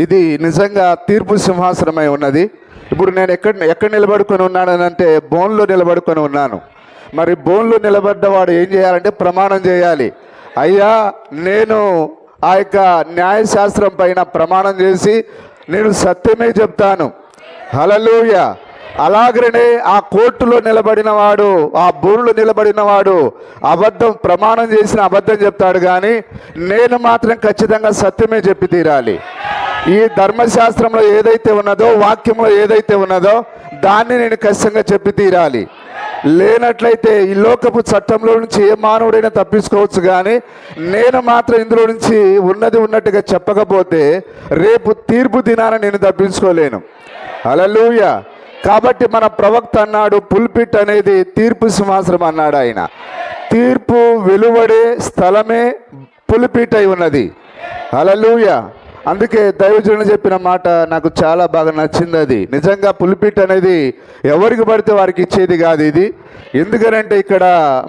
ఇది నిజంగా తీర్పు సింహాసనమై ఉన్నది. ఇప్పుడు నేను ఎక్కడ నిలబడుకొని ఉన్నానంటే బోన్లో నిలబడుకొని ఉన్నాను. మరి బోన్లో నిలబడ్డవాడు ఏం చేయాలంటే ప్రమాణం చేయాలి. అయ్యా, నేను ఆ యొక్క న్యాయశాస్త్రం పైన ప్రమాణం చేసి నేను సత్యమే చెప్తాను. హల్లెలూయా. అలాగనే ఆ కోర్టులో నిలబడిన వాడు, ఆ బోన్లో నిలబడిన వాడు ప్రమాణం చేసిన అబద్ధం చెప్తాడు, కానీ నేను మాత్రం ఖచ్చితంగా సత్యమే చెప్పి తీరాలి. ఈ ధర్మశాస్త్రంలో ఏదైతే ఉన్నదో, వాక్యంలో ఏదైతే ఉన్నదో దాన్ని నేను ఖచ్చితంగా చెప్పి తీరాలి. లేనట్లయితే ఈ లోకపు చట్టంలో నుంచి ఏ మానవుడైనా తప్పించుకోవచ్చు, కానీ నేను మాత్రం ఇందులో నుంచి ఉన్నది ఉన్నట్టుగా చెప్పకపోతే రేపు తీర్పు దినాన నేను తప్పించుకోలేను. హల్లెలూయా. కాబట్టి మన ప్రవక్త అన్నాడు, పుల్పిట్ అనేది తీర్పు సింహాసనం అన్నాడు ఆయన. తీర్పు వెలువడే స్థలమే పుల్పిట్ అయి ఉన్నది. హల్లెలూయా. అందుకే దైవజనుడు చెప్పిన మాట నాకు చాలా బాగా నచ్చింది. అది నిజంగా పుల్పిట్ అనేది ఎవరికి పడితే వారికి ఇచ్చేది కాదు ఇది. ఎందుకనంటే ఇక్కడ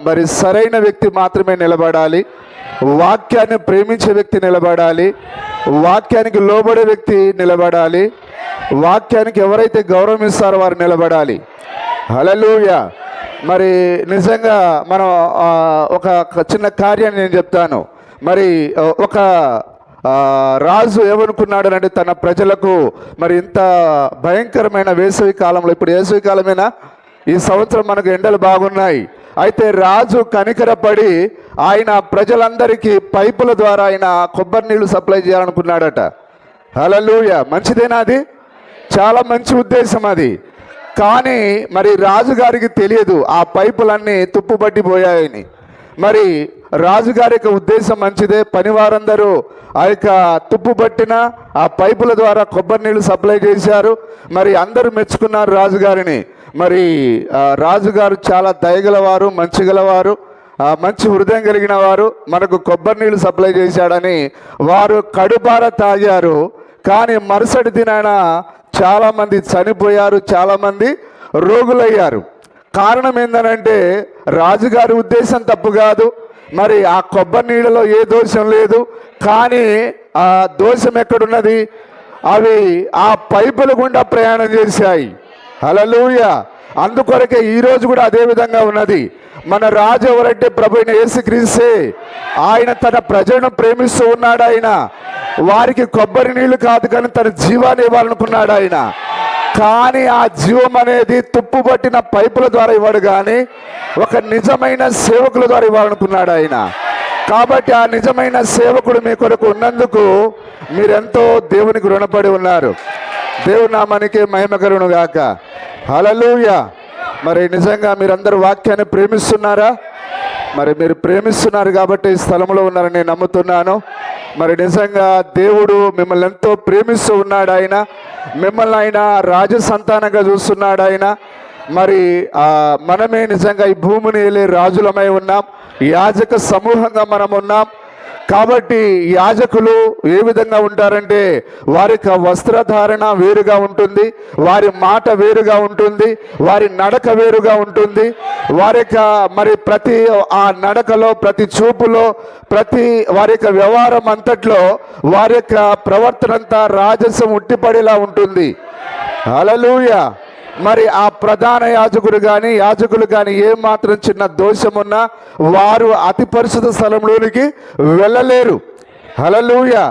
మరి సరైన వ్యక్తి మాత్రమే నిలబడాలి, వాక్యాన్ని ప్రేమించే వ్యక్తి నిలబడాలి, వాక్యానికి లోబడే వ్యక్తి నిలబడాలి, వాక్యానికి ఎవరైతే గౌరవం ఇస్తారో వారు నిలబడాలి. హల్లెలూయా. మరి నిజంగా మనం ఒక చిన్న కార్యాన్ని నేను చెప్తాను. మరి ఒక రాజు ఏమనుకున్నాడు అంటే తన ప్రజలకు మరి ఇంత భయంకరమైన వేసవి కాలంలో, ఇప్పుడు వేసవి కాలమేనా, ఈ సంవత్సరం మనకు ఎండలు బాగున్నాయి. అయితే రాజు కనికరపడి ఆయన ప్రజలందరికీ పైపుల ద్వారా ఆయన కొబ్బరి నీళ్లు సప్లై చేయాలనుకున్నాడట. హల్లెలూయా. మంచిదేనా? అది చాలా మంచి ఉద్దేశం అది. కానీ మరి రాజుగారికి తెలియదు ఆ పైపులన్నీ తుప్పుపట్టిపోయాయని. మరి రాజుగారి యొక్క ఉద్దేశం మంచిదే. పనివారందరూ ఆ యొక్క తుప్పుపట్టిన ఆ పైపుల ద్వారా కొబ్బరి నీళ్లు సప్లై చేశారు. మరి అందరూ మెచ్చుకున్నారు రాజుగారిని. మరి రాజుగారు చాలా దయగలవారు, మంచి గలవారు, మంచి హృదయం కలిగిన వారు, మనకు కొబ్బరి నీళ్లు సప్లై చేశాడని వారు కడుపార తాగారు. కానీ మరుసటి దినాన చాలామంది చనిపోయారు, చాలామంది రోగులయ్యారు. కారణం ఏంటనంటే రాజుగారి ఉద్దేశం తప్పు కాదు, మరి ఆ కొబ్బరి నీళ్ళలో ఏ దోషం లేదు, కానీ ఆ దోషం ఎక్కడున్నది? అవి ఆ పైపుల గుండా ప్రయాణం చేశాయి. హల్లెలూయా. అందుకొరకే ఈరోజు కూడా అదే విధంగా ఉన్నది. మన రాజు ఎవరంటే ప్రభు అయిన యేసుక్రీస్తే. ఆయన తన ప్రజలను ప్రేమిస్తూ ఉన్నాడు. ఆయన వారికి కొబ్బరి నీళ్లు కాదు కానీ తన జీవాన్ని ఇవ్వాలనుకున్నాడు ఆయన. కానీ ఆ జీవం అనేది తుప్పుపట్టిన పైపుల ద్వారా ఇవ్వడు, కానీ ఒక నిజమైన సేవకుల ద్వారా ఇవ్వాలనుకున్నాడు ఆయన. కాబట్టి ఆ నిజమైన సేవకుడు మీ కొరకు ఉన్నందుకు మీరెంతో దేవునికి రుణపడి ఉన్నారు. దేవుని నామానికి మహిమ కలుగును గాక. హల్లెలూయా. మరి నిజంగా మీరందరూ వాక్యాన్ని ప్రేమిస్తున్నారా? మరి మీరు ప్రేమిస్తున్నారు కాబట్టి ఈ స్థలంలో ఉన్నారని నేను నమ్ముతున్నాను. మరి నిజంగా దేవుడు మిమ్మల్ని ఎంతో ప్రేమిస్తూ ఉన్నాడు. ఆయన మిమ్మల్ని ఆయన రాజ సంతానంగా చూస్తున్నాడు ఆయన. మరి మనమే నిజంగా ఈ భూమిని వెళ్ళే రాజులమై ఉన్నాం, యాజక సమూహంగా మనం ఉన్నాం. కాబట్టి యాజకులు ఏ విధంగా ఉంటారంటే వారి యొక్క వస్త్రధారణ వేరుగా ఉంటుంది, వారి మాట వేరుగా ఉంటుంది, వారి నడక వేరుగా ఉంటుంది. వారి యొక్క మరి ప్రతి ఆ నడకలో, ప్రతి చూపులో, ప్రతి వారి యొక్క వ్యవహారం అంతట్లో వారి యొక్క ప్రవర్తన అంతా రాజసం ఉట్టిపడేలా ఉంటుంది. హల్లెలూయా. మరి ఆ ప్రధాన యాజకులు కానీ ఏమాత్రం చిన్న దోషమున్నా వారు అతి పరిశుద్ధ స్థలంలోనికి వెళ్ళలేరు. హల్లెలూయా.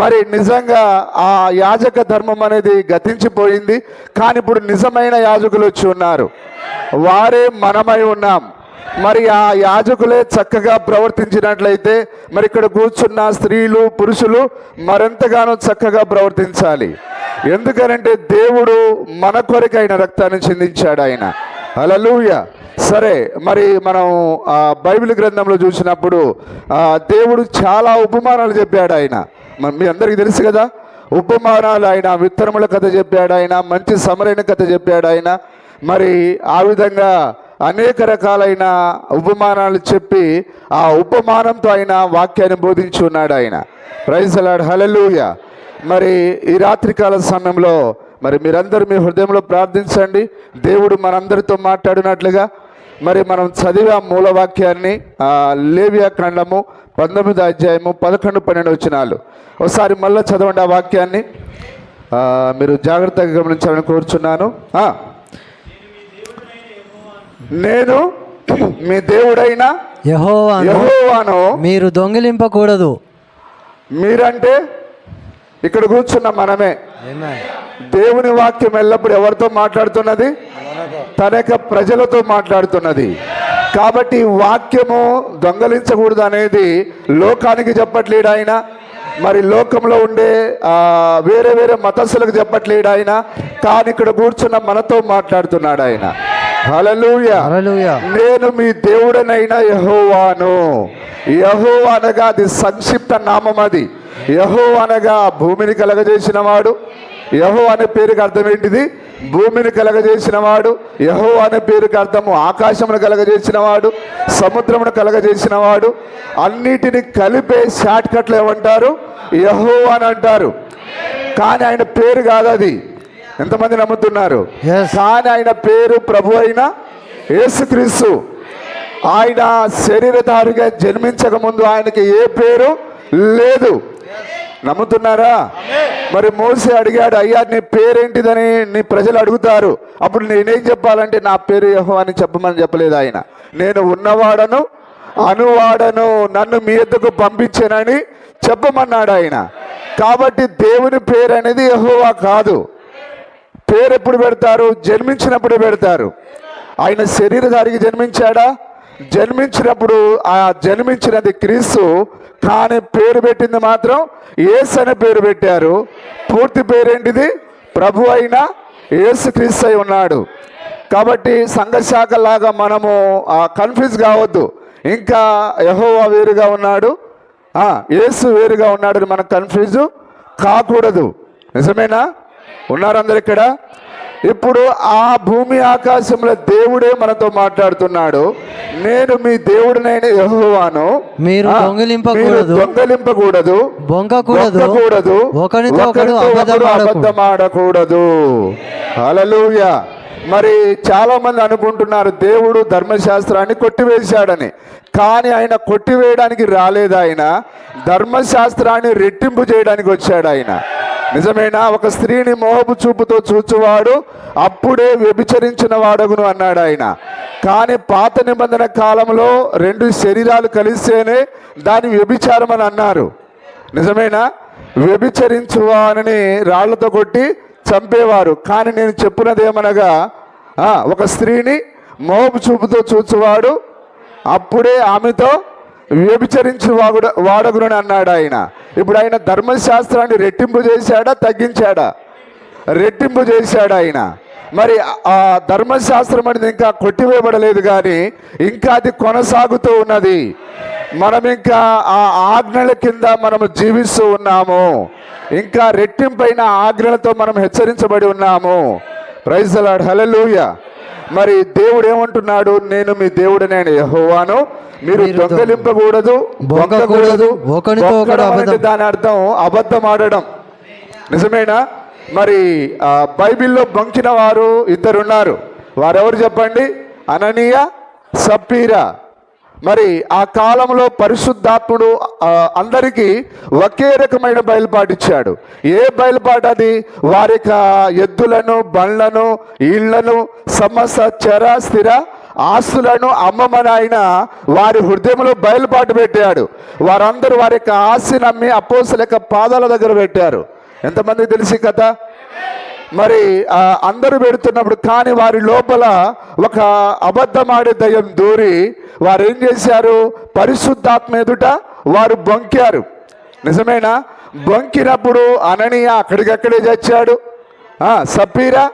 మరి నిజంగా ఆ యాజక ధర్మం అనేది గతించిపోయింది. కానీ ఇప్పుడు నిజమైన యాజకులు వచ్చి ఉన్నారు, వారే మనమై ఉన్నాం. మరి ఆ యాజకులే చక్కగా ప్రవర్తించినట్లయితే మరి ఇక్కడ కూర్చున్న స్త్రీలు, పురుషులు మరెంతగానో చక్కగా ప్రవర్తించాలి. ఎందుకనంటే దేవుడు మన కొరకు ఆయన రక్తాన్ని చిందించాడు ఆయన. హల్లెలూయా. సరే, మరి మనం బైబిల్ గ్రంథంలో చూసినప్పుడు దేవుడు చాలా ఉపమానాలు చెప్పాడు ఆయన. మీ అందరికీ తెలుసు కదా ఉపమానాలు. ఆయన విత్తనముల కథ చెప్పాడు ఆయన, మంచి సమరైన కథ చెప్పాడు ఆయన. మరి ఆ విధంగా అనేక రకాలైన ఉపమానాలు చెప్పి ఆ ఉపమానంతో ఆయన వాక్యాన్ని బోధించి ఉన్నాడు ఆయన. Praise the lord. హల్లెలూయా. మరి ఈ రాత్రికాల సమయంలో మరి మీరందరూ మీ హృదయంలో ప్రార్థించండి, దేవుడు మనందరితో మాట్లాడినట్లుగా. మరి మనం చదివే మూలవాక్యాన్ని లేవియా ఖండము 19వ అధ్యాయము 11, 12 వచనాలు ఒకసారి మళ్ళీ చదవండి. ఆ వాక్యాన్ని మీరు జాగ్రత్తగా గమనించాలని కోరుచున్నాను. నేను మీ దేవుడైన యెహోవాను మీరు దొంగిలింపకూడదు. మీరంటే ఇక్కడ కూర్చున్న మనమే. దేవుని వాక్యం ఎల్లప్పుడు ఎవరితో మాట్లాడుతున్నది? తన యొక్క ప్రజలతో మాట్లాడుతున్నది. కాబట్టి వాక్యము దొంగలించకూడదు అనేది లోకానికి చెప్పట్లేడు ఆయన, మరి లోకంలో ఉండే వేరే వేరే మతస్థులకు చెప్పట్లేడు ఆయన, కానీ ఇక్కడ కూర్చున్న మనతో మాట్లాడుతున్నాడు ఆయన. హల్లెలూయా. నేను మీ దేవుడనైన యెహోవాను. యెహోవా అనగా అది సంక్షిప్త నామం. అది యెహోవా అనగా భూమిని కలగజేసిన వాడు. యెహోవా అనే పేరుకి అర్థం ఏంటిది? భూమిని కలగజేసిన వాడు. యెహోవా అనే పేరుకి అర్థము ఆకాశమును కలగజేసిన వాడు, సముద్రమును కలగజేసిన వాడు. అన్నిటిని కలిపే షార్ట్ కట్లు ఏమంటారు? యెహోవా అని అంటారు. కానీ ఆయన పేరు కాదు అది. ఎంతమంది నమ్ముతున్నారు? కానీ ఆయన పేరు ప్రభు అయిన యేసుక్రీస్తు. ఆయన శరీరధారిగా జన్మించక ముందు ఆయనకి ఏ పేరు లేదు. నమ్ముతున్నారా? మరి మోసే అడిగాడు, అయ్యా నీ పేరేంటిదని నీ ప్రజలు అడుగుతారు. అప్పుడు నేనేం చెప్పాలంటే నా పేరు యెహోవా అని చెప్పమని చెప్పలేదు ఆయన. నేను ఉన్నవాడను అనువాడను, నన్ను మీ యొద్దకు పంపించానని చెప్పమన్నాడు ఆయన. కాబట్టి దేవుని పేరు అనేది యెహోవా కాదు. పేరు ఎప్పుడు పెడతారు? జన్మించినప్పుడు పెడతారు. ఆయన శరీరధారికి జన్మించాడా? జన్మించినప్పుడు ఆ జన్మించినది క్రీస్తు, కానీ పేరు పెట్టింది మాత్రం యేసు అనే పేరు పెట్టారు. పూర్తి పేరేంటిది? ప్రభు అయిన యేసుక్రీస్తు అయి ఉన్నాడు. కాబట్టి సంఘశాఖ లాగా మనము కన్ఫ్యూజ్ కావద్దు. ఇంకా యెహోవా వేరుగా ఉన్నాడు, యేసు వేరుగా ఉన్నాడని మనం కన్ఫ్యూజ్ కాకూడదు. నిజమేనా? ఉన్నారు అందరు ఇక్కడ? ఇప్పుడు ఆ భూమి ఆకాశంలో దేవుడే మనతో మాట్లాడుతున్నాడు. నేను మీ దేవుడినైన యెహోవాను. మీరు దొంగలింపకూడదు, బొంకకూడదు, ఒకరితో అబద్ధమాడకూడదు. హల్లెలూయా. మరి చాలా మంది అనుకుంటున్నారు దేవుడు ధర్మశాస్త్రాన్ని కొట్టివేశాడని. కానీ ఆయన కొట్టివేయడానికి రాలేదు. ఆయన ధర్మశాస్త్రాన్ని రెట్టింపు చేయడానికి వచ్చాడు ఆయన. నిజమేనా? ఒక స్త్రీని మోహపు చూపుతో చూచువాడు అప్పుడే వ్యభిచరించిన వాడగును అన్నాడు ఆయన. కానీ పాత నిబంధన కాలంలో 2 శరీరాలు కలిస్తేనే దాని వ్యభిచారం అని అన్నారు. నిజమేనా? వ్యభిచరించువాని రాళ్లతో కొట్టి చంపేవారు. కానీ నేను చెప్పున్నది ఏమనగా, ఒక స్త్రీని మోహపు చూపుతో చూచువాడు అప్పుడే ఆమెతో వ్యభిచరించి వాడగునని అన్నాడు ఆయన. ఇప్పుడు ఆయన ధర్మశాస్త్రాన్ని రెట్టింపు చేశాడా, తగ్గించాడా? రెట్టింపు చేశాడు ఆయన. మరి ఆ ధర్మశాస్త్రం అనేది ఇంకా కొట్టివేయబడలేదు, కానీ ఇంకా అది కొనసాగుతూ ఉన్నది. మనం ఇంకా ఆ ఆజ్ఞల కింద మనము జీవిస్తూ ఉన్నాము. ఇంకా రెట్టింపైన ఆజ్ఞలతో మనం హెచ్చరించబడి ఉన్నాము. Praise the lord. హల్లెలూయా. మరి దేవుడు ఏమంటున్నాడు? నేను మీ దేవుడనైన యెహోవాను. మీరు దొంగలింపకూడదు, బొంకకూడదు. దాని అర్థం అబద్ధం ఆడడం. నిజమేనా? మరి బైబిల్లో బొంకిన వారు 2 ఉన్నారు. వారెవరు చెప్పండి? అననీయ, సప్పీరా. మరి ఆ కాలంలో పరిశుద్ధాత్ముడు అందరికీ ఒకే రకమైన బయలుపాటు ఇచ్చాడు. ఏ బయలుపాటు అది? వారి ఎద్దులను, బండ్లను, ఇళ్లను, సమస్త చర స్థిర ఆస్తులను అమ్మమని ఆయన వారి హృదయంలో బయలుపాటు పెట్టాడు. వారందరూ వారి యొక్క ఆస్తిని అమ్మి అపోస్తలుల యొక్క పాదాల దగ్గర పెట్టారు. ఎంతమంది తెలిసి కథ? మరి అందరూ పెడుతున్నప్పుడు కానీ వారి లోపల ఒక అబద్ధమాడే దయ్యం దూరి వారు ఏం చేశారు? పరిశుద్ధాత్మ ఎదుట వారు బొంకారు. నిజమేనా? బొంకినప్పుడు అననీయ అక్కడికక్కడే చచ్చాడు, సప్పీరా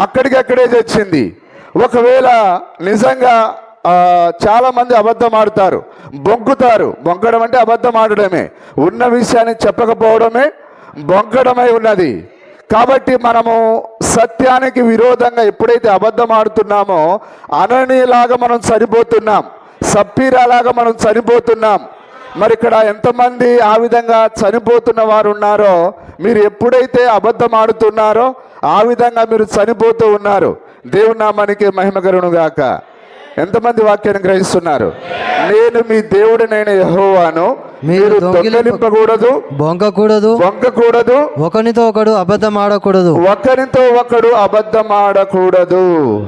అక్కడికక్కడే చచ్చింది. ఒకవేళ నిజంగా చాలామంది అబద్ధం ఆడుతారు, బొంకుతారు. బొంకడం అంటే అబద్ధం ఆడడమే, ఉన్న విషయాన్ని చెప్పకపోవడమే బొంకడమై ఉన్నది. కాబట్టి మనము సత్యానికి విరోధంగా ఎప్పుడైతే అబద్ధం ఆడుతున్నామో అననీయలాగా మనం చనిపోతున్నాం, సప్పీరాలాగా మనం చనిపోతున్నాం. మరి ఇక్కడ ఎంతమంది ఆ విధంగా చనిపోతున్న వారు ఉన్నారో, మీరు ఎప్పుడైతే అబద్ధం ఆడుతున్నారో ఆ విధంగా మీరు చనిపోతూ ఉన్నారు. దేవుని నామానికి మహిమ కలుగును గాక. ఎంతమంది వాక్యాన్ని గ్రహిస్తున్నారు? నేను మీ దేవుడినైన యెహోవాను, మీరు దొంగిలింపకూడదు, బొంకకూడదు, ఒకనితో ఒకడు అబద్ధం ఆడకూడదు.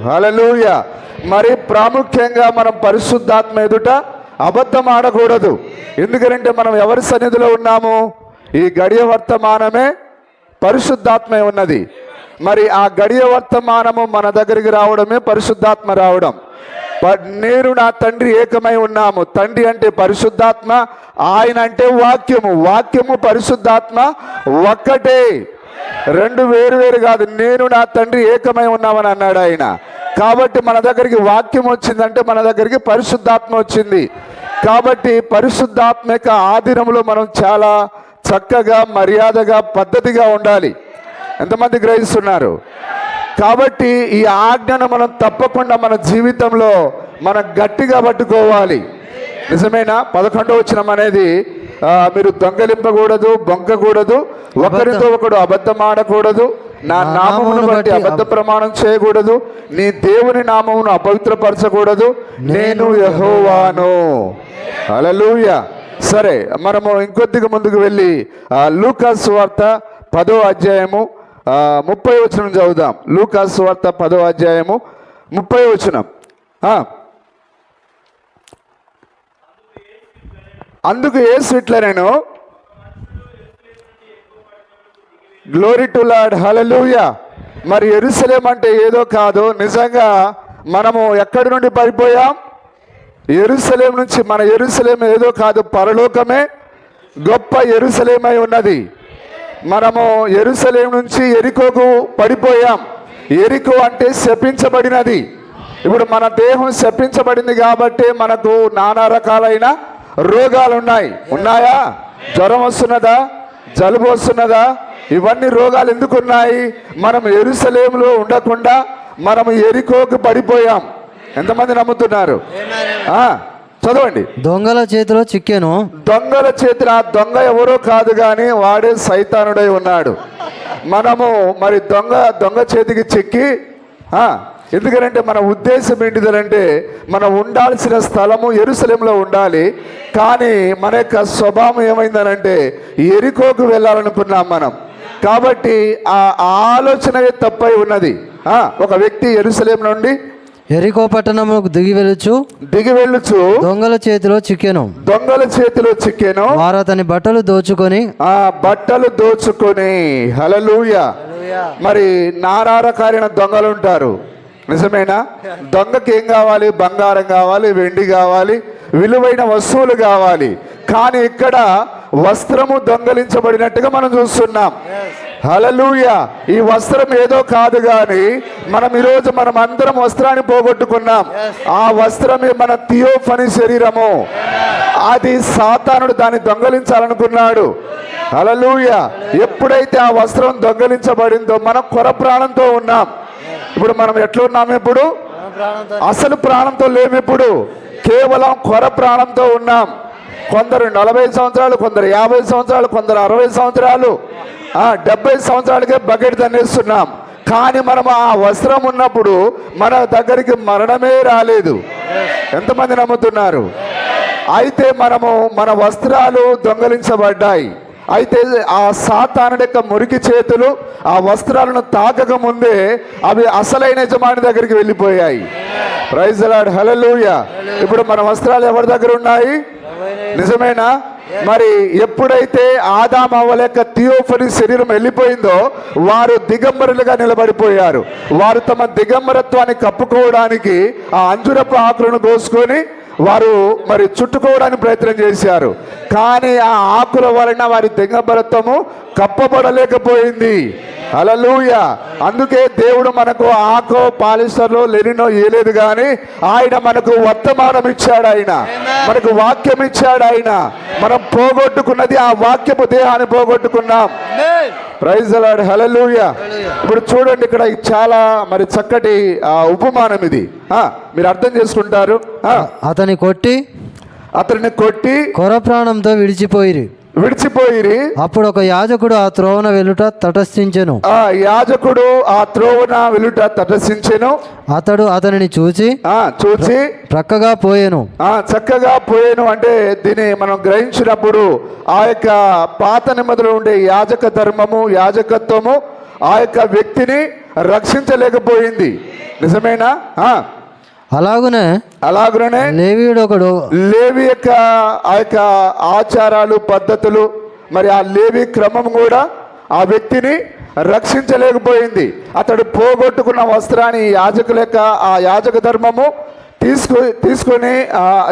హల్లెలూయా. మరి ప్రాముఖ్యంగా మనం పరిశుద్ధాత్మ ఎదుట అబద్ధం ఆడకూడదు. ఎందుకంటే మనం ఎవరి సన్నిధిలో ఉన్నాము? ఈ గడియ వర్తమానమే పరిశుద్ధాత్మ ఉన్నది. మరి ఆ గడియ వర్తమానము మన దగ్గరికి రావడమే పరిశుద్ధాత్మ రావడం. నేను నా తండ్రి ఏకమై ఉన్నాము. తండ్రి అంటే పరిశుద్ధాత్మ, ఆయన అంటే వాక్యము పరిశుద్ధాత్మ ఒక్కటే, రెండు వేరు కాదు. నేను నా తండ్రి ఏకమై ఉన్నామని అన్నాడు ఆయన. కాబట్టి మన దగ్గరికి వాక్యం వచ్చిందంటే మన దగ్గరికి పరిశుద్ధాత్మ వచ్చింది. కాబట్టి పరిశుద్ధాత్మ యొక్క ఆధీనంలో మనం చాలా చక్కగా, మర్యాదగా, పద్ధతిగా ఉండాలి. ఎంతమంది గ్రహిస్తున్నారు? కాబట్టి ఈ ఆజ్ఞను మనం తప్పకుండా మన జీవితంలో మనం గట్టిగా పట్టుకోవాలి. నిజమేనా? 11వ వచనం అనేది మీరు దొంగలింపకూడదు, బొంకకూడదు, ఒకరితో ఒకడు అబద్ధం ఆడకూడదు, నా నామమును బట్టి అబద్ధ ప్రమాణం చేయకూడదు, నీ దేవుని నామమును అపవిత్రపరచకూడదు, నేను యెహోవాను. హల్లెలూయా. సరే, మనము ఇంకొద్దిగా ముందుకు వెళ్ళి లూకా సువార్త 10వ అధ్యాయము 30వ వచనం చదువుదాం. లూకా సువార్త 10వ అధ్యాయము 30వ వచనం. అందుకు యేసు ఇట్లనెను, గ్లోరీ టు లార్డ్. హల్లెలూయా. మరి యెరూషలేం అంటే ఏదో కాదు. నిజంగా మనము ఎక్కడి నుండి పడిపోయాం? యెరూషలేం నుంచి. మన యెరూషలేం ఏదో కాదు, పరలోకమే గొప్ప యెరూషలేమై ఉన్నది. మనము యెరూషలేం నుంచి ఎరికోకు పడిపోయాం. ఎరికో అంటే శపించబడినది. ఇప్పుడు మన దేహం శపించబడింది కాబట్టి మనకు నానా రకాలైన రోగాలు ఉన్నాయా? జ్వరం వస్తున్నదా? జలుబు వస్తున్నదా? ఇవన్నీ రోగాలు ఎందుకు ఉన్నాయి? మనం యెరూషలేములో ఉండకుండా మనం ఎరికోకు పడిపోయాం. ఎంతమంది నమ్ముతున్నారు? చదవండి. దొంగల చేతిలో చిక్కెను. దొంగల చేతిలో. ఆ దొంగ ఎవరో కాదు కానీ వాడే సైతానుడై ఉన్నాడు. మనము మరి దొంగ చేతికి చిక్కి, ఎందుకంటే మన ఉద్దేశం ఏంటిదంటే మనం ఉండాల్సిన స్థలము యెరూషలేములో ఉండాలి. కానీ మన యొక్క స్వభావం ఏమైందనంటే ఎరికోకు వెళ్ళాలనుకున్నాం మనం. కాబట్టి ఆ ఆలోచనే తప్పై ఉన్నది. ఒక వ్యక్తి యెరూషలేం నుండి ఎరికో పట్టణముకు దిగి వెళ్ళుచు దొంగల చేతిలో చిక్కెను. వారు అతని బట్టలు దోచుకొని. హల్లెలూయా. మరి నానా రకాలైన దొంగలు ఉంటారు. నిజమేనా? దొంగకి ఏం కావాలి? బంగారం కావాలి, వెండి కావాలి, విలువైన వస్తువులు కావాలి. కానీ ఇక్కడ వస్త్రము దొంగలించబడినట్టుగా మనం చూస్తున్నాం. హల్లెలూయా. ఈ వస్త్రం ఏదో కాదు కానీ మనం ఈరోజు అందరం వస్త్రాన్ని పోగొట్టుకున్నాం. ఆ వస్త్రమే మన థియోఫనీ శరీరము. అది సాతానుడు దాన్ని దొంగలించాలనుకున్నాడు. హల్లెలూయా. ఎప్పుడైతే ఆ వస్త్రం దొంగలించబడిందో మనం కొర ప్రాణంతో ఉన్నాం. ఇప్పుడు మనం ఎట్లున్నాం? ఇప్పుడు అసలు ప్రాణంతో లేము. ఇప్పుడు కేవలం కొర ప్రాణంతో ఉన్నాం. కొందరు 40 సంవత్సరాలు, కొందరు 50 సంవత్సరాలు, కొందరు 60 సంవత్సరాలు, 70 సంవత్సరాలకే బకెట్ తన్నేస్తున్నాం. కానీ మనం ఆ వస్త్రం ఉన్నప్పుడు మన దగ్గరికి మరణమే రాలేదు. ఎంతమంది నమ్ముతున్నారు? అయితే మన వస్త్రాలు దొంగలించబడ్డాయి. అయితే ఆ సాతానుడి యొక్క మురికి చేతులు ఆ వస్త్రాలను తాకక ముందే అవి అసలైన యజమాని దగ్గరికి వెళ్ళిపోయాయి. Praise the lord. హల్లెలూయా. ఇప్పుడు మన వస్త్రాలు ఎవరి దగ్గర ఉన్నాయి? నిజమేనా? మరి ఎప్పుడైతే ఆదాము అవ్వల యొక్క థియోఫనీ శరీరం వెళ్ళిపోయిందో వారు దిగంబరులుగా నిలబడిపోయారు. వారు తమ దిగంబరత్వాన్ని కప్పుకోవడానికి ఆ అంజురపు ఆకులను కోసుకొని వారు మరి చుట్టుకోవడానికి ప్రయత్నం చేశారు. కానీ ఆ ఆకుల వలన వారి దిగంబరత్వము కప్పబడలేకపోయింది. హల్లెలూయా. అందుకే దేవుడు మనకు ఆకో, పాలిస్టర్లో, లెనినో ఇయ్యలేదు కానీ ఆయన మనకు వర్తమానం ఇచ్చాడు. ఆయన మనకు వాక్యం ఇచ్చాడు. ఆయన మనం పోగొట్టుకున్నది ఆ వాక్యపు దేహాన్ని పోగొట్టుకున్నాం. Praise the lord. హల్లెలూయా. ఇప్పుడు చూడండి, ఇక్కడ చాలా మరి చక్కటి ఉపమానం ఇది. మీరు అర్థం చేసుకుంటారు. అతన్ని కొట్టి కొర ప్రాణంతో విడిచిపోయిరి. విడిచిపోయిరి. అప్పుడు ఒక యాజకుడు ఆ త్రోవన వెలుట తటస్థించెను. ఆ యాజకుడు ఆ త్రోవన వెలుట తటస్థించెను. అతడు అతనిని చూచి చూచి ప్రక్కగా పోయెను. చక్కగా పోయాను అంటే దీన్ని మనం గ్రహించినప్పుడు ఆ యొక్క పాత నిబంధనలో ఉండే యాజక ధర్మము, యాజకత్వము ఆ యొక్క వ్యక్తిని రక్షించలేకపోయింది. నిజమేనా? అలాగునే లేవీయుడు ఒకడు లేవి యొక్క ఆ యొక్క ఆచారాలు, పద్ధతులు, మరి ఆ లేవి క్రమం కూడా ఆ వ్యక్తిని రక్షించలేకపోయింది. అతడు పోగొట్టుకున్న వస్త్రాన్ని యాజకుల యొక్క ఆ యాజక ధర్మము తీసుకొని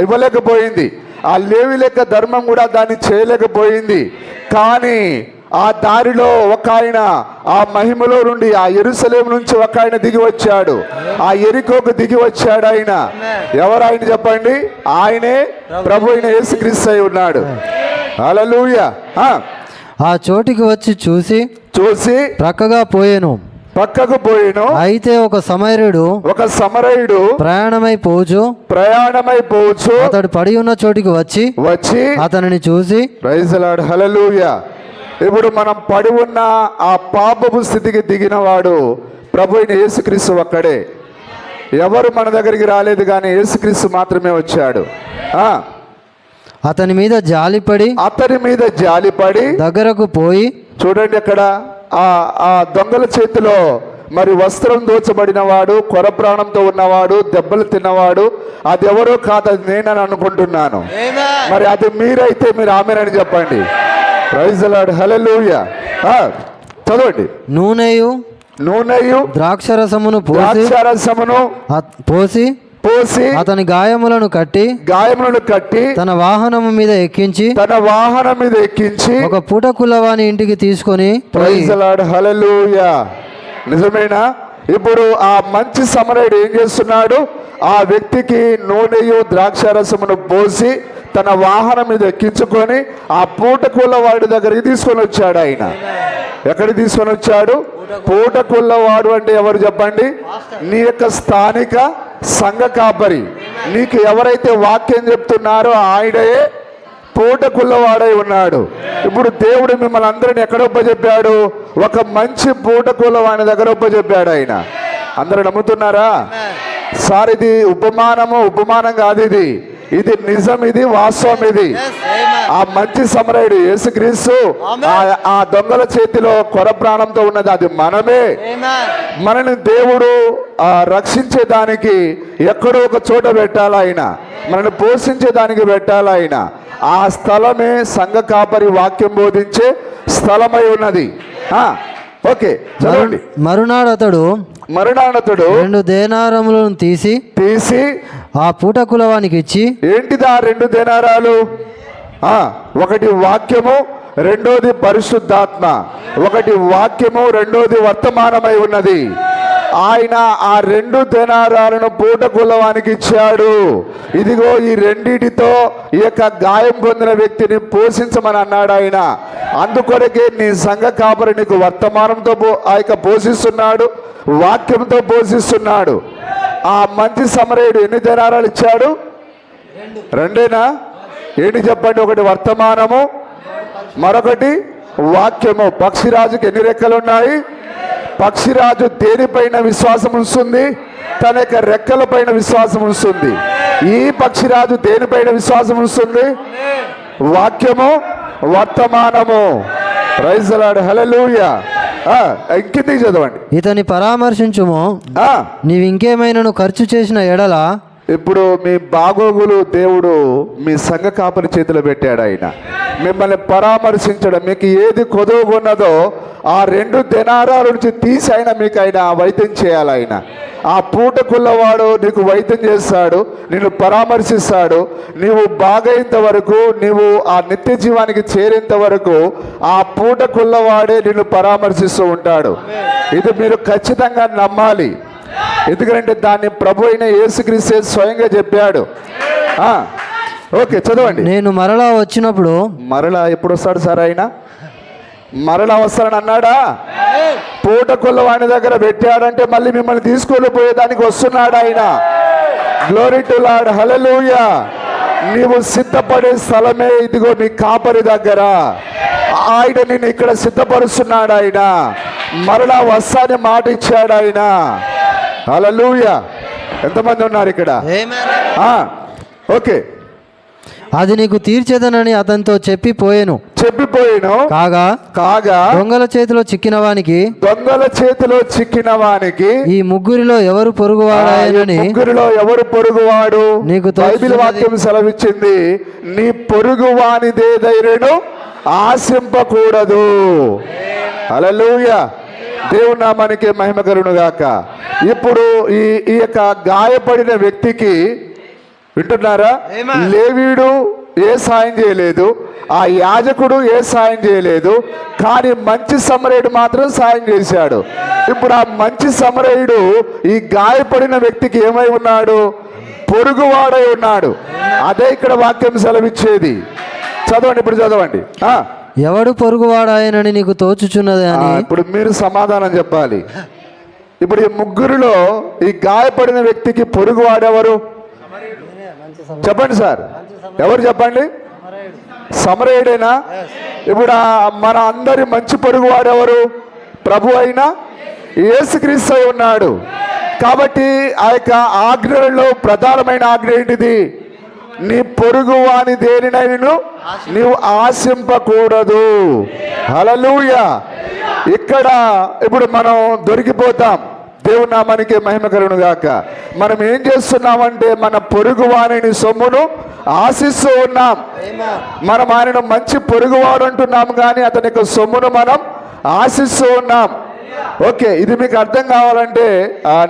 ఇవ్వలేకపోయింది. ఆ లేవి లెక్క ధర్మం కూడా దాన్ని చేయలేకపోయింది. కానీ ఆ దారిలో ఒక ఆయన ఆ మహిమలో నుండి ఆ యెరూషలేము నుంచి ఒక ఆయన దిగి వచ్చాడు. ఆ యెరికోకు దిగి వచ్చాడు. ఆయన ఎవరు? ఆయన చెప్పండి. ఆయనే ప్రభు అయిన యేసుక్రీస్తు అయి ఉన్నాడు. హల్లెలూయా. ఆ చోటికి వచ్చి చూసి ప్రక్కకు పోయెను. అయితే ఒక సమరయుడు ప్రయాణమై పోవచ్చు అతడు పడి ఉన్న చోటికి వచ్చి అతనిని చూసి ప్రైజ్ ది లార్డ్. హల్లెలూయా. ఇప్పుడు మనం పడి ఉన్న ఆ పాపపు స్థితికి దిగిన వాడు ప్రభు అయిన యేసుక్రీస్తు ఒక్కడే. ఎవరు మన దగ్గరికి రాలేదు, కానీ యేసుక్రీస్తు మాత్రమే వచ్చాడు. అతని మీద జాలిపడి దగ్గరకు పోయి, చూడండి అక్కడ ఆ దొంగల చేతిలో మరి వస్త్రం దోచబడిన వాడు, కొర ప్రాణంతో ఉన్నవాడు, దెబ్బలు తిన్నవాడు, అది ఎవరో కాదు, అది నేనని అనుకుంటున్నాను. మరి అది మీరైతే మీరు ఆమేనని చెప్పండి. Praise the lord. హల్లెలూయా. చదవండి. నూనెయు ద్రాక్షరసమును పోసి అతని గాయములను కట్టి తన వాహనము మీద ఎక్కించి ఒక పూటకులవాని ఇంటికి తీసుకొని. Praise the lord. హల్లెలూయా. నిజమేనా? ఇప్పుడు ఆ మంచి సమరయుడు ఏం చేస్తున్నాడు? ఆ వ్యక్తికి నూనెయు ద్రాక్షరసమును పోసి తన వాహనం మీద ఎక్కించుకొని ఆ పూటకుల వాడి దగ్గరికి తీసుకొని వచ్చాడు. ఆయన ఎక్కడికి తీసుకొని వచ్చాడు? పూటకుల్లవాడు అంటే ఎవరు చెప్పండి? నీ యొక్క స్థానిక సంఘ కాపరి. నీకు ఎవరైతే వాక్యం చెప్తున్నారో ఆయనే పూటకుల్లవాడై ఉన్నాడు. ఇప్పుడు దేవుడు మిమ్మల్ని అందరిని ఎక్కడ ఒప్పజెప్పాడు? ఒక మంచి పూటకుల్లవాని దగ్గర ఒప్పజెప్పాడు. ఆయన అందరూ నమ్ముతున్నారా? సార్ ఇది ఉపమానం కాదు, ఇది నిజం, ఇది వాస్తవం. ఇది ఆ మంచి సమరయుడు యేసుక్రీస్తు ఆ దొంగల చేతిలో కొర ప్రాణంతో ఉన్నది, అది మనమే. మనని దేవుడు రక్షించేదానికి ఎక్కడో ఒక చోట పెట్టాలి. ఆయన మనల్ని పోషించేదానికి పెట్టాలి. ఆయన ఆ స్థలమే సంఘ కాపరి వాక్యం బోధించే స్థలమై ఉన్నది. ఓకే, చదవండి. మరునాడు అతడు 2 దేనారములను తీసి ఆ పూటకులవానికి ఇచ్చి. ఏంటిది ఆ 2 దేనారాలు? ఒకటి వాక్యము, రెండోది పరిశుద్ధాత్మ. ఒకటి వాక్యము, రెండోది వర్తమానమై ఉన్నది. ఆయన ఆ 2 దేనారాలను పూటకులవానికి ఇచ్చాడు. ఇదిగో ఈ రెండిటితో ఈ యొక్క గాయం పొందిన వ్యక్తిని పోషించమని అన్నాడు ఆయన. అందుకొరకే నీ సంఘ కాపరి నీకు వర్తమానంతో ఆ యొక్క పోషిస్తున్నాడు, వాక్యంతో పోషిస్తున్నాడు. ఆ మంచి సమరయుడు ఎన్ని దేనారాలు ఇచ్చాడు? 2. ఏంటి చెప్పండి? ఒకటి వర్తమానము, మరొకటి వాక్యము. పక్షిరాజుకి ఎన్ని రెక్కలు ఉన్నాయి? పక్షిరాజు దేనిపైన విశ్వాసం ఉంచుతుంది? తన యొక్క రెక్కల పైన విశ్వాసం ఉంచుతుంది. ఈ పక్షిరాజు దేనిపైన విశ్వాసం ఉంచుతుంది? వాక్యము, వర్తమానము. Praise the lord. హల్లెలూయా. ఇంకిందికి చదవండి. ఇతని పరామర్శించుము, నీవు ఇంకేమైనా ఖర్చు చేసిన ఎడల. ఇప్పుడు మీ బాగోగులు దేవుడు మీ సంఘ కాపరి చేతిలో పెట్టాడు. ఆయన మిమ్మల్ని పరామర్శించడం, మీకు ఏది కొదువుకున్నదో ఆ 2 దేనారాల నుంచి తీసి ఆయన మీకు వైద్యం చేయాలి. ఆయన ఆ పూటకుల్లవాడు నీకు వైద్యం చేస్తాడు, నిన్ను పరామర్శిస్తాడు. నీవు బాగైనంత వరకు, నీవు ఆ నిత్య జీవానికి చేరేంత వరకు ఆ పూటకుల్లవాడే నిన్ను పరామర్శిస్తూ ఉంటాడు. ఇది మీరు ఖచ్చితంగా నమ్మాలి. ఎందుకంటే దాన్ని ప్రభు అయిన యేసుక్రీస్తు స్వయంగా చెప్పాడు. ఓకే, చదవండి. నేను మరలా వచ్చినప్పుడు. మరలా ఎప్పుడు వస్తాడు సార్? ఆయన మరలా వస్తాడని అన్నాడా? పూటకుల్లవాని దగ్గర పెట్టాడంటే మళ్ళీ మిమ్మల్ని తీసుకొని పోయేదానికి వస్తున్నాడు ఆయన. Glory to lord. హల్లెలూయా. నీవు సిద్ధపడే స్థలమే ఇదిగో నీ కాపరి దగ్గర. ఆయన నిన్ను ఇక్కడ సిద్ధపరుస్తున్నాడు. ఆయన మరలా వస్తాని మాట ఇచ్చాడు ఆయన. హల్లెలూయా. ఎంతమంది ఉన్నారు ఇక్కడ? ఓకే. అది నీకు తీర్చేదనని అతనితో చెప్పిపోయాను. కాగా దొంగల చేతిలో చిక్కిన వానికి ఈ ముగ్గురిలో ఎవరు పొరుగువాడు నీకు బైబిల్ వాక్యం సెలవిచ్చింది, నీ పొరుగువానిదేదైనను ఆశింపకూడదు. హల్లెలూయా. దేవుని నామానికి మహిమ కలుగును గాక. ఇప్పుడు ఈ యొక్క గాయపడిన వ్యక్తికి, వింటున్నారా, లేవీయుడు ఏ సాయం చేయలేదు, ఆ యాజకుడు ఏ సాయం చేయలేదు, కానీ మంచి సమరయుడు మాత్రం సాయం చేశాడు. ఇప్పుడు ఆ మంచి సమరయుడు ఈ గాయపడిన వ్యక్తికి ఏమై ఉన్నాడు? పొరుగువాడై ఉన్నాడు. అదే ఇక్కడ వాక్యం సెలవిచ్చేది. చదవండి, ఇప్పుడు చదవండి. ఎవడు పొరుగువాడాయనని నీకు తోచుచున్నది అని ఇప్పుడు మీరు సమాధానం చెప్పాలి. ఇప్పుడు ఈ ముగ్గురులో ఈ గాయపడిన వ్యక్తికి పొరుగువాడెవరు? చెప్పండి సార్, ఎవరు చెప్పండి? సమరయుడేనా? ఇప్పుడు మన అందరి మంచి పొరుగువాడెవరు? ప్రభు అయిన యేసుక్రీస్తు అయి ఉన్నాడు. కాబట్టి ఆ యొక్క ఆజ్ఞలలో ప్రధానమైన ఆజ్ఞ ఏంటిది? నీ పొరుగువాని దేనినైనా నీవు ఆశింపకూడదు. హల్లెలూయా. ఇక్కడ ఇప్పుడు మనం దొరికిపోతాం. దేవుని నామానికి మహిమ కలుగును గాక. మనం ఏం చేస్తున్నామంటే మన పొరుగువాని సొమ్మును ఆశిస్తూ ఉన్నాం. మనం ఆయనను మంచి పొరుగువాడు అంటున్నాం, కానీ అతని యొక్క సొమ్మును మనం ఆశిస్తూ ఉన్నాం. ఓకే, ఇది మీకు అర్థం కావాలంటే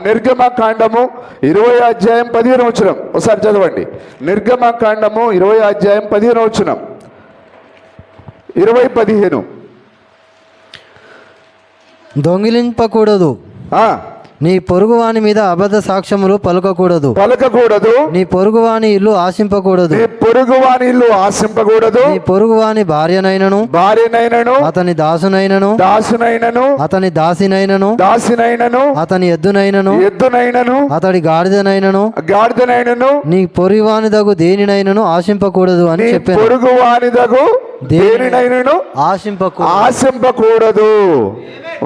నిర్గమకాండము 20 అధ్యాయం 15 వచనం ఒకసారి చదవండి. నిర్గమకాండము 20 అధ్యాయం 15 వచనం. 20:15. దొంగిలింపకూడదు, నీ పొరుగువాని మీద అబద్ధ సాక్ష్యములు పలకకూడదు. నీ పొరుగువాని ఇల్లు ఆశింపకూడదు. నీ పొరుగువాని భార్యనైనను అతని దాసునైనను అతని దాసినైనను అతని ఎద్దునైనను అతడి గాడిదనైనను నీ పొరుగువాని దగు దేనినైనను ఆశింపకూడదు అని చెప్పాను. పొరుగువానిదగు దేనినైనను ఆశింపకూడదు.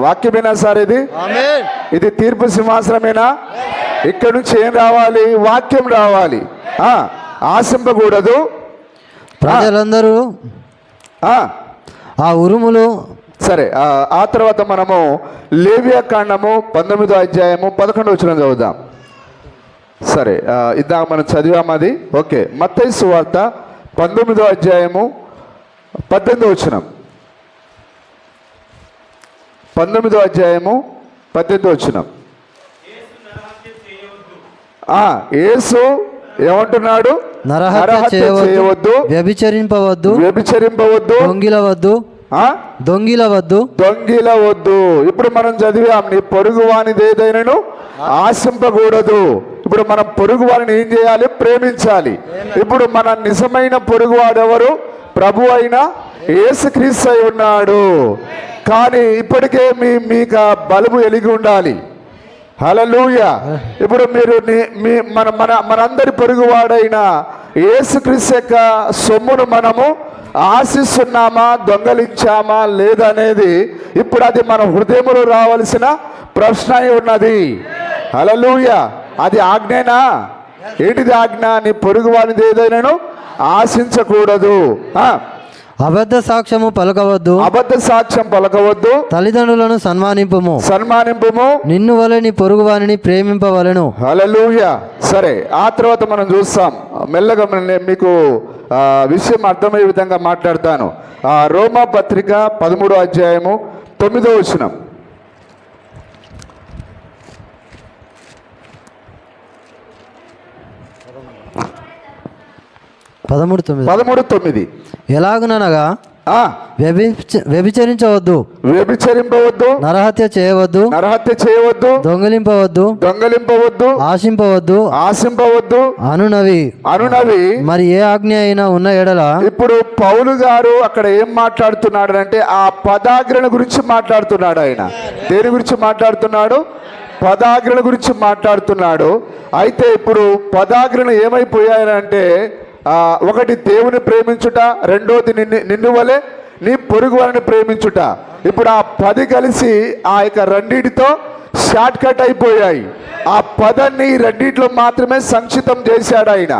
వాక్యమేనా సార్ ఇది? ఇది తీర్పు సింహాసనమేనా? ఇక్కడ నుంచి ఏం రావాలి? వాక్యం రావాలి. ఆశింపకూడదు. ప్రజలందరూ ఆ ఉరుములు. సరే, ఆ తర్వాత మనము లేవియా కాండము 19వ అధ్యాయము 11వ వచనం చదువుదాం. సరే, ఇందాక మనం చదివాం అది. ఓకే, మత్తయి సువార్త 19వ అధ్యాయము 18వ వచనం. 19వ అధ్యాయము 18వ వచనం. యేసు ఏమంటున్నాడు? నరహత్య చేయవద్దు, వ్యభిచరింపవద్దు, దొంగిలవద్దు. ఇప్పుడు మనం చదివాం, నీ పొరుగువానిది ఏదైనాను ఆశింపకూడదు. ఇప్పుడు మనం పొరుగువారిని ఏం చేయాలి? ప్రేమించాలి. ఇప్పుడు మన నిజమైన పొరుగువాడు ఎవరు? ప్రభు అయిన యేసుక్రీస్తు అయి ఉన్నాడు. కానీ ఇప్పటికే మీకు బలుబు ఎలిగి ఉండాలి. హల్లెలూయా. ఇప్పుడు మీరు మనందరి పొరుగువాడైన యేసుక్రీస్తు యొక్క సొమ్మును మనము ఆశిస్తున్నామా, దొంగలించామా లేదనేది ఇప్పుడు అది మన హృదయంలో రావాల్సిన ప్రశ్న అయి ఉన్నది. హల్లెలూయా. అది ఆజ్ఞేనా? ఏంటిది ఆజ్ఞ? నీ పొరుగువానిది ఏదైనాను ఆశించకూడదు. అబద్ధ సాక్ష్యం పలకవద్దు. తల్లిదండ్రులను సన్మానింపుము. నిన్ను వలె నీ పొరుగువానిని ప్రేమింపవలెను. హల్లెలూయా. సరే, ఆ తర్వాత మనం చూస్తాం. మెల్లగా మీకు విషయం అర్థమయ్యే విధంగా మాట్లాడతాను. రోమా పత్రిక 13వ అధ్యాయము 9వ వచనం. 13:9. ఎలాగునగా వ్యభిచరింపవద్దు, నరహత్య చేయవద్దు, దొంగిలింపవద్దు, ఆశింపవద్దు అనునవి మరి ఏ ఆజ్ఞ అయినా ఉన్న ఎడల. ఇప్పుడు పౌలు గారు అక్కడ ఏం మాట్లాడుతున్నాడు అంటే ఆ పదాగ్రహణ గురించి మాట్లాడుతున్నాడు. ఆయన దేని గురించి మాట్లాడుతున్నాడు? పదాగ్రహణ గురించి మాట్లాడుతున్నాడు. అయితే ఇప్పుడు పదాగ్రహణ ఏమైపోయాయంటే ఒకటి దేవుని ప్రేమించుట, రెండోది నిన్ను వలె నీ పొరుగు వారిని ప్రేమించుట. ఇప్పుడు ఆ 10 కలిసి ఆ యొక్క రెండిటితో షార్ట్ కట్ అయిపోయాయి. ఆ 10 రెండిట్లో మాత్రమే సంక్షిప్తం చేశాడు ఆయన.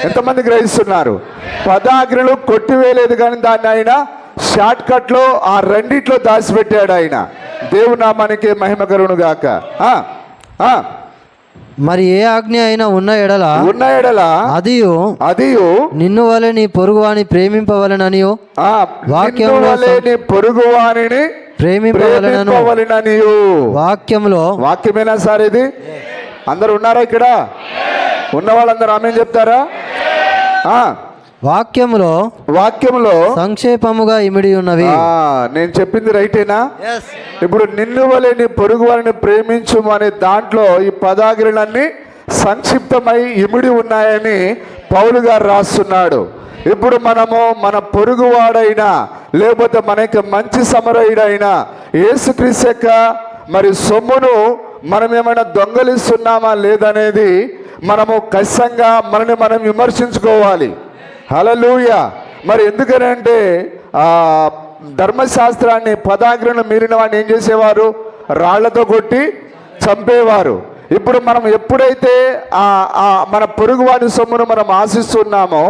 ఎంతమంది గ్రహిస్తున్నారు? 10 ఆజ్ఞలు కొట్టివేయలేదు, కానీ దాన్ని ఆయన షార్ట్ కట్లో ఆ రెండిట్లో దాచిపెట్టాడు ఆయన. దేవుని నామానికి మహిమ కలుగును గాక. మరి ఏ ఆజ్ఞ అయినా ఉన్న ఎడల అదియు నిన్ను వలె నీ పొరుగువాని ప్రేమింపవలెననియు వాక్యంలో నీ పొరుగువానిని ప్రేమింపవలెననియు వాక్యంలో. వాక్యమేనా సార్ ఇది? అందరు ఉన్నారా ఇక్కడ? ఉన్న వాళ్ళందరూ ఆమేన్ చెప్తారా? వాక్యములో సంక్షేపముగా ఇమిడి ఉన్నవి. నేను చెప్పింది రైటేనా? ఇప్పుడు నిన్ను వలె నీ పొరుగు వారిని ప్రేమించుము అనే దాంట్లో ఈ 10 ఆజ్ఞలన్నీ సంక్షిప్తమై ఇమిడి ఉన్నాయని పౌలు గారు రాస్తున్నాడు. ఇప్పుడు మనము మన పొరుగువాడైనా లేకపోతే మనకి మంచి సమరయుడైనా యేసుక్రీస్తు యొక్క మరి సొమ్మును మనం ఏమైనా దొంగలిస్తున్నామా లేదనేది మనము ఖచ్చితంగా మనని మనం విమర్శించుకోవాలి. హల్లెలూయా. మరి ఎందుకనంటే ధర్మశాస్త్రాన్ని 10 ఆజ్ఞలను మీరిన వాడిని ఏం చేసేవారు? రాళ్లతో కొట్టి చంపేవారు. ఇప్పుడు మనం ఎప్పుడైతే మన పొరుగు వాడి సొమ్మును మనం ఆశిస్తున్నామో,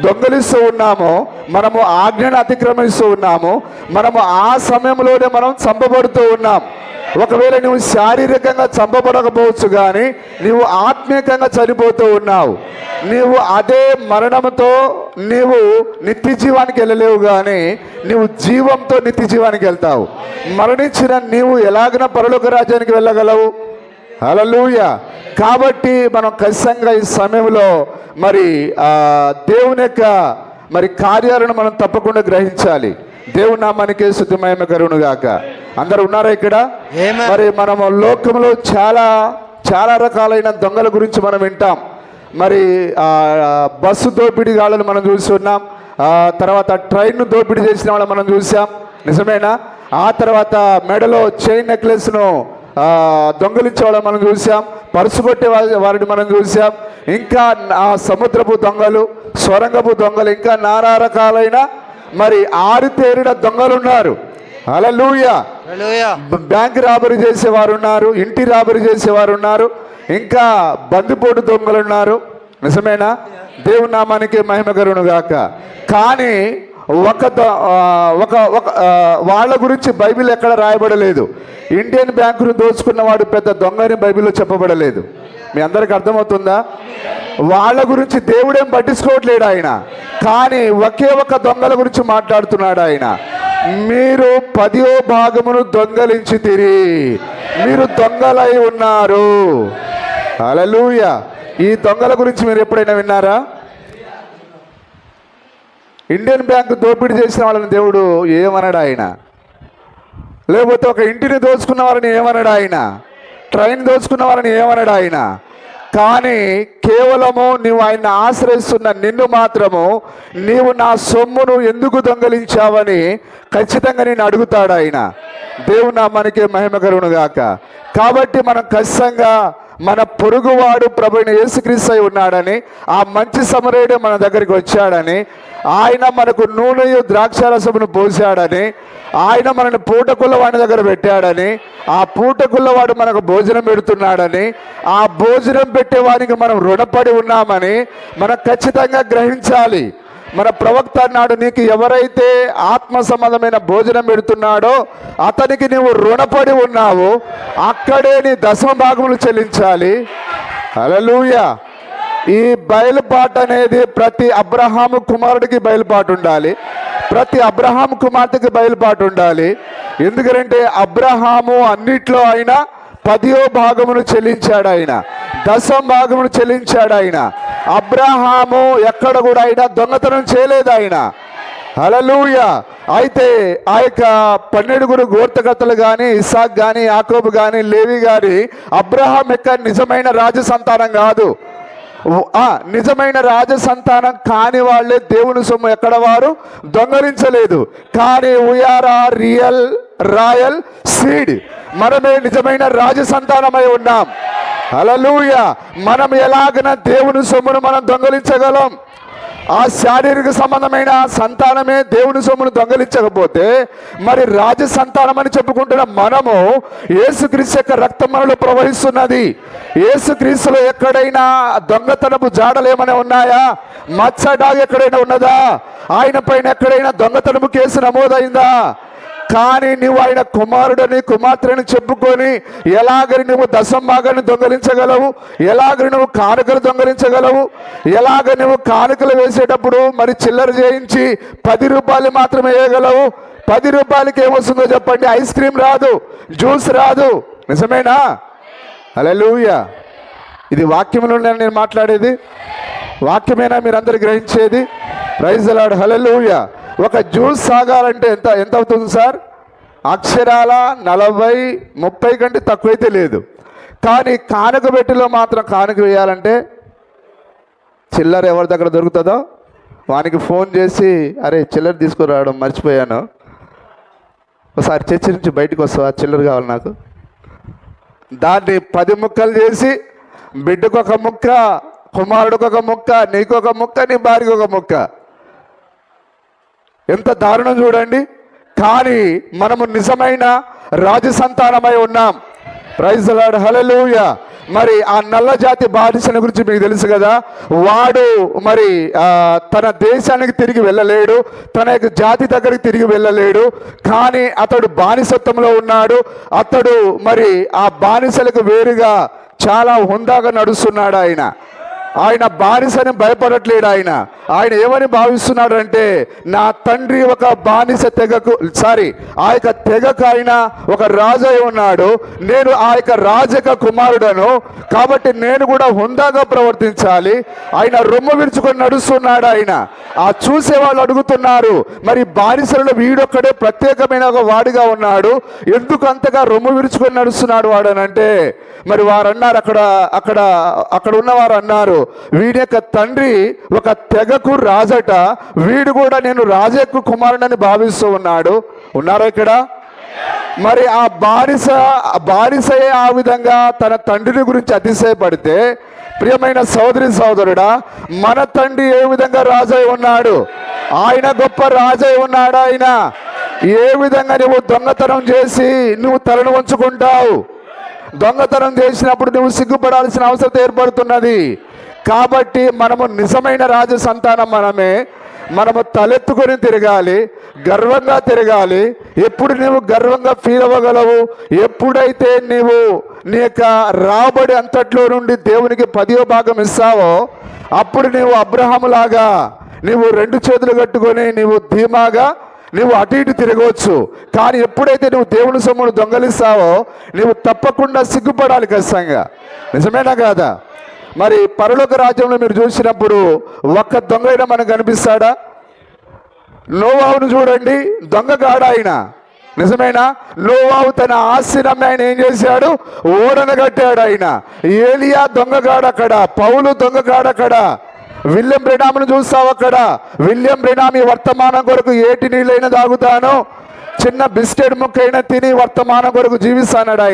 దొంగలిస్తూ ఉన్నామో, మనము ఆజ్ఞను అతిక్రమిస్తూ ఉన్నాము, మనము ఆ సమయంలోనే మనం చంపబడుతూ ఉన్నాం. ఒకవేళ నువ్వు శారీరకంగా చంపబడకపోవచ్చు, కానీ నీవు ఆత్మీయంగా చనిపోతూ ఉన్నావు. నీవు అదే మరణంతో నీవు నిత్య జీవానికి వెళ్ళలేవు, కానీ నీవు జీవంతో నిత్య జీవానికి వెళ్తావు. మరణించిన నీవు ఎలాగన పరలోక రాజ్యానికి వెళ్ళగలవు? హల్లెలూయా. కాబట్టి మనం ఖచ్చితంగా ఈ సమయంలో మరి దేవుని యొక్క మరి కార్యాలను మనం తప్పకుండా గ్రహించాలి. దేవుని నామానికి స్తుతి మహిమ కలుగును గాక. అందరు ఉన్నారా ఇక్కడ? మరి మనము లోకంలో చాలా రకాలైన దొంగల గురించి మనం వింటాం. మరి బస్సు దోపిడీగాళ్ళను మనం చూస్తున్నాం, తర్వాత ట్రైన్ దోపిడీ చేసిన వాళ్ళని మనం చూసాం, నిజమేనా? ఆ తర్వాత మెడలో చైన్ నెక్లెస్ను దొంగలించే వాళ్ళని మనం చూసాం, పరుసు కొట్టే వారిని మనం చూసాం, ఇంకా సముద్రపు దొంగలు, స్వరంగపు దొంగలు, ఇంకా నానా రకాలైన మరి ఆరితేరిన దొంగలు ఉన్నారు. హల్లెలూయా. బ్యాంక్ రాబరీ చేసేవారు ఉన్నారు, ఇంటి రాబరీ చేసేవారు ఉన్నారు, ఇంకా బందిపోటు దొంగలు ఉన్నారు. నిజమేనా? దేవుని నామానికి మహిమ కలుగును గాక. కానీ వాళ్ళ గురించి బైబిల్ ఎక్కడ రాయబడలేదు. ఇండియన్ బ్యాంకును దోచుకున్నవాడు పెద్ద దొంగని బైబిల్లో చెప్పబడలేదు. మీ అందరికి అర్థమవుతుందా? వాళ్ళ గురించి దేవుడేం పట్టించుకోవట్లేడు ఆయన, కానీ ఒకే ఒక దొంగల గురించి మాట్లాడుతున్నాడు ఆయన. మీరు 10వ భాగమును దొంగలించి మీరు దొంగలై ఉన్నారు. హల్లెలూయా. ఈ దొంగల గురించి మీరు ఎప్పుడైనా విన్నారా? ఇండియన్ బ్యాంక్ దోపిడీ చేసిన వాళ్ళని దేవుడు ఏమన్నాడు ఆయన? లేకపోతే ఒక ఇంటిని దోచుకున్న వారిని ఏమన్నాడు ఆయన? ట్రైన్ దోచుకున్న వారిని ఏమన్నాడు ఆయన? కానీ కేవలము నీవు ఆయన ఆశ్రయిస్తున్న నిన్ను మాత్రము నీవు నా సొమ్మును ఎందుకు దొంగలించావని ఖచ్చితంగా నేను అడుగుతాడు ఆయన. దేవుని నామానికి మహిమ కలుగును గాక. కాబట్టి మనం ఖచ్చితంగా మన పొరుగువాడు ప్రభువైన యేసుక్రీస్తు అయి ఉన్నాడని, ఆ మంచి సమరయుడు మన దగ్గరికి వచ్చాడని, ఆయన మనకు నూనెయు ద్రాక్షారసమును పోసాడని, ఆయన మనని పూటకుల్లవాడి దగ్గర పెట్టాడని, ఆ పూటకుల్లవాడు మనకు భోజనం పెడుతున్నాడని, ఆ భోజనం పెట్టేవానికి మనం రుణపడి ఉన్నామని మనం ఖచ్చితంగా గ్రహించాలి. మన ప్రవక్త అన్నాడు, నీకు ఎవరైతే ఆత్మ సంబంధమైన భోజనం పెడుతున్నాడో అతనికి నీవు రుణపడి ఉన్నావు, అక్కడే నీ 10వ భాగములు చెల్లించాలి. హల్లెలూయా. ఈ బయలుపాటు అనేది ప్రతి అబ్రహాము కుమారుడికి బయలుపాటు ఉండాలి, ప్రతి అబ్రహాము కుమార్తెకి బయలుపాటు ఉండాలి. ఎందుకంటే అబ్రహాము అన్నిట్లో ఆయన 10వ భాగమును చెల్లించాడు, ఆయన 10వ భాగమును చెల్లించాడు ఆయన. అబ్రహాము ఎక్కడ కూడా ఆయన దొంగతనం చేయలేదు ఆయన. హల్లెలూయా. అయితే ఆ యొక్క 12 గోత్రకర్తలు కానీ, ఇస్సాకు కానీ, యాకోబు కానీ, లేవి గాని అబ్రహాం యొక్క నిజమైన రాజ సంతానం కాదు. నిజమైన రాజ సంతానం కాని వాళ్ళే దేవుని సొమ్ము ఎక్కడ వారు దొంగలించలేదు. కానీ వీఆర్ రియల్ రాయల్ సీడ్, మనమే నిజమైన రాజ సంతానమై ఉన్నాం. హల్లెలూయా. మనం ఎలాగన దేవుని సొమ్మును మనం దొంగలించగలం? ఆ శారీరక సంబంధమైన సంతానమే దేవుని సొమ్మును దొంగలించకపోతే మరి రాజ సంతానం అని చెప్పుకుంటున్న మనము యేసుక్రీస్తు యొక్క రక్తం మనలో ప్రవహిస్తున్నది. యేసుక్రీస్తులో ఎక్కడైనా దొంగతనపు జాడలు ఏమైనా ఉన్నాయా? మచ్చడాగ్ ఎక్కడైనా ఉన్నదా? ఆయన పైన ఎక్కడైనా దొంగతనపు కేసు నమోదైందా? కానీ నువ్వు ఆయన కుమారుడని కుమార్తెని చెప్పుకొని ఎలాగని నువ్వు దశంభాగాన్ని దొంగలించగలవు? ఎలాగని నువ్వు కానుకలు దొంగలించగలవు? ఎలాగ నువ్వు కానుకలు వేసేటప్పుడు మరి చిల్లర చేయించి 10 రూపాయలు మాత్రమే వేయగలవు? 10 రూపాయలకి ఏమొస్తుందో చెప్పండి? ఐస్ క్రీమ్ రాదు, జ్యూస్ రాదు. నిజమేనా? హల్లెలూయా. ఇది వాక్యంలో నేను మాట్లాడేది, వాక్యమేనా మీరందరూ గ్రహించేది? Praise the lord. హల్లెలూయా. ఒక జ్యూస్ సాగాలంటే ఎంత అవుతుంది సార్? అక్షరాల 40-30 కంటే తక్కువైతే లేదు. కానీ కానుక పెట్టిలో మాత్రం కానుక వేయాలంటే చిల్లర ఎవరి దగ్గర దొరుకుతుందో వానికి ఫోన్ చేసి, అరే చిల్లర తీసుకురావడం మర్చిపోయాను, ఒకసారి చర్చి నుంచి బయటకు వస్తావా, చిల్లర కావాలి నాకు. దాన్ని 10 ముక్కలు చేసి బిడ్డకు ఒక ముక్క, కుమారుడికి ఒక ముక్క, నీకు ఒక ముక్క, నీ భార్యకు ఒక ముక్క. ఎంత దారుణం చూడండి. కానీ మనము నిజమైన రాజ సంతానమై ఉన్నాం. Praise the lord. హల్లెలూయా. మరి ఆ నల్ల జాతి బానిసల గురించి మీకు తెలుసు కదా. వాడు మరి తన దేశానికి తిరిగి వెళ్ళలేడు, తన యొక్క జాతి దగ్గరికి తిరిగి వెళ్ళలేడు. కానీ అతడు బానిసత్వంలో ఉన్నాడు. అతడు మరి ఆ బానిసలకు వేరుగా చాలా హుందాగా నడుస్తున్నాడు. ఆయన బానిసని భయపడట్లేడు. ఆయన ఏమని భావిస్తున్నాడు అంటే, నా తండ్రి ఒక బానిస తెగకు ఆ యొక్క తెగకు ఆయన ఒక రాజు అయి ఉన్నాడు, నేను ఆ యొక్క రాజక కుమారుడను, కాబట్టి నేను కూడా హుందాగా ప్రవర్తించాలి. ఆయన రొమ్ము విరుచుకొని నడుస్తున్నాడు. ఆ చూసేవాళ్ళు అడుగుతున్నారు, మరి బానిసలలో వీడొక్కడే ప్రత్యేకమైన ఒక వాడిగా ఉన్నాడు, ఎందుకు అంతగా రొమ్ము విరుచుకొని నడుస్తున్నాడు వాడనంటే, మరి వారు అన్నారు, అక్కడ ఉన్నవారు అన్నారు, వీడి యొక్క తండ్రి ఒక తెగకు రాజట, వీడు కూడా నేను రాజకు కుమారుడని భావిస్తూ ఉన్నాడు. ఉన్నారా ఇక్కడ? మరి ఆ బానిసయే ఆ విధంగా తన తండ్రిని గురించి అతిశయపడితే, ప్రియమైన సోదరి సోదరుడా, మన తండ్రి ఏ విధంగా రాజై ఉన్నాడు? ఆయన గొప్ప రాజై ఉన్నాడు. ఆయన ఏ విధంగా నువ్వు దొంగతనం చేసి నువ్వు తలను వంచుకుంటావు? దొంగతనం చేసినప్పుడు నువ్వు సిగ్గుపడాల్సిన అవసరం ఏర్పడుతున్నది. కాబట్టి మనము నిజమైన రాజ సంతానం మనము తలెత్తుకొని తిరగాలి, గర్వంగా తిరగాలి. ఎప్పుడు నువ్వు గర్వంగా ఫీల్ అవ్వగలవు? ఎప్పుడైతే నీవు నీ యొక్క రాబడి అంతట్లో నుండి దేవునికి 10వ భాగం ఇస్తావో, అప్పుడు నీవు అబ్రహాములాగా నీవు 2 చేతులు కట్టుకొని నీవు ధీమాగా నువ్వు అటు ఇటు తిరగవచ్చు. కానీ ఎప్పుడైతే నువ్వు దేవుని సొమ్మును దొంగలిస్తావో నువ్వు తప్పకుండా సిగ్గుపడాలి ఖచ్చితంగా. నిజమేనా కాదా? మరి పరలోక రాజ్యంలో మీరు చూసినప్పుడు ఒక్క దొంగ అయినా మనకు కనిపిస్తాడా? నోవాహును చూడండి, దొంగగాడు ఆయన. నిజమేనా? నోవాహు తన ఆస్తిని అమ్మి ఆయన ఏం చేశాడు? ఓడను కట్టాడు. ఏలియా దొంగగాడు అక్కడ, పౌలు దొంగగాడు అక్కడ. విలియం బ్రెనామ్ను చూస్తావు అక్కడ. విలియం బ్రెనామ్ ఈ వర్తమానం కొరకు ఏటి నీళ్ళైనా తాగుతాను, చిన్న బిస్కెట్ ముక్కైనా తిని వర్తమానం కొరకు జీవిస్తాడు.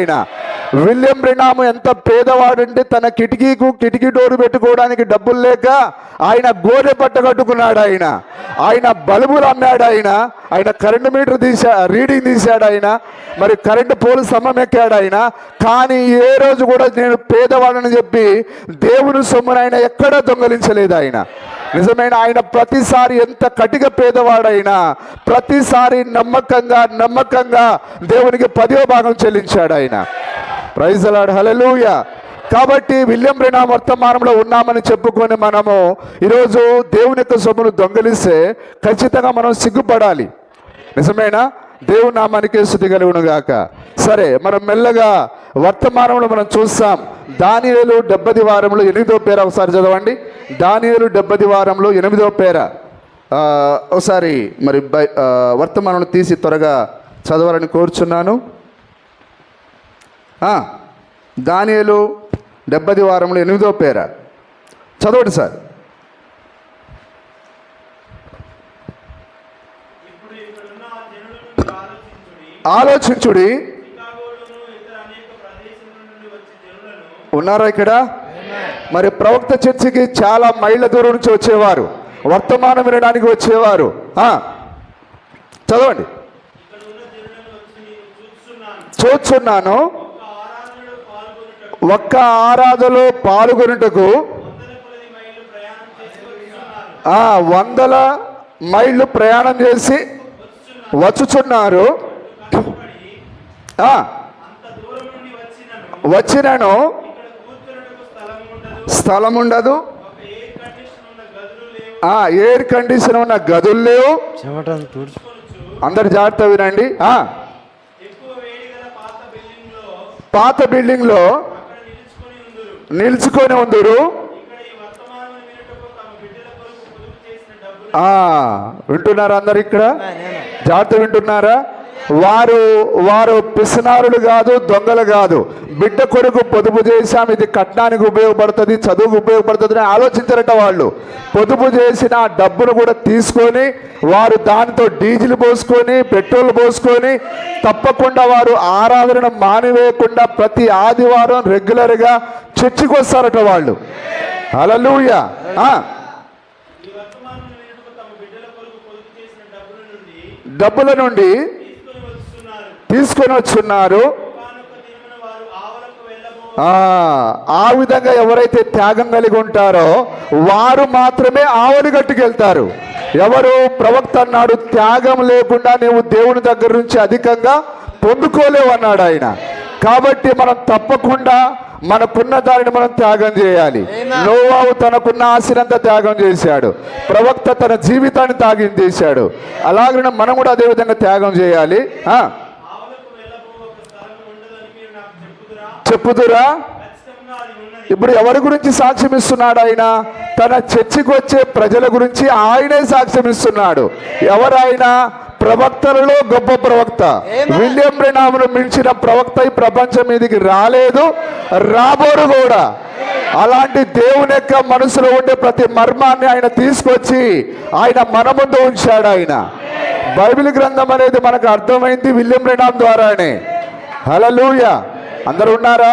విలియం బ్రెనామ్ ఎంత పేదవాడంటే తన కిటికీ డోరు పెట్టుకోవడానికి డబ్బులు లేక ఆయన గోడె పట్ట కట్టుకున్నాడు. ఆయన బల్బులు అమ్మాడు. ఆయన కరెంటు మీటర్ రీడింగ్ తీశాడు. మరి కరెంటు పోలు స్తంభం ఎక్కాడు. కానీ ఏ రోజు కూడా నేను పేదవాడని చెప్పి దేవుని సొమ్మును ఆయన ఎక్కడా దొంగలించలేదు. నిజమైన ఆయన ప్రతిసారి ఎంత కటిక పేదవాడైనా ప్రతిసారి నమ్మకంగా దేవునికి 10వ భాగం చెల్లించాడు. Praise the lord. హల్లెలూయా. కాబట్టి విలియం బ్రెనామ్ వర్తమానంలో ఉన్నామని చెప్పుకొని మనము ఈరోజు దేవుని యొక్క సొమ్మును దొంగలిస్తే ఖచ్చితంగా మనం సిగ్గుపడాలి. నిజమేనా? దేవుని నామానికి స్తుతి కలుగును గాక. సరే, మనం మెల్లగా వర్తమానంలో మనం చూస్తాం. దానియేలు 70 వారంలో 8వ పేర ఒకసారి చదవండి. దానియేలు 70 వారంలో 8వ పేర ఒకసారి మరి వర్తమానంలో తీసి త్వరగా చదవాలని కోరుచున్నాను. దానియేలు 70 వారంలో 8వ పేర చదవండి సార్. ఆలోచించుడి. ఉన్నారా ఇక్కడ? మరి ప్రవక్త చర్చికి చాలా మైళ్ళ దూరం నుంచి వచ్చేవారు. వర్తమానం వినడానికి వచ్చేవారు. చదవండి. చూస్తున్నాను, ఒక్క ఆరాధనలో పాల్గొనుటకు 100 మైళ్ళు ప్రయాణం చేసి వచ్చుచున్నారు. వచ్చినను స్థలం ఉండదు, ఎయిర్ కండిషన్ ఉన్న గదులు లేవు. అందరు జాగ్రత్త వినండి. పాత బిల్డింగ్ లో నిలుచుకొని ఉందరు. వింటున్నారా అందరు? ఇక్కడ జాగ్రత్త వింటున్నారా? వారు పిసినారులు కాదు, దొంగలు కాదు. బిడ్డ కొరకు పొదుపు చేశాం, ఇది కట్నానికి ఉపయోగపడుతుంది, చదువుకు ఉపయోగపడుతుంది అని ఆలోచించారట వాళ్ళు. పొదుపు చేసిన ఆ డబ్బును కూడా తీసుకొని వారు దానితో డీజిల్ పోసుకొని పెట్రోల్ పోసుకొని తప్పకుండా వారు ఆరాధన మానివేయకుండా ప్రతి ఆదివారం రెగ్యులర్గా చర్చికి వస్తారట వాళ్ళు. హల్లెలూయా. డబ్బుల నుండి తీసుకొని వచ్చున్నారు. ఆ విధంగా ఎవరైతే త్యాగం కలిగి ఉంటారో వారు మాత్రమే ఆవలి గట్టుకెళ్తారు. ఎవరు? ప్రవక్త అన్నాడు, త్యాగం లేకుండా నీవు దేవుని దగ్గర నుంచి అధికంగా పొందుకోలేవు అన్నాడు ఆయన. కాబట్టి మనం తప్పకుండా మనకున్న దానిని మనం త్యాగం చేయాలి. నోవాహు తనకున్న ఆశనంతా త్యాగం చేశాడు, ప్రవక్త తన జీవితాన్ని త్యాగం చేశాడు. అలాగే మనం కూడా అదే విధంగా త్యాగం చేయాలి. చెప్పుదురా? ఇప్పుడు ఎవరి గురించి సాక్ష్యం ఇస్తున్నాడు ఆయన? తన చర్చికి వచ్చే ప్రజల గురించి ఆయనే సాక్ష్యం ఇస్తున్నాడు. ఎవరైనా? ప్రవక్తలలో గొప్ప ప్రవక్త. విలియం బ్రెనామును మించిన ప్రవక్త ఈ ప్రపంచం మీదకి రాలేదు, రాబోరు కూడా. అలాంటి దేవుని యొక్క మనసులో ఉండే ప్రతి మర్మాన్ని ఆయన తీసుకొచ్చి ఆయన మన ముందు ఉంచాడు. ఆయన బైబిల్ గ్రంథం అనేది మనకు అర్థమైంది విలియం బ్రెనామ్ ద్వారానే. హల్లెలూయా. అందరు ఉన్నారా?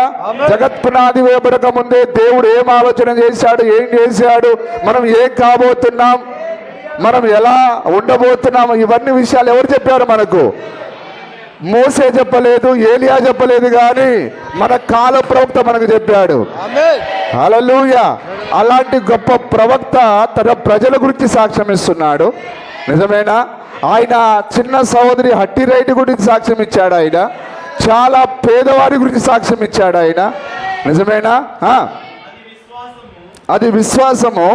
జగత్ పునాది వేయబడక ముందే దేవుడు ఏం ఆలోచన చేశాడు, ఏం చేశాడు, మనం ఏం కాబోతున్నాం, మనం ఎలా ఉండబోతున్నాము, ఇవన్నీ విషయాలు ఎవరు చెప్పారు మనకు? మోసే చెప్పలేదు, ఏలియా చెప్పలేదు, కానీ మన కాల ప్రవక్త మనకు చెప్పాడు. హల్లెలూయా. అలాంటి గొప్ప ప్రవక్త తన ప్రజల గురించి సాక్ష్యం ఇస్తున్నాడు. నిజమేనా? ఆయన చిన్న సహోదరి హట్టి రైట్ గురించి సాక్ష్యం ఇచ్చాడు. ఆయన చాలా పేదవారి గురించి సాక్ష్యం ఇచ్చాడు ఆయన. నిజమేనా? అది విశ్వాసము.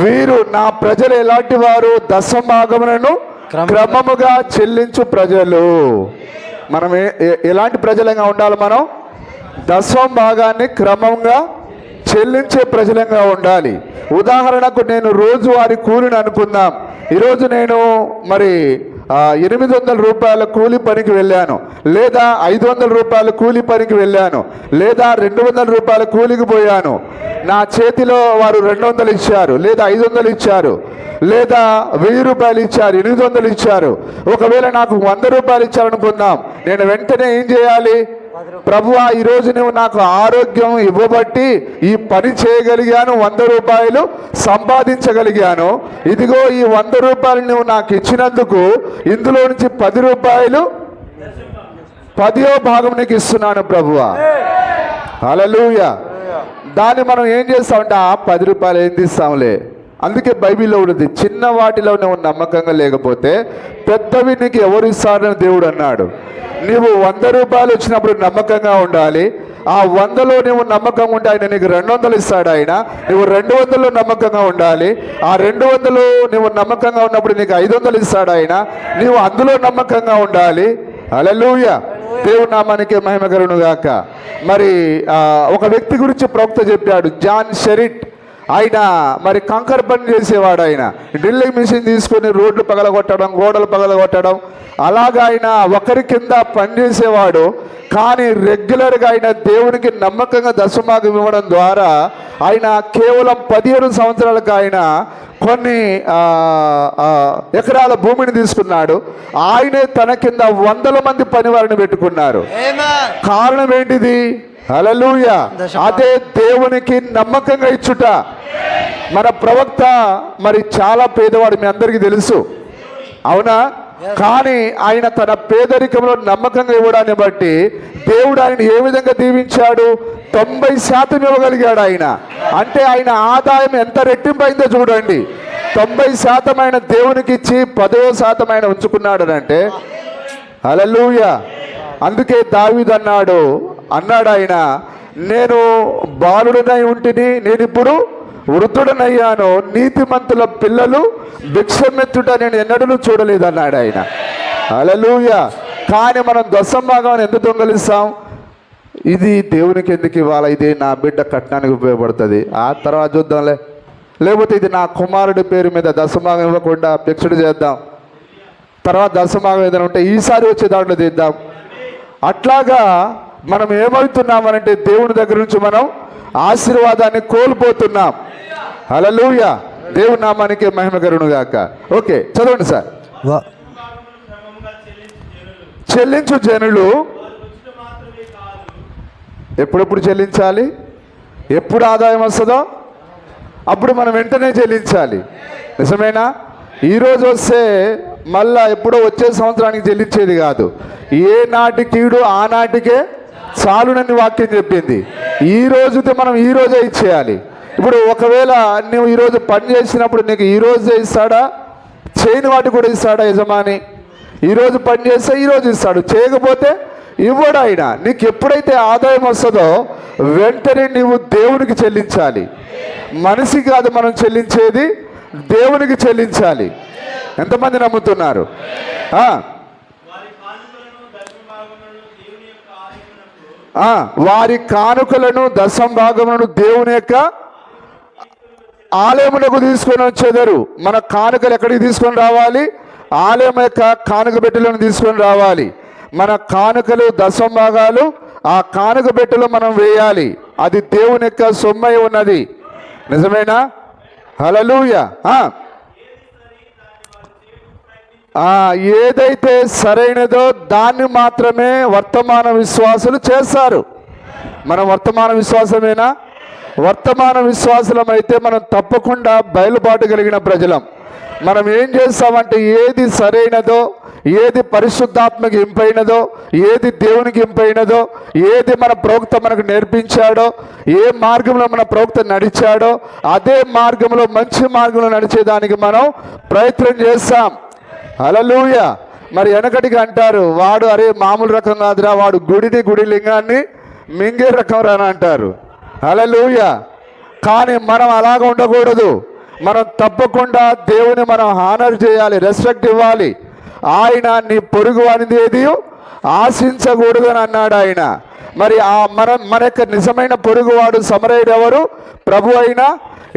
వీరు నా ప్రజలు ఎలాంటి వారు? దశమభాగములను క్రమముగా చెల్లించు ప్రజలు. మనం ఎలాంటి ప్రజలంగా ఉండాలి? మనం దశమభాగాన్ని క్రమంగా చెల్లించే ప్రజలంగా ఉండాలి. ఉదాహరణకు నేను రోజువారీ కూలిని అనుకుందాం. ఈరోజు నేను మరి 800 రూపాయల కూలి పనికి వెళ్ళాను, లేదా 500 రూపాయల కూలి పనికి వెళ్ళాను, లేదా 200 రూపాయల కూలికి పోయాను. నా చేతిలో వారు 200 ఇచ్చారు, లేదా 500 ఇచ్చారు, లేదా 1000 రూపాయలు ఇచ్చారు, 800 ఇచ్చారు. ఒకవేళ నాకు 100 రూపాయలు ఇచ్చారనుకుందాం. నేను వెంటనే ఏం చేయాలి? ప్రభువా, ఈరోజు నువ్వు నాకు ఆరోగ్యం ఇవ్వబట్టి ఈ పని చేయగలిగాను, 100 రూపాయలు సంపాదించగలిగాను. ఇదిగో ఈ 100 రూపాయలు నువ్వు నాకు ఇచ్చినందుకు ఇందులో నుంచి 10 రూపాయలు 10వ భాగం నీకు ఇస్తున్నాను ప్రభువా. హల్లెలూయా. దాన్ని మనం ఏం చేస్తామంటే ఆ 10 రూపాయలు ఏం తీస్తాంలే. అందుకే బైబిల్లో ఉన్నది, చిన్న వాటిలో నువ్వు నమ్మకంగా లేకపోతే పెద్దవి నీకు ఎవరు ఇస్తారని దేవుడు అన్నాడు. నీవు 100 రూపాయలు వచ్చినప్పుడు నమ్మకంగా ఉండాలి. ఆ 100లో నువ్వు నమ్మకంగా ఉంటే ఆయన నీకు 200 ఇస్తాడు. ఆయన నువ్వు 200లో నమ్మకంగా ఉండాలి. ఆ 200లో నువ్వు నమ్మకంగా ఉన్నప్పుడు నీకు 500 ఇస్తాడు. ఆయన నీవు అందులో నమ్మకంగా ఉండాలి. హల్లెలూయా. దేవుని నామానికి మహిమ కలుగును గాక. మరి ఒక వ్యక్తి గురించి ప్రవక్త చెప్పాడు, జాన్ షెరిట్. ఆయన మరి కంకర పని చేసేవాడు. ఆయన డ్రిల్లింగ్ మిషన్ తీసుకొని రోడ్లు పగలగొట్టడం, గోడలు పగలగొట్టడం, అలాగా ఆయన ఒకరి కింద పనిచేసేవాడు. కానీ రెగ్యులర్గా ఆయన దేవునికి నమ్మకంగా దశమభాగం ఇవ్వడం ద్వారా ఆయన కేవలం 17 సంవత్సరాలకు ఆయన కొన్ని ఎకరాల భూమిని తీసుకున్నాడు. ఆయనే తన కింద 100 మంది పనివారిని పెట్టుకున్నారు. కారణం ఏంటిది? హల్లెలూయా. అదే దేవునికి నమ్మకంగా ఇచ్చుట. మన ప్రవక్త మరి చాలా పేదవాడు, మీ అందరికీ తెలుసు, అవునా? కానీ ఆయన తన పేదరికంలో నమ్మకంగా ఇవ్వడాన్ని బట్టి దేవుడు ఆయన ఏ విధంగా దీవించాడు? 90% ఇవ్వగలిగాడు ఆయన. అంటే ఆయన ఆదాయం ఎంత రెట్టింపైందో చూడండి. 90% ఆయన దేవునికి ఇచ్చి 10% ఆయన ఉంచుకున్నాడు అంటే హల్లెలూయా. అందుకే దావీదు అన్నాడు ఆయన, నేను బాలుడనై ఉంటిని, నేను ఇప్పుడు వృద్ధుడనయ్యాను, నీతిమంతుల పిల్లలు భిక్షమెత్తుట నేను ఎన్నడూ చూడలేదు అన్నాడు ఆయన. హల్లెలూయా. కానీ మనం దశంభాగం ఎందుకు దొంగలిస్తాం? ఇది దేవునికి ఎందుకు ఇవ్వాలి, ఇది నా బిడ్డ కట్నానికి ఉపయోగపడుతుంది, ఆ తర్వాత చూద్దాంలే, లేకపోతే ఇది నా కుమారుడి పేరు మీద దశంభాగం ఇవ్వకుండా భిక్షుడు చేద్దాం, తర్వాత దశంభాగం ఏదైనా ఉంటే ఈసారి వచ్చే దాంట్లో తీద్దాం. అట్లాగా మనం ఏమవుతున్నామనంటే దేవుని దగ్గర నుంచి మనం ఆశీర్వాదాన్ని కోల్పోతున్నాం. హల్లెలూయా. దేవుని నామానికి మహిమ కలుగును గాక. ఓకే, చదవండి సార్. చెల్లించు జనులు ఎప్పుడెప్పుడు చెల్లించాలి? ఎప్పుడు ఆదాయం వస్తుందో అప్పుడు మనం వెంటనే చెల్లించాలి. నిజమేనా? ఈరోజు వస్తే మళ్ళా ఎప్పుడో వచ్చే సంవత్సరానికి చెల్లించేది కాదు. ఏ నాటి కీడు ఆనాటికే చాలునని వాక్యం చెప్పింది. ఈ రోజుతో మనం ఈ రోజే ఇచ్చేయాలి. ఇప్పుడు ఒకవేళ నువ్వు ఈరోజు పని చేసినప్పుడు నీకు ఈ రోజే ఇస్తాడా? చేయని వాటి కూడా ఇస్తాడా యజమాని? ఈరోజు పని చేస్తే ఈరోజు ఇస్తాడు, చేయకపోతే ఇవ్వడు ఆయన. నీకు ఎప్పుడైతే ఆదాయం వస్తుందో వెంటనే నీవు దేవునికి చెల్లించాలి. మనిషికి కాదు మనం చెల్లించేది, దేవునికి చెల్లించాలి. ఎంతమంది నమ్ముతున్నారు? వారి కానుకలను దశంభాగములను దేవుని యొక్క ఆలయమునకు తీసుకొని వచ్చేదారు. మన కానుకలు ఎక్కడికి తీసుకొని రావాలి? ఆలయం యొక్క కానుక పెట్టెలను తీసుకొని రావాలి. మన కానుకలు దశంభాగాలు ఆ కానుక పెట్టెలో మనం వేయాలి. అది దేవుని యొక్క సొమ్మై ఉన్నది. నిజమేనా? హల్లెలూయా. ఏదైతే సరైనదో దాన్ని మాత్రమే వర్తమాన విశ్వాసులు చేస్తారు. మనం వర్తమాన విశ్వాసమేనా? వర్తమాన విశ్వాసులం అయితే మనం తప్పకుండా బయలుబాటు కలిగిన ప్రజలం. మనం ఏం చేస్తామంటే ఏది సరైనదో, ఏది పరిశుద్ధాత్మకి ఇంపైనదో, ఏది దేవునికి ఇంపైనదో, ఏది మన ప్రవక్త మనకు నేర్పించాడో, ఏ మార్గంలో మన ప్రవక్త నడిచాడో అదే మార్గంలో, మంచి మార్గంలో నడిచేదానికి మనం ప్రయత్నం చేస్తాం. హల్లెలూయా. మరి వెనకటికి అంటారు, వాడు అరే మామూలు రకం కాదురా, వాడు గుడి లింగాన్ని మింగే రకం రాని అంటారు. హల్లెలూయా. కానీ మనం అలాగ ఉండకూడదు. మనం తప్పకుండా దేవుని మనం హానర్ చేయాలి, రెస్పెక్ట్ ఇవ్వాలి. ఆయన నీ పొరుగు అనేది ఏది ఆశించకూడదు అని అన్నాడు ఆయన. మరి మన యొక్క నిజమైన పొరుగువాడు సమరయుడు ఎవరు? ప్రభు అయిన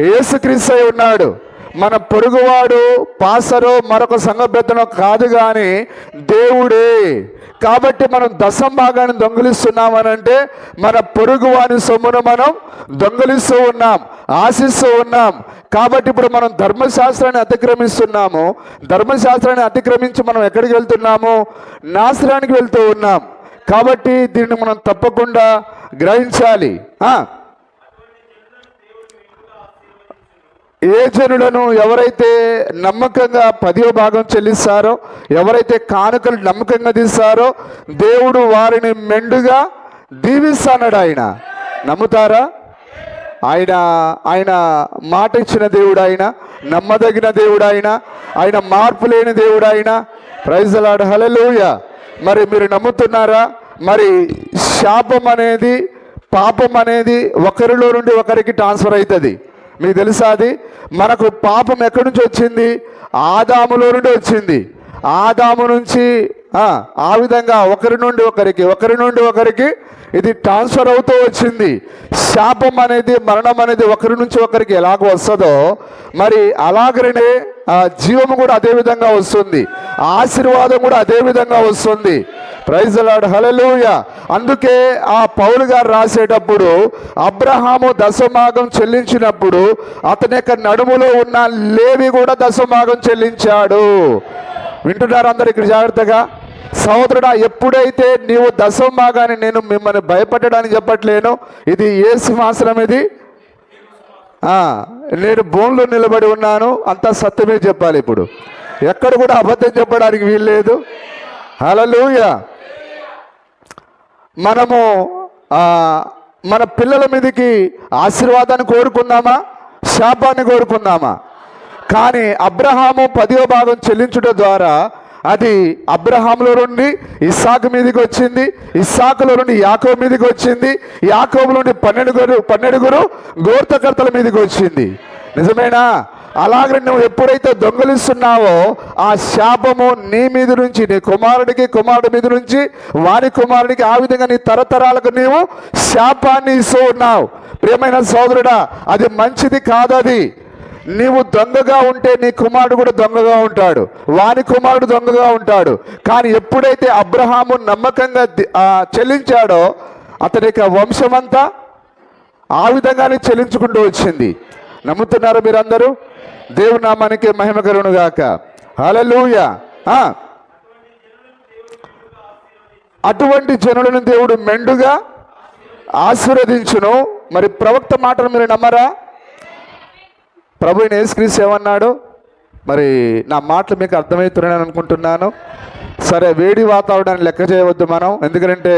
యేసుక్రీస్తు అయి ఉన్నాడు. మన పొరుగువాడు పాసరో మరొక సంఘ పెద్దనో కాదు, కానీ దేవుడే. కాబట్టి మనం దశంభాగాన్ని దొంగిలిస్తున్నామనంటే మన పొరుగువాని సొమ్మును మనం దొంగిలిస్తూ ఉన్నాం, ఆశిస్తూ ఉన్నాం. కాబట్టి ఇప్పుడు మనం ధర్మశాస్త్రాన్ని అతిక్రమిస్తున్నాము. ధర్మశాస్త్రాన్ని అతిక్రమించి మనం ఎక్కడికి వెళ్తున్నాము? నాశనానికి వెళ్తూ ఉన్నాం. కాబట్టి దీన్ని మనం తప్పకుండా గ్రహించాలి. ఏ జనులను ఎవరైతే నమ్మకంగా 10వ భాగం చెల్లిస్తారో, ఎవరైతే కానుకలు నమ్మకంగా తీస్తారో దేవుడు వారిని మెండుగా దీవిస్తాడు. ఆయన నమ్ముతారా? ఆయన మాట ఇచ్చిన దేవుడు, ఆయన నమ్మదగిన దేవుడు, ఆయన మార్పు లేని దేవుడు, ఆయన. Praise the lord. హల్లెలూయా. మరి మీరు నమ్ముతున్నారా? మరి శాపం అనేది, పాపం అనేది ఒకరిలో నుండి ఒకరికి ట్రాన్స్ఫర్ అవుతుంది. మీకు తెలుసా? అది మనకు పాపం ఎక్కడి నుంచి వచ్చింది? ఆదాములో నుండి వచ్చింది. ఆదాము నుంచి ఆ విధంగా ఒకరి నుండి ఒకరికి ఇది ట్రాన్స్ఫర్ అవుతూ వచ్చింది. శాపం అనేది, మరణం అనేది ఒకరి నుంచి ఒకరికి ఎలాగ వస్తుందో మరి అలాగనే జీవము కూడా అదే విధంగా వస్తుంది, ఆశీర్వాదం కూడా అదే విధంగా వస్తుంది. Praise the lord. హల్లెలూయా. అందుకే ఆ పౌలు గారు రాసేటప్పుడు అబ్రహాము దశభాగం చెల్లించినప్పుడు అతని యొక్క నడుములో ఉన్న లేవి కూడా దశభాగం చెల్లించాడు. వింటున్నారు అందరు ఇక్కడ జాగ్రత్తగా? సహోదరుడా, ఎప్పుడైతే నీవు దశమ భాగాన్ని, నేను మిమ్మల్ని భయపెట్టడానికి చెప్పట్లేను, ఇది ఏ సింహాసనం ఇది? నేను బోన్లో నిలబడి ఉన్నాను, అంతా సత్యమే చెప్పాలి. ఇప్పుడు ఎక్కడ కూడా అబద్ధం చెప్పడానికి వీల్లేదు. హల్లెలూయా. మనము మన పిల్లల మీదకి ఆశీర్వాదాన్ని కోరుకుందామా, శాపాన్ని కోరుకుందామా? కానీ అబ్రహాము 10వ భాగం చెల్లించుట ద్వారా అది అబ్రహాములో నుండి ఇస్సాకు మీదకి వచ్చింది, ఇస్సాకులో నుండి యాకోబు మీదకి వచ్చింది, యాకోబు నుండి 12 గోత్రకర్తల మీదకి వచ్చింది. నిజమేనా? అలాగే నువ్వు ఎప్పుడైతే దొంగలిస్తున్నావో ఆ శాపము నీ మీద నుంచి, నీ కుమారుడి మీద నుంచి వారి కుమారుడికి, ఆ విధంగా నీ తరతరాలకు నీవు శాపాన్ని ఇస్తూ ఉన్నావు. ప్రియమైన సోదరుడా, అది మంచిది కాదు. అది నీవు దొంగగా ఉంటే నీ కుమారుడు కూడా దొంగగా ఉంటాడు, వాని కుమారుడు దొంగగా ఉంటాడు. కానీ ఎప్పుడైతే అబ్రహాము నమ్మకంగా చెల్లించాడో అతని యొక్క వంశమంతా ఆ విధంగానే చెల్లించుకుంటూ వచ్చింది. నమ్ముతున్నారు మీరందరూ? దేవుని నామానికి మహిమ కలుగును గాక. హల్లెలూయా. అటువంటి జనులను దేవుడు మెండుగా ఆశీర్వదించును. మరి ప్రవక్త మాటలు మీరు నమ్మరా? ప్రభు యేసుక్రీస్తు ఏమన్నాడు? మరి నా మాటలు మీకు అర్థమవుతున్నాయని అనుకుంటున్నాను. సరే, వేడి వాతావరణాన్ని లెక్క చేయవద్దు మనం, ఎందుకంటే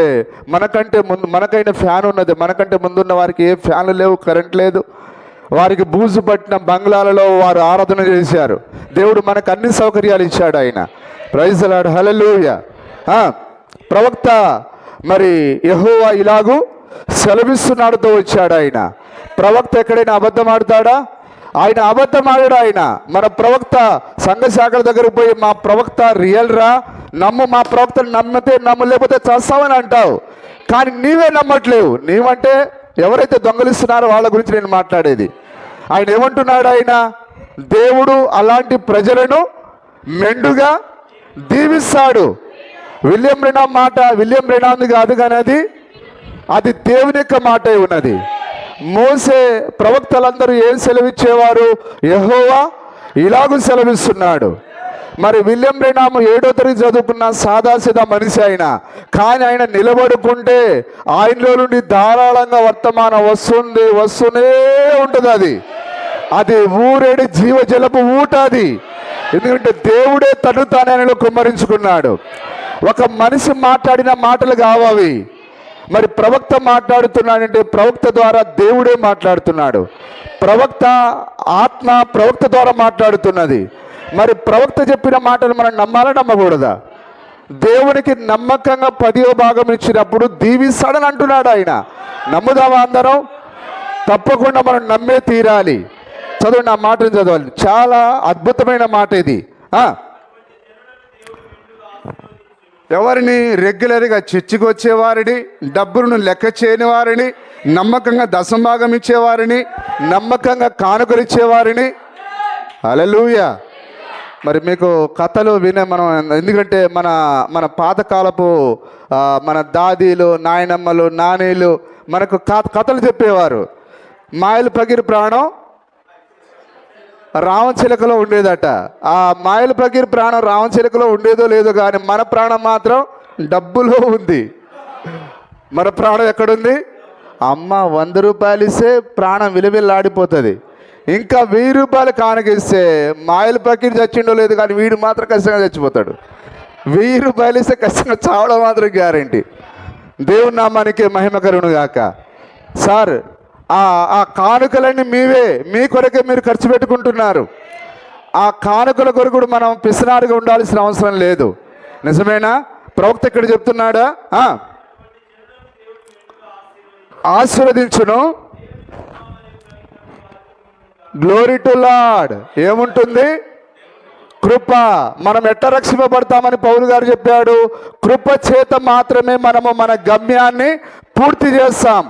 మనకైనా ఫ్యాన్ ఉన్నది. మనకంటే ముందున్న వారికి ఏ ఫ్యాన్లు లేవు, కరెంట్ లేదు. వారికి బూజు పట్టిన బంగ్లాలలో వారు ఆరాధన చేశారు. దేవుడు మనకు అన్ని సౌకర్యాలు ఇచ్చాడు. ఆయన ప్రైజ్ ది లార్డ్. హల్లెలూయా. ప్రవక్త మరి యెహోవా ఇలాగూ సెలవిస్తున్నాడుతో వచ్చాడు. ఆయన ప్రవక్త ఎక్కడైనా అబద్ధం ఆడుతాడా? ఆయన అబద్ధం ఆడాడు. ఆయన మన ప్రవక్త సంఘ శాఖల దగ్గరకు పోయి, మా ప్రవక్త రియల్ రా, మా ప్రవక్తను నమ్మితే నమ్ము, లేకపోతే చేస్తామని అంటావు. కానీ నీవే నమ్మట్లేవు. నీవంటే ఎవరైతే దొంగలిస్తున్నారో వాళ్ళ గురించి నేను మాట్లాడేది. ఆయన ఏమంటున్నాడు? ఆయన దేవుడు అలాంటి ప్రజలను మెండుగా దీవిస్తాడు. విలియం రెనాండ్ కాదు, కానీ అది దేవుని యొక్క మాట ఉన్నది. మోసే ప్రవక్తలందరూ ఏం సెలవిచ్చేవారు? యెహోవా ఇలాగూ సెలవిస్తున్నాడు. మరి విలియం రెనామ్ 7వ తరగతి చదువుకున్న సాదాసీదా మనిషి ఆయన. కానీ ఆయన నిలబడుకుంటే ఆయనలో నుండి ధారాళంగా వర్తమానం వస్తూనే ఉంటుంది. అది ఊరేడి జీవజలపు ఊట. అది ఎందుకంటే దేవుడే తను తాను ఆయనలో కుమ్మరించుకున్నాడు. ఒక మనిషి మాట్లాడిన మాటలు కావవి. మరి ప్రవక్త మాట్లాడుతున్నాడంటే ప్రవక్త ద్వారా దేవుడే మాట్లాడుతున్నాడు. ప్రవక్త ఆత్మ ప్రవక్త ద్వారా మాట్లాడుతున్నది. మరి ప్రవక్త చెప్పిన మాటలు మనం నమ్మాలా, నమ్మకూడదా? దేవునికి నమ్మకంగా 10వ భాగం ఇచ్చినప్పుడు దీవిస్తాడని అంటున్నాడు ఆయన. నమ్ముదామా అందరం? తప్పకుండా మనం నమ్మే తీరాలి. చదవండి, ఆ మాటను చదవాలి. చాలా అద్భుతమైన మాట ఇది. ఎవరిని? రెగ్యులర్గా చర్చికి వచ్చేవారిని, డబ్బులను లెక్క చేయని వారిని, నమ్మకంగా దశంభాగం ఇచ్చేవారిని, నమ్మకంగా కానుకలు ఇచ్చేవారిని. హల్లెలూయా. మరి మీకు కథలు వినే మనం, ఎందుకంటే మన పాతకాలపు మన దాదీలు, నాయనమ్మలు, నానీలు మనకు కథలు చెప్పేవారు. మాయలు పగిరి ప్రాణం రామచిలకలో ఉండేదట. ఆ మాయల పగిరి ప్రాణం రామచిలకలో ఉండేదో లేదో, కానీ మన ప్రాణం మాత్రం డబ్బులో ఉంది. మన ప్రాణం ఎక్కడుంది? అమ్మ 100 రూపాయలు ఇస్తే ప్రాణం విలువిల్లాడిపోతుంది. ఇంకా 1000 రూపాయలు కానుకిస్తే మాయల పగిరి చచ్చిండో లేదు, కానీ వీడు మాత్రం ఖచ్చితంగా చచ్చిపోతాడు. 1000 రూపాయలు ఇస్తే ఖచ్చితంగా చావడం మాత్రం గ్యారెంటీ. దేవుని నామానికి మహిమ కలుగును గాక. సార్, ఆ కానుకలన్నీ మీ కొరకే మీరు ఖర్చు పెట్టుకుంటున్నారు. ఆ కానుకల కొరకు మనం పిసినారుగా ఉండాల్సిన అవసరం లేదు. నిజమేనా? ప్రవక్త ఇక్కడ చెప్తున్నాడా? ఆశీర్వదించును. Glory to lord. ఏముంటుంది? కృప. మనం ఎట్లా రక్షింపబడతామని పౌలు గారు చెప్పాడు. కృప చేత మాత్రమే మనము మన గమ్యాన్ని పూర్తి చేస్తాం.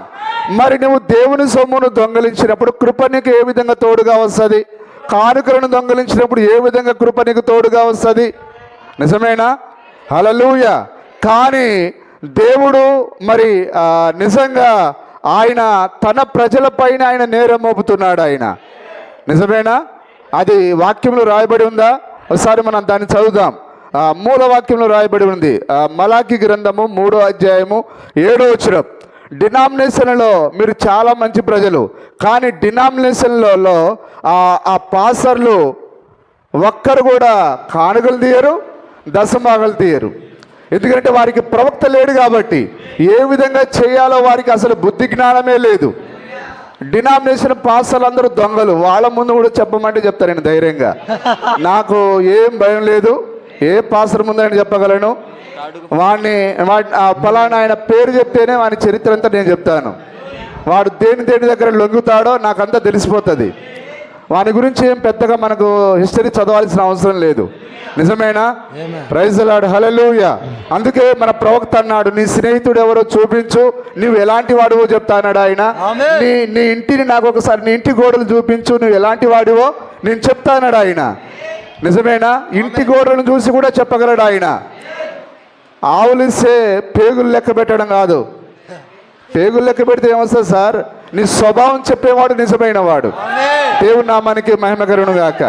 మరి నువ్వు దేవుని సొమ్మును దొంగలించినప్పుడు కృప నీకు ఏ విధంగా తోడుగా వస్తుంది? కానుకలను దొంగలించినప్పుడు ఏ విధంగా కృప నీకు తోడుగా వస్తుంది? నిజమేనా? హల్లెలూయా. కానీ దేవుడు మరి నిజంగా ఆయన తన ప్రజలపైన ఆయన నేరం మోపుతున్నాడు. ఆయన నిజమేనా? అది వాక్యంలో రాయబడి ఉందా? ఒకసారి మనం దాన్ని చదువుదాం. మూలవాక్యంలో రాయబడి ఉంది. మలాకి గ్రంథము 3వ అధ్యాయము 7వ వచనం. డినామినేషన్లో మీరు చాలా మంచి ప్రజలు, కానీ డినామినేషన్లలో ఆ పాసర్లు ఒక్కరు కూడా కానుకలు తీయరు, దశమాగలు తీయరు. ఎందుకంటే వారికి ప్రవక్త లేడు కాబట్టి ఏ విధంగా చేయాలో వారికి అసలు బుద్ధి జ్ఞానమే లేదు. డినామినేషన్ పాస్టర్లు అందరూ దొంగలు. వాళ్ళ ముందు కూడా చెప్పమంటే చెప్తాను నేను ధైర్యంగా. నాకు ఏం భయం లేదు. ఏ పాస్టర్ ముందు చెప్పగలను. వాడిని ఫలానా ఆయన పేరు చెప్తేనే వాని చరిత్ర అంతా నేను చెప్తాను. వాడు దేని దగ్గర లొంగుతాడో నాకంతా తెలిసిపోతుంది. వాని గురించి ఏం పెద్దగా మనకు హిస్టరీ చదవాల్సిన అవసరం లేదు. నిజమేనా? Praise the lord, hallelujah. అందుకే మన ప్రవక్త అన్నాడు, నీ స్నేహితుడు ఎవరో చూపించు, నువ్వు ఎలాంటి వాడివో చెప్తా అన్నాడు ఆయన. నీ ఇంటిని నాకు ఒకసారి నీ ఇంటి గోడలు చూపించు, నువ్వు ఎలాంటి వాడివో నేను చెప్తా అన్నాడు ఆయన. నిజమేనా? ఇంటి గోడలను చూసి కూడా చెప్పగలడు ఆయన. ఆవులిస్తే పేగులు లెక్క పెట్టడం కాదు. పేగులు లెక్క పెడితే ఏమొస్తుంది సార్? నీ స్వభావం చెప్పేవాడు నిజమైన వాడు. దేవుని నామానికి మహిమ కలుగును గాక.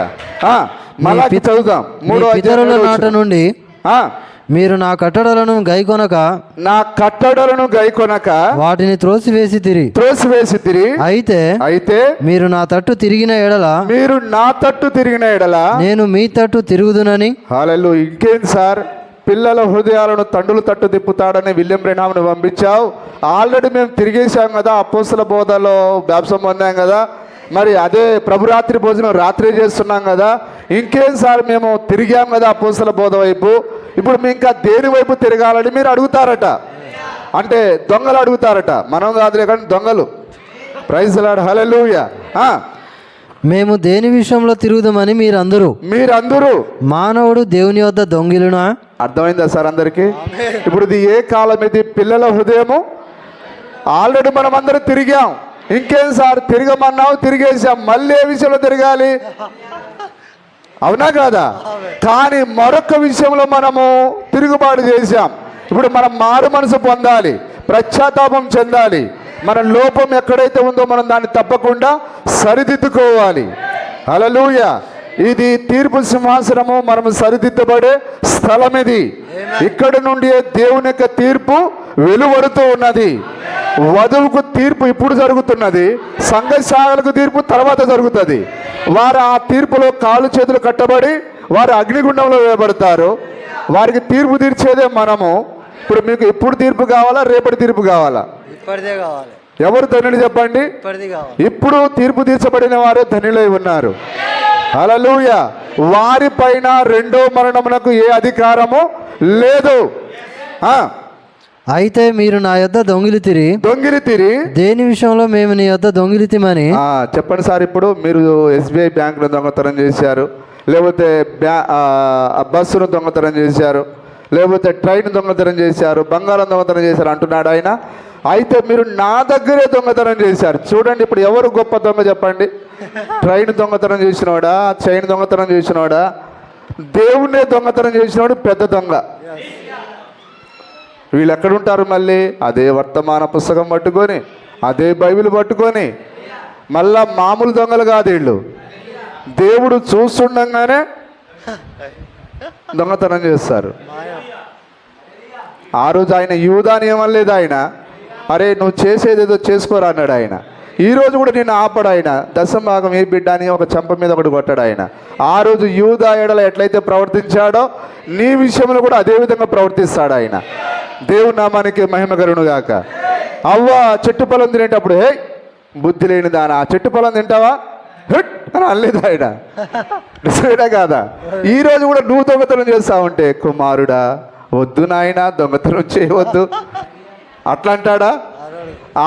మలాకి చదువుదాం. 3వ అధ్యాయం నాట నుండి మీరు నా కట్టడలను గైకొనక వాటిని త్రోసివేసి తిరి. అయితే మీరు నా తట్టు తిరిగిన ఎడల నేను మీ తట్టు తిరుగుదునని. హల్లెలూయా. ఇంకేం సార్? పిల్లల హృదయాలను తండ్రులు తట్టు తిప్పుతాడని విలియం బ్రెన్హామ్ను పంపించావు. ఆల్రెడీ మేము తిరిగేసాం కదా, అపోస్తల బోధలో బ్యాప్టిజం పొందాం కదా, మరి అదే ప్రభురాత్రి భోజనం రాత్రి చేస్తున్నాం కదా, ఇంకేం సార్ మేము తిరిగాం కదా అపోస్తల బోధ వైపు, ఇప్పుడు మేము ఇంకా దేని వైపు తిరగాలని మీరు అడుగుతారట. అంటే దొంగలు అడుగుతారట, మనం కాదులే కానీ దొంగలు. ప్రైజ్ ది లార్డ్, హల్లెలూయా. మేము దేని విషయంలో తిరుగుదామని మీరందరూ మానవుడు దేవుని వద్ద దొంగిలునా? అర్థమైందా సార్ అందరికీ? ఇప్పుడు ఇది ఏ కాలం? ఇది పిల్లల హృదయము. ఆల్రెడీ మనం అందరం తిరిగాం. ఇంకేం సార్? తిరగమన్నావు, తిరిగేసాం. మళ్ళీ ఏ విషయంలో తిరగాలి? అవునా కాదా? కానీ మరొక విషయంలో మనము తిరుగుబాటు చేశాం. ఇప్పుడు మనం మారు మనసు పొందాలి, పశ్చాత్తాపం చెందాలి. మన లోపం ఎక్కడైతే ఉందో మనం దాన్ని తప్పకుండా సరిదిద్దుకోవాలి. హల్లెలూయా. ఇది తీర్పు సింహాసనము, మనం సరిదిద్దబడే స్థలం ఇది. ఇక్కడి నుండి దేవుని యొక్క తీర్పు వెలువడుతూ ఉన్నది. వధువుకు తీర్పు ఇప్పుడు జరుగుతున్నది, సంఘశాలకు తీర్పు తర్వాత జరుగుతుంది. వారు ఆ తీర్పులో కాళ్ళు చేతులు కట్టబడి వారు అగ్నిగుండంలో వేయబడతారు. వారికి తీర్పు తీర్చేదే మనము. ఇప్పుడు మీకు ఇప్పుడు తీర్పు కావాలా, రేపటి తీర్పు కావాలా? ఎవరు ధనులు చెప్పండి? ఇప్పుడు తీర్పు తీర్చబడిన వారే ధనులై ఉన్నారు. హల్లెలూయా. వారిపైన రెండో మరణమునకు ఏ అధికారము లేదు. అయితే మీరు నా యొద్ద దొంగిలితిరి. దేని విషయంలో మేము నీ యొద్ద దొంగిలితిమని చెప్పండి సార్. ఇప్పుడు మీరు SBI బ్యాంకును దొంగతనం చేశారు, లేకపోతే బస్సును దొంగతనం చేశారు, లేకపోతే ట్రైన్ దొంగతనం చేశారు, బంగారం దొంగతనం చేశారు అంటున్నాడు ఆయన. అయితే మీరు నా దగ్గరే దొంగతనం చేశారు. చూడండి ఇప్పుడు ఎవరు గొప్ప దొంగ చెప్పండి? ట్రైన్ దొంగతనం చేసినవాడా, చైన్ దొంగతనం చేసినవాడా? దేవుణ్ణే దొంగతనం చేసినవాడు పెద్ద దొంగ. వీళ్ళు ఎక్కడుంటారు? మళ్ళీ అదే వర్తమాన పుస్తకం పట్టుకొని, అదే బైబిల్ పట్టుకొని, మళ్ళా మామూలు దొంగలు కాదు వీళ్ళు. దేవుడు చూస్తుండగానే దొంగతనం చేస్తారు. ఆ రోజు ఆయన యూదాని ఏమనలేదు. ఆయన అరే నువ్వు చేసేదేదో చేసుకోరా అన్నాడు ఆయన. ఈరోజు కూడా నేను ఆపడు ఆయన. దశభాగం ఏ బిడ్డ అని ఒక చెంప మీద ఒకటి కొట్టాడు ఆయన. ఆ రోజు యూదా ఎడల ఎట్లయితే ప్రవర్తించాడో నీ విషయంలో కూడా అదే విధంగా ప్రవర్తిస్తాడు ఆయన. దేవుని నామానికి మహిమ కలుగును గాక. అవ్వ చెట్టు పొలం తినేటప్పుడు హే బుద్ధి లేని దానా, ఆ చెట్టు పొలం తింటావా హెట్ అని అనలేదు ఆయన. నిజమేనా కాదా? ఈరోజు కూడా నువ్వు దొంగతనం చేస్తావంటే కుమారుడా వద్దు నాయన దొంగతనం చేయవద్దు అట్లా అంటాడా?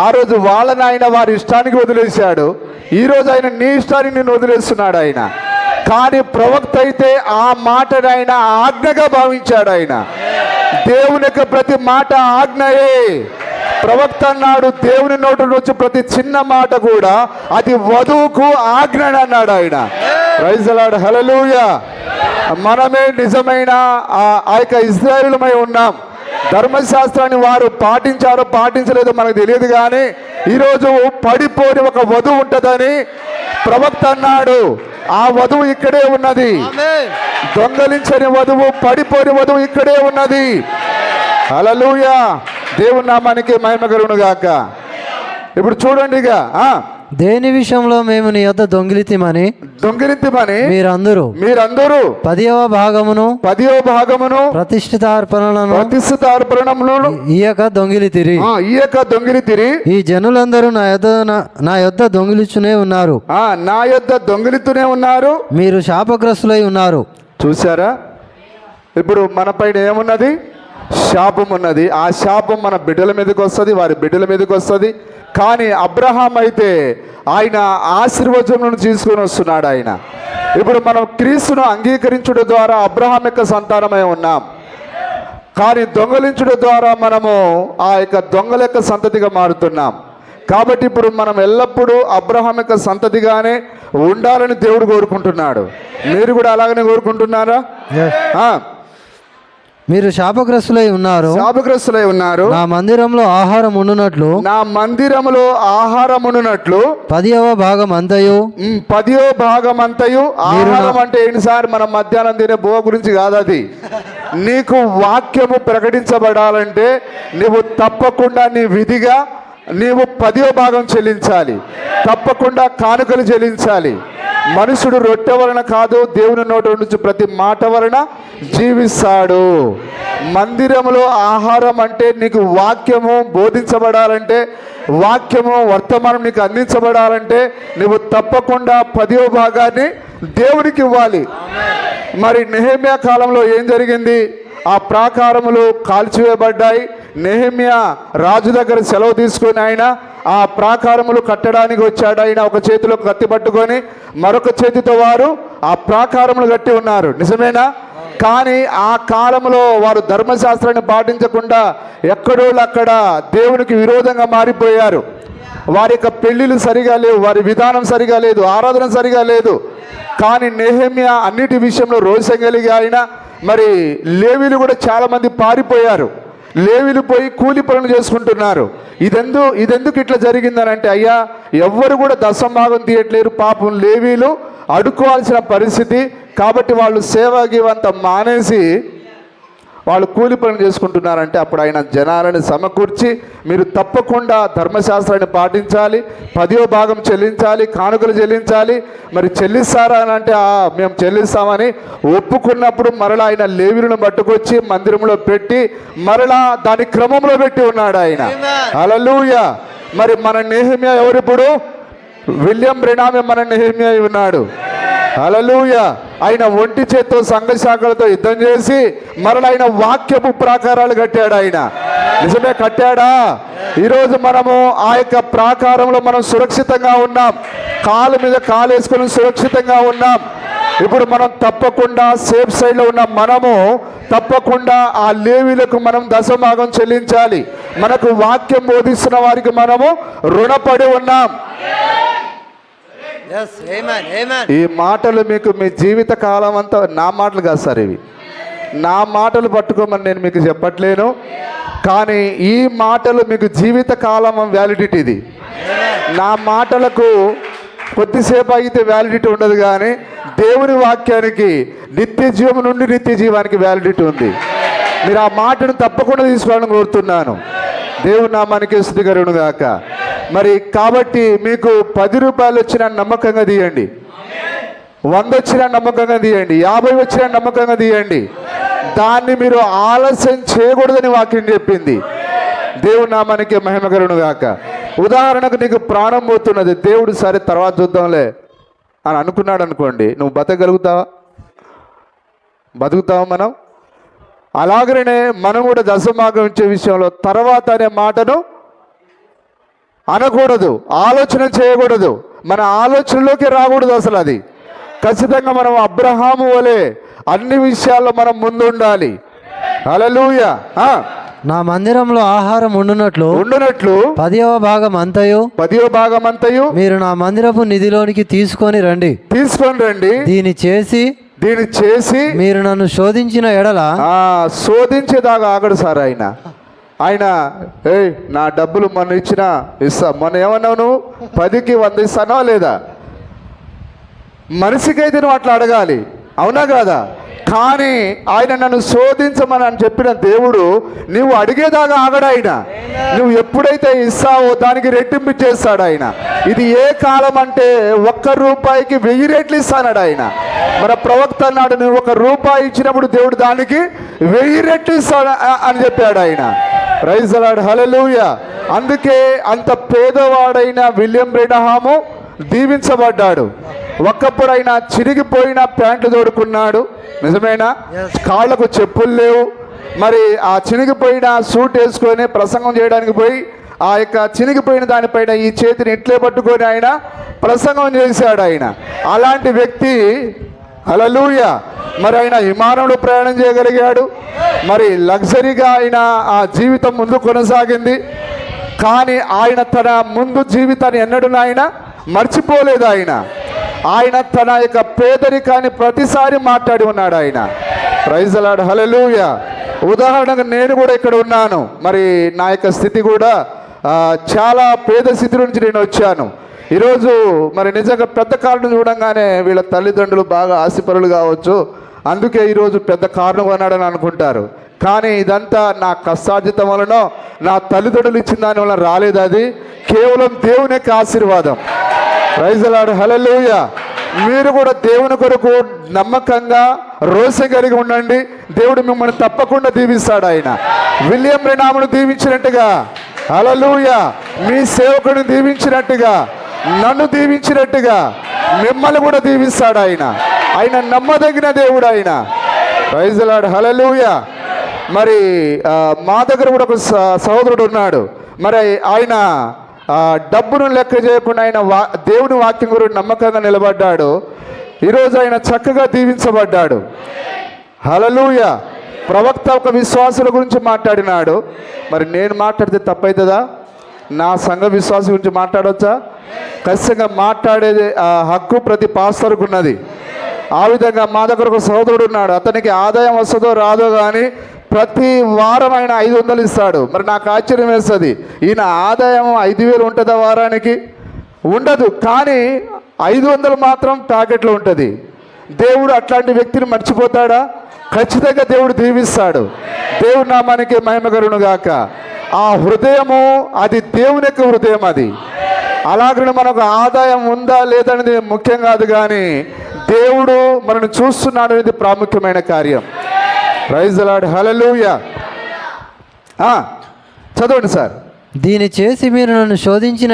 ఆ రోజు వాళ్ళని ఆయన వారి ఇష్టానికి వదిలేశాడు. ఈరోజు ఆయన నీ ఇష్టానికి నేను వదిలేస్తున్నాడు ఆయన. కానీ ప్రవక్త అయితే ఆ మాటను ఆయన ఆజ్ఞగా భావించాడు ఆయన. దేవుని యొక్క ప్రతి మాట ఆజ్ఞయే. ప్రవక్త అన్నాడు దేవుని నోటి నుంచి ప్రతి చిన్న మాట కూడా అది వధువుకు ఆజ్ఞ అన్నాడు ఆయన. ప్రైజ్ ది లార్డ్, హల్లెలూయా. మనమే నిజమైన ఆ యొక్క ఇశ్రాయేలుమై ఉన్నాం. ధర్మశాస్త్రాన్ని వారు పాటించారో పాటించలేదో మనకు తెలియదు, కానీ ఈరోజు పడిపోని ఒక వధువు ఉంటుందని ప్రవక్త అన్నాడు. ఆ వధువు ఇక్కడే ఉన్నది. దొంగలించని వధువు, పడిపోని వధువు ఇక్కడే ఉన్నది. హల్లెలూయా. దేవుని నామానికి మహిమ కలుగును గాక. ఇప్పుడు చూడండి, ఇక దేని విషయంలో మేము నీ యొద్ద దొంగిలితిమని మీరందరూ 10వ భాగమును ప్రతిష్ఠితార్పణలను ఈయక దొంగిలితిరి. ఈ జనులందరూ నా యొద్ద దొంగిలిచునే ఉన్నారు. నా యొద్ద దొంగిలితూనే ఉన్నారు. మీరు శాపగ్రస్తులై ఉన్నారు. చూసారా? ఇప్పుడు మన పైన ఏమున్నది? శాపం ఉన్నది. ఆ శాపం మన బిడ్డల మీదకి వస్తుంది, వారి బిడ్డల మీదకి వస్తుంది. కానీ అబ్రహాం అయితే ఆయన ఆశీర్వచనం తీసుకొని వస్తున్నాడు. ఆయన ఇప్పుడు మనం క్రీస్తును అంగీకరించడం ద్వారా అబ్రహాం యొక్క సంతానమై ఉన్నాం. కానీ దొంగలించడం ద్వారా మనము ఆ యొక్క దొంగల యొక్క సంతతిగా మారుతున్నాం. కాబట్టి ఇప్పుడు మనం ఎల్లప్పుడూ అబ్రహాం యొక్క సంతతిగానే ఉండాలని దేవుడు కోరుకుంటున్నాడు. మీరు కూడా అలాగనే కోరుకుంటున్నారా? మీరు శాపగ్రస్తులై ఉన్నారు. నా మందిరంలో ఆహారం ఉండునట్లు 10వ భాగం అంతయు ఆహారం అంటే ఏంటి సార్? మనం మధ్యాహ్నం తినే బువ్వ గురించి కాదు అది. నీకు వాక్యము ప్రకటించబడాలంటే నువ్వు తప్పకుండా నీ విధిగా నీవు 10వ భాగం చెల్లించాలి. తప్పకుండా కానుకలు చెల్లించాలి. మనుషుడు రొట్టె వలన కాదు, దేవుని నోటి నుంచి ప్రతి మాట వలన జీవిస్తాడు. మందిరంలో ఆహారం అంటే నీకు వాక్యము బోధించబడాలంటే, వాక్యము వర్తమానం నీకు అందించబడాలంటే నువ్వు తప్పకుండా 10వ భాగాన్ని దేవునికి ఇవ్వాలి. మరి నెహెమ్యా కాలంలో ఏం జరిగింది? ఆ ప్రాకారములు కాల్చివేయబడ్డాయి. నెహెమ్యా రాజు దగ్గర సెలవు తీసుకొని ఆయన ఆ ప్రాకారములు కట్టడానికి వచ్చాడు. ఆయన ఒక చేతిలో కత్తి పట్టుకొని మరొక చేతితో వారు ఆ ప్రాకారములు కట్టి ఉన్నారు. నిజమేనా? కానీ ఆ కాలంలో వారు ధర్మశాస్త్రాన్ని పాటించకుండా ఎక్కడోళ్ళు అక్కడ దేవునికి విరోధంగా మారిపోయారు. వారి యొక్క పెళ్లిళ్ళు సరిగా లేవు, వారి విధానం సరిగా లేదు, ఆరాధన సరిగా లేదు. కానీ నెహెమ్యా అన్నిటి విషయంలో రోషం కలిగి ఆయన మరి లేవీలు కూడా చాలామంది పారిపోయారు. లేవీలు పోయి కూలి పనులు చేసుకుంటున్నారు. ఇదెందుకు ఇట్లా జరిగిందని అంటే, అయ్యా ఎవ్వరు కూడా దశంభాగం తీయట్లేరు. పాపం లేవీలు అడుక్కోవాల్సిన పరిస్థితి. కాబట్టి వాళ్ళు సేవాగివంతా మానేసి వాళ్ళు కూలి పనులు చేసుకుంటున్నారంటే అప్పుడు ఆయన జనాలను సమకూర్చి మీరు తప్పకుండా ధర్మశాస్త్రాన్ని పాటించాలి, 10వ భాగం చెల్లించాలి, కానుకలు చెల్లించాలి. మరి చెల్లిస్తారా అని అంటే మేము చెల్లిస్తామని ఒప్పుకున్నప్పుడు మరలా ఆయన లేవీలను పట్టుకొచ్చి మందిరంలో పెట్టి మరలా దాని క్రమంలో పెట్టి ఉన్నాడు ఆయన. హల్లెలూయా. మరి మన నెహెమ్యా ఎవరిప్పుడు? విలియం బ్రెనామే మన నెహెమ్యా ఉన్నాడు. హల్లెలూయా. ఆయన ఒంటి చేత్తో సంఘ శాఖలతో యుద్ధం చేసి మరలా ఆయన వాక్యపు ప్రాకారాలు కట్టాడు. ఆయన నిజమే కట్టాడా? ఈరోజు మనము ఆ యొక్క ప్రాకారంలో మనం సురక్షితంగా ఉన్నాం. కాలు మీద కాలు వేసుకొని సురక్షితంగా ఉన్నాం. ఇప్పుడు మనం తప్పకుండా సేఫ్ సైడ్లో ఉన్న మనము తప్పకుండా ఆ లేవీలకు మనం దశభాగం చెల్లించాలి. మనకు వాక్యం బోధిస్తున్న వారికి మనము రుణపడి ఉన్నాం. ఈ మాటలు మీకు మీ జీవిత కాలం అంతా నా మాటలు కాదు సార్, ఇవి నా మాటలు పట్టుకోమని నేను మీకు చెప్పట్లేను. కానీ ఈ మాటలు మీకు జీవిత కాలం వ్యాలిడిటీ. ఇది నా మాటలకు కొద్దిసేపు అయితే వ్యాలిడిటీ ఉండదు, కానీ దేవుని వాక్యానికి నిత్య జీవం నుండి నిత్య జీవానికి వ్యాలిడిటీ ఉంది. మీరు ఆ మాటను తప్పకుండా తీసుకోవాలని కోరుతున్నాను. దేవుని నామానికి స్తుతి కలుగును గాక. మరి కాబట్టి మీకు 10 రూపాయలు వచ్చినా నమ్మకంగా తీయండి, 100 వచ్చినా నమ్మకంగా తీయండి, 50 వచ్చినా నమ్మకంగా తీయండి. దాన్ని మీరు ఆలస్యం చేయకూడదని వాక్యం చెప్పింది. దేవుని నామానికి మహిమ కలుగును గాక. ఉదాహరణకు నీకు ప్రాణం పోతున్నది, దేవుడు సరే తర్వాత చూద్దాంలే అని అనుకున్నాడు అనుకోండి, నువ్వు బతుకుతావా? మనం అలాగనే మనం కూడా దశభాగం ఇచ్చే విషయంలో తర్వాత అనే మాటను అనకూడదు, ఆలోచన చేయకూడదు, మన ఆలోచనలోకి రాకూడదు అసలు. అది ఖచ్చితంగా మనం అబ్రహాము వలె అన్ని విషయాల్లో మనం ముందు ఉండాలి. హల్లెలూయా. నా మందిరంలో ఆహారం ఉండునట్లు 10వ భాగం అంతయు మీరు నా మందిరపు నిధిలోనికి తీసుకొని రండి. దీన్ని చేసి మీరు నన్ను శోధించిన ఎడల శోధించేదాకా ఆగడు సార్ ఆయన నా డబ్బులు మొన్న ఇస్తా, మొన్న ఏమన్నావు నువ్వు 10కి 100 ఇస్తానో లేదా? మనిషికైతే నువ్వు అట్లా అడగాలి, అవునా కాదా? కానీ ఆయన నన్ను శోధించమని అని చెప్పిన దేవుడు నువ్వు అడిగేదాకా ఆగడు ఆయన. నువ్వు ఎప్పుడైతే ఇస్తావో దానికి రెట్టింపు చేస్తాడు ఆయన. ఇది ఏ కాలం అంటే ₹1 1000 రెట్లు ఇస్తాడు ఆయన. మన ప్రవక్త అన్నాడు, నువ్వు ₹1 ఇచ్చినప్పుడు దేవుడు దానికి 1000 రెట్లు ఇస్తాడు అని చెప్పాడు ఆయన. Praise the lord, hallelujah. అందుకే అంత పేదవాడైన విలియం బ్రెనహాము దీవించబడ్డాడు. ఒక్కప్పుడైనా చిరిగిపోయిన ప్యాంట్లు తోడుకున్నాడు, నిజమేనా? కాళ్ళకు చెప్పులు లేవు. మరి ఆ చినిగిపోయిన సూట్ వేసుకొని ప్రసంగం చేయడానికి పోయి ఆ యొక్క చినిగిపోయిన దానిపైన ఈ చేతిని ఇట్లే పట్టుకొని ఆయన ప్రసంగం చేశాడు ఆయన. అలాంటి వ్యక్తి, హల్లెలూయా, మరి ఆయన విమానంలో ప్రయాణం చేయగలిగాడు. మరి లగ్జరీగా ఆయన ఆ జీవితం ముందు కొనసాగింది. కానీ ఆయన తన ముందు జీవితాన్ని ఎన్నడూ ఆయన మర్చిపోలేదు. ఆయన తన యొక్క పేదరికాన్ని ప్రతిసారి మాట్లాడి ఉన్నాడు ఆయన. ప్రైజ్ ది లార్డ్, హల్లెలూయా. ఉదాహరణకు నేను కూడా ఇక్కడ ఉన్నాను. మరి నా యొక్క స్థితి కూడా చాలా పేద స్థితి నుంచి నేను వచ్చాను. ఈరోజు మరి నిజంగా పెద్ద కారణం చూడంగానే వీళ్ళ తల్లిదండ్రులు బాగా ఆశపరులు కావచ్చు, అందుకే ఈరోజు పెద్ద కారణం అన్నాడని అనుకుంటారు. కానీ ఇదంతా నా కష్టార్జితం వలన, నా తల్లిదండ్రులు ఇచ్చిన దాని వలన రాలేదు. అది కేవలం దేవుని యొక్క ఆశీర్వాదం. ప్రైజ్ ది లార్డ్, హల్లెలూయా. మీరు కూడా దేవుని కొరకు నమ్మకంగా రోష కలిగి ఉండండి. దేవుడు మిమ్మల్ని తప్పకుండా దీవిస్తాడు ఆయన. విలియం బ్రెనహామును దీవించినట్టుగా, హల్లెలూయా, మీ సేవకుడిని దీవించినట్టుగా, నన్ను దీవించినట్టుగా మిమ్మల్ని కూడా దీవిస్తాడు ఆయన. ఆయన నమ్మదగిన దేవుడు ఆయన. Praise the lord, hallelujah. మరి మా దగ్గర కూడా ఒక సహోదరుడు ఉన్నాడు. మరి ఆయన డబ్బును లెక్క చేయకుండా ఆయన దేవుని వాక్యం గురించి నమ్మకంగా నిలబడ్డాడు. ఈరోజు ఆయన చక్కగా దీవించబడ్డాడు. హల్లెలూయా. ప్రవక్త ఒక విశ్వాసుల గురించి మాట్లాడినాడు. మరి నేను మాట్లాడితే తప్పవుతుందా? నా సంఘ విశ్వాసం గురించి మాట్లాడవచ్చా? ఖచ్చితంగా మాట్లాడేది హక్కు ప్రతి పాస్టర్కు ఉన్నది. ఆ విధంగా మా దగ్గర ఒక సహోదరుడు ఉన్నాడు. అతనికి ఆదాయం వస్తుందో రాదో కానీ ప్రతి వారం ఆయన 500 ఇస్తాడు. మరి నాకు ఆశ్చర్యం వేస్తుంది, ఈయన ఆదాయం 5000 ఉంటుందా వారానికి? ఉండదు. కానీ 500 మాత్రం ప్యాకెట్లో ఉంటుంది. దేవుడు అట్లాంటి వ్యక్తిని మర్చిపోతాడా? ఖచ్చితంగా దేవుడు దీవిస్తాడు. దేవుడు నామానికి మహిమ కలుగును గాక. ఆ హృదయము అది దేవుని యొక్క హృదయం. అది అలాగనే మనకు ఆదాయం ఉందా లేదనేది ముఖ్యం కాదు, కానీ దేవుడు మనల్ని చూస్తున్నాడు అనేది ప్రాముఖ్యమైన కార్యం. Praise the lord, hallelujah. చదవండి సార్. దీని చేసి మీరు నన్ను శోధించిన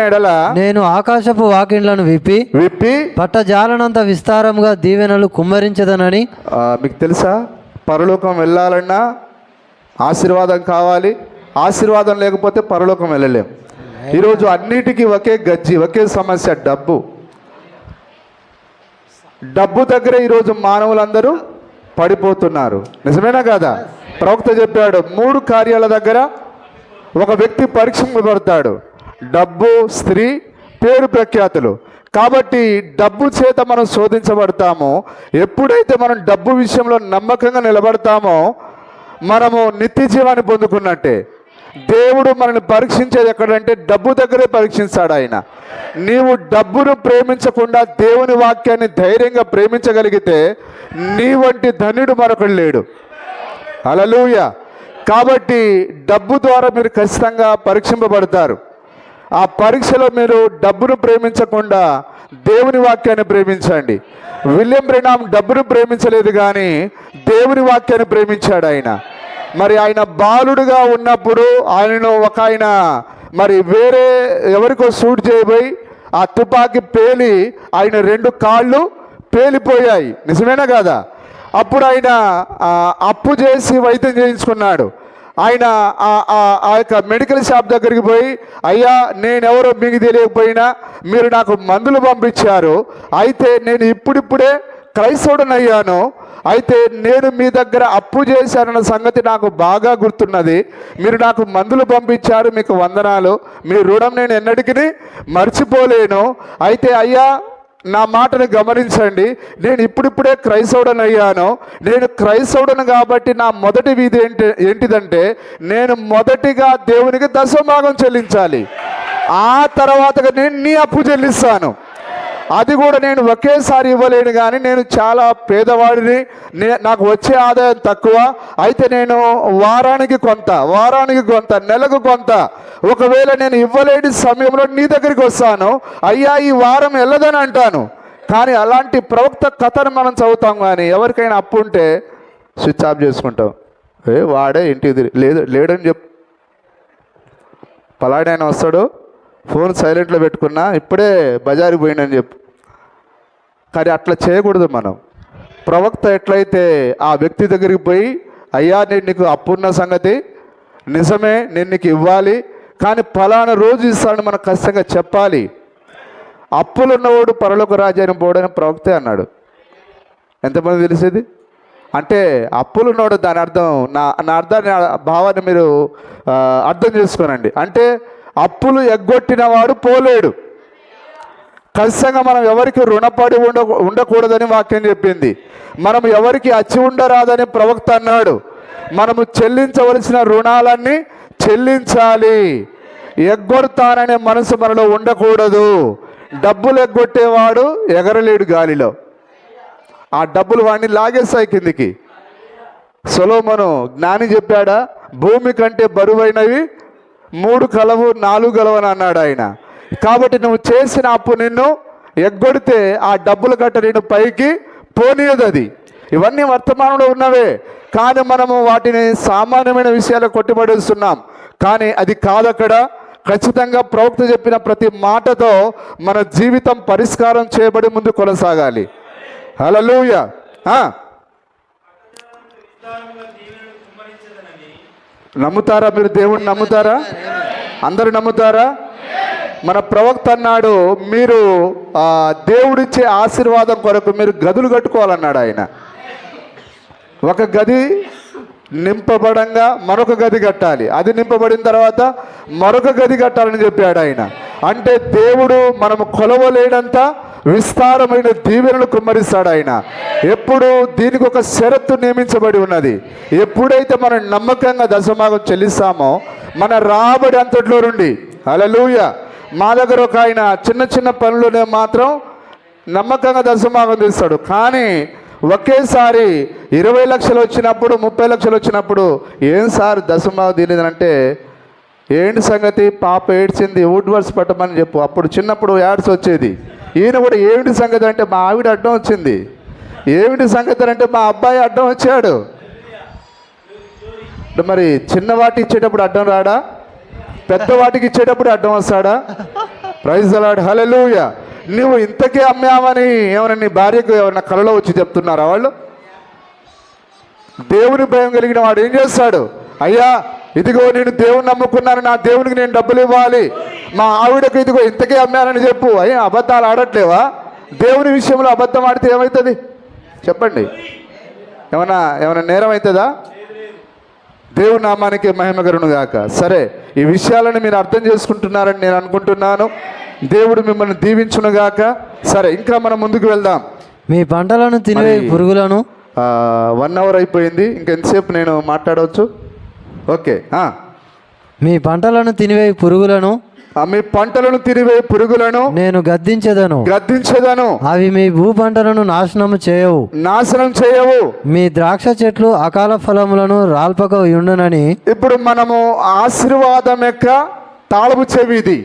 ఎడల, నేను ఆకాశపు వాకిండ్లను విప్పి పట్టజాలనంత విస్తారముగా దీవెనలు కుమ్మరించదనని. మీకు తెలుసా, పరలోకం వెళ్ళాలన్నా ఆశీర్వాదం కావాలి. ఆశీర్వాదం లేకపోతే పరలోకం వెళ్ళలేం. ఈరోజు అన్నిటికీ ఒకే గజ్జి, ఒకే సమస్య, డబ్బు దగ్గర ఈరోజు మానవులందరూ పడిపోతున్నారు. నిజమేనా కాదా? ప్రవక్త చెప్పాడు, 3 కార్యాల దగ్గర ఒక వ్యక్తి పరీక్షింపబడతాడు: డబ్బు, స్త్రీ, పేరు ప్రఖ్యాతులు. కాబట్టి డబ్బు చేత మనం శోధించబడతామో, ఎప్పుడైతే మనం డబ్బు విషయంలో నమ్మకంగా నిలబడతామో మనము నిత్య జీవాన్ని పొందుకున్నట్టే. దేవుడు మనల్ని పరీక్షించేది ఎక్కడంటే డబ్బు దగ్గరే పరీక్షిస్తాడు ఆయన. నీవు డబ్బును ప్రేమించకుండా దేవుని వాక్యాన్ని ధైర్యంగా ప్రేమించగలిగితే నీ వంటి ధన్యుడు మరొకడు లేడు. హల్లెలూయా. కాబట్టి డబ్బు ద్వారా మీరు ఖచ్చితంగా పరీక్షింపబడతారు. ఆ పరీక్షలో మీరు డబ్బును ప్రేమించకుండా దేవుని వాక్యాన్ని ప్రేమించండి. విలియం బ్రెనహాం డబ్బును ప్రేమించలేదు, కానీ దేవుని వాక్యాన్ని ప్రేమించాడు ఆయన. మరి ఆయన బాలుడుగా ఉన్నప్పుడు ఆయనను ఒక ఆయన మరి వేరే ఎవరికో షూట్ చేయబోయి ఆ తుపాకీ పేలి ఆయన 2 కాళ్ళు పేలిపోయాయి. నిజమేనా కాదా? అప్పుడు ఆయన అప్పు చేసి వైద్యం చేయించుకున్నాడు. ఆయన ఆ యొక్క మెడికల్ షాప్ దగ్గరికి పోయి, అయ్యా, నేనెవరో మీకు తెలియకపోయినా మీరు నాకు మందులు పంపించారు, అయితే నేను ఇప్పుడిప్పుడే క్రైస్తవుడనయ్యాను, అయితే నేను మీ దగ్గర అప్పు చేశానన్న సంగతి నాకు బాగా గుర్తున్నది, మీరు నాకు మందులు పంపించారు, మీకు వందనాలు, మీ రుణం నేను ఎన్నటికీ మర్చిపోలేను. అయితే అయ్యా, నా మాటను గమనించండి, నేను ఇప్పుడిప్పుడే క్రైస్తవుడని అయ్యాను. నేను క్రైస్తవుడను కాబట్టి నా మొదటి విధి ఏంటిదంటే నేను మొదటిగా దేవునికి దశమభాగం చెల్లించాలి. ఆ తర్వాతగా నేను నీ అప్పు చెల్లిస్తాను. అది కూడా నేను ఒకేసారి ఇవ్వలేను, కానీ నేను చాలా పేదవాడిని, నాకు వచ్చే ఆదాయం తక్కువ, అయితే నేను వారానికి కొంత నెలకు కొంత, ఒకవేళ నేను ఇవ్వలేని సమయంలో నీ దగ్గరికి వస్తాను, అయ్యా ఈ వారం వెళ్ళదని అంటాను. కానీ అలాంటి ప్రవక్త కథను మనం చదువుతాం, కానీ ఎవరికైనా అప్పు ఉంటే స్విచ్ ఆఫ్ చేసుకుంటాం. వాడే ఇంటికి లేడని చెప్పు, పలాడైనా వస్తాడు, ఫోన్ సైలెంట్లో పెట్టుకున్నా, ఇప్పుడే బజారుకి పోయిండని చెప్పు. కానీ అట్లా చేయకూడదు మనం. ప్రవక్త ఎట్లయితే ఆ వ్యక్తి దగ్గరికి పోయి, అయ్యా నేను నీకు అప్పున్న సంగతి నిజమే, నేను నీకు ఇవ్వాలి, కానీ ఫలానా రోజు ఇస్తానని మనం ఖచ్చితంగా చెప్పాలి. అప్పులున్నవాడు పరలోక రాజ్యాన్ని పోవడని ప్రవక్తే అన్నాడు. ఎంతమంది తెలిసేది? అంటే అప్పులున్నవాడు, దాని అర్థం నా అర్థాన్ని భావాన్ని మీరు అర్థం చేసుకోనండి. అంటే అప్పులు ఎగ్గొట్టిన వాడు పోలేడు. ఖచ్చితంగా మనం ఎవరికి రుణపడి ఉండకూడదని వాక్యం చెప్పింది. మనం ఎవరికి అచ్చి ఉండరాదని ప్రవక్త అన్నాడు. మనము చెల్లించవలసిన రుణాలన్నీ చెల్లించాలి. ఎగ్గొడతాననే మనసు మనలో ఉండకూడదు. డబ్బులు ఎగ్గొట్టేవాడు ఎగరలేడు గాలిలో, ఆ డబ్బులు వాడిని లాగేస్తాయి కిందికి. సొలొమోను జ్ఞాని చెప్పాడా, భూమి కంటే బరువైనవి 3 కలవు 4 గలవని అన్నాడు ఆయన. కాబట్టి నువ్వు చేసిన అప్పు నిన్ను ఎగ్గొడితే ఆ డబ్బులు గట్ట నేను పైకి పోనీయదు. అది ఇవన్నీ వర్తమానంలో ఉన్నవే, కానీ మనము వాటిని సామాన్యమైన విషయాలు కొట్టిపడేస్తున్నాం. కానీ అది కాదక్కడ. ఖచ్చితంగా ప్రవక్త చెప్పిన ప్రతి మాటతో మన జీవితం పరిష్కారం చేయబడి ముందు కొనసాగాలి. హల్లెలూయా. నమ్ముతారా మీరు? దేవుణ్ణి నమ్ముతారా? అందరూ నమ్ముతారా? మన ప్రవక్త అన్నాడు, మీరు దేవుడిచ్చే ఆశీర్వాదం కొరకు మీరు గదులు కట్టుకోవాలన్నాడు ఆయన. ఒక గది నింపబడంగా మరొక గది కట్టాలి, అది నింపబడిన తర్వాత మరొక గది కట్టాలని చెప్పాడు ఆయన. అంటే దేవుడు మనము కొలవలేనంత విస్తారమైన దీవెనలు కుమ్మరిస్తాడు ఆయన. ఎప్పుడు దీనికి ఒక షరతు నియమించబడి ఉన్నది. ఎప్పుడైతే మనం నమ్మకంగా దశమాగం చెల్లిస్తామో మన రాబడి అంతట్లో నుండి, హల్లెలూయా. మా దగ్గర ఒక ఆయన చిన్న చిన్న పనులనే మాత్రం నమ్మకంగా దశమాగం తీస్తాడు, కానీ ఒకేసారి 20 లక్షలు వచ్చినప్పుడు 30 లక్షలు వచ్చినప్పుడు, ఏం సార్ దశమాగం తీయలేదంటే, ఏంటి సంగతి, పాప ఏడ్చింది, వుడ్వర్స్ పట్టమని చెప్పు. అప్పుడు చిన్నప్పుడు యాడ్స్ వచ్చేది. ఈయన కూడా ఏమిటి సంగతి అంటే, మా ఆవిడ అడ్డం వచ్చింది. ఏమిటి సంగతి అంటే, మా అబ్బాయి అడ్డం వచ్చాడు. మరి చిన్న వాటికి ఇచ్చేటప్పుడు అడ్డం రాడా? పెద్ద వాటికి ఇచ్చేటప్పుడు అడ్డం వస్తాడా? ప్రైజ్ ది లార్డ్, హల్లెలూయా. నువ్వు ఇంతకే అమ్మావని ఏమైనా నీ భార్యకు ఏమైనా కలలో వచ్చి చెప్తున్నారా వాళ్ళు? దేవుని భయం కలిగిన వాడు ఏం చేస్తాడు, అయ్యా ఇదిగో నేను దేవుని నమ్ముకున్నాను, నా దేవునికి నేను డబ్బులు ఇవ్వాలి, మా ఆవిడకు ఇదిగో ఇంతకే అమ్మానని చెప్పు. అయ్యా అబద్ధాలు ఆడట్లేవా? దేవుని విషయంలో అబద్ధం ఆడితే ఏమవుతుంది చెప్పండి? ఏమైనా నేరం అవుతుందా? దేవుని నామానికి మహిమ కలుగును గాక. సరే, ఈ విషయాలను మీరు అర్థం చేసుకుంటున్నారని నేను అనుకుంటున్నాను. దేవుడు మిమ్మల్ని దీవించునుగాక. సరే, ఇంకా మనం ముందుకు వెళ్దాం. మీ పంటలను తినే పురుగులను 1 అవర్ అయిపోయింది, ఇంకెంతసేపు నేను మాట్లాడవచ్చు? ఓకే. మీ పంటలను తినివే పురుగులను, మీ పంటలను తినివే పురుగులను నేను గద్దించెదను. అవి మీ భూ పంటలను నాశనం చేయవు. మీ ద్రాక్ష చెట్లు అకాల ఫలములను రాల్పక ఉండునని. ఇప్పుడు మనము ఆశీర్వాదం యొక్క తాళపు చెవి ఇది.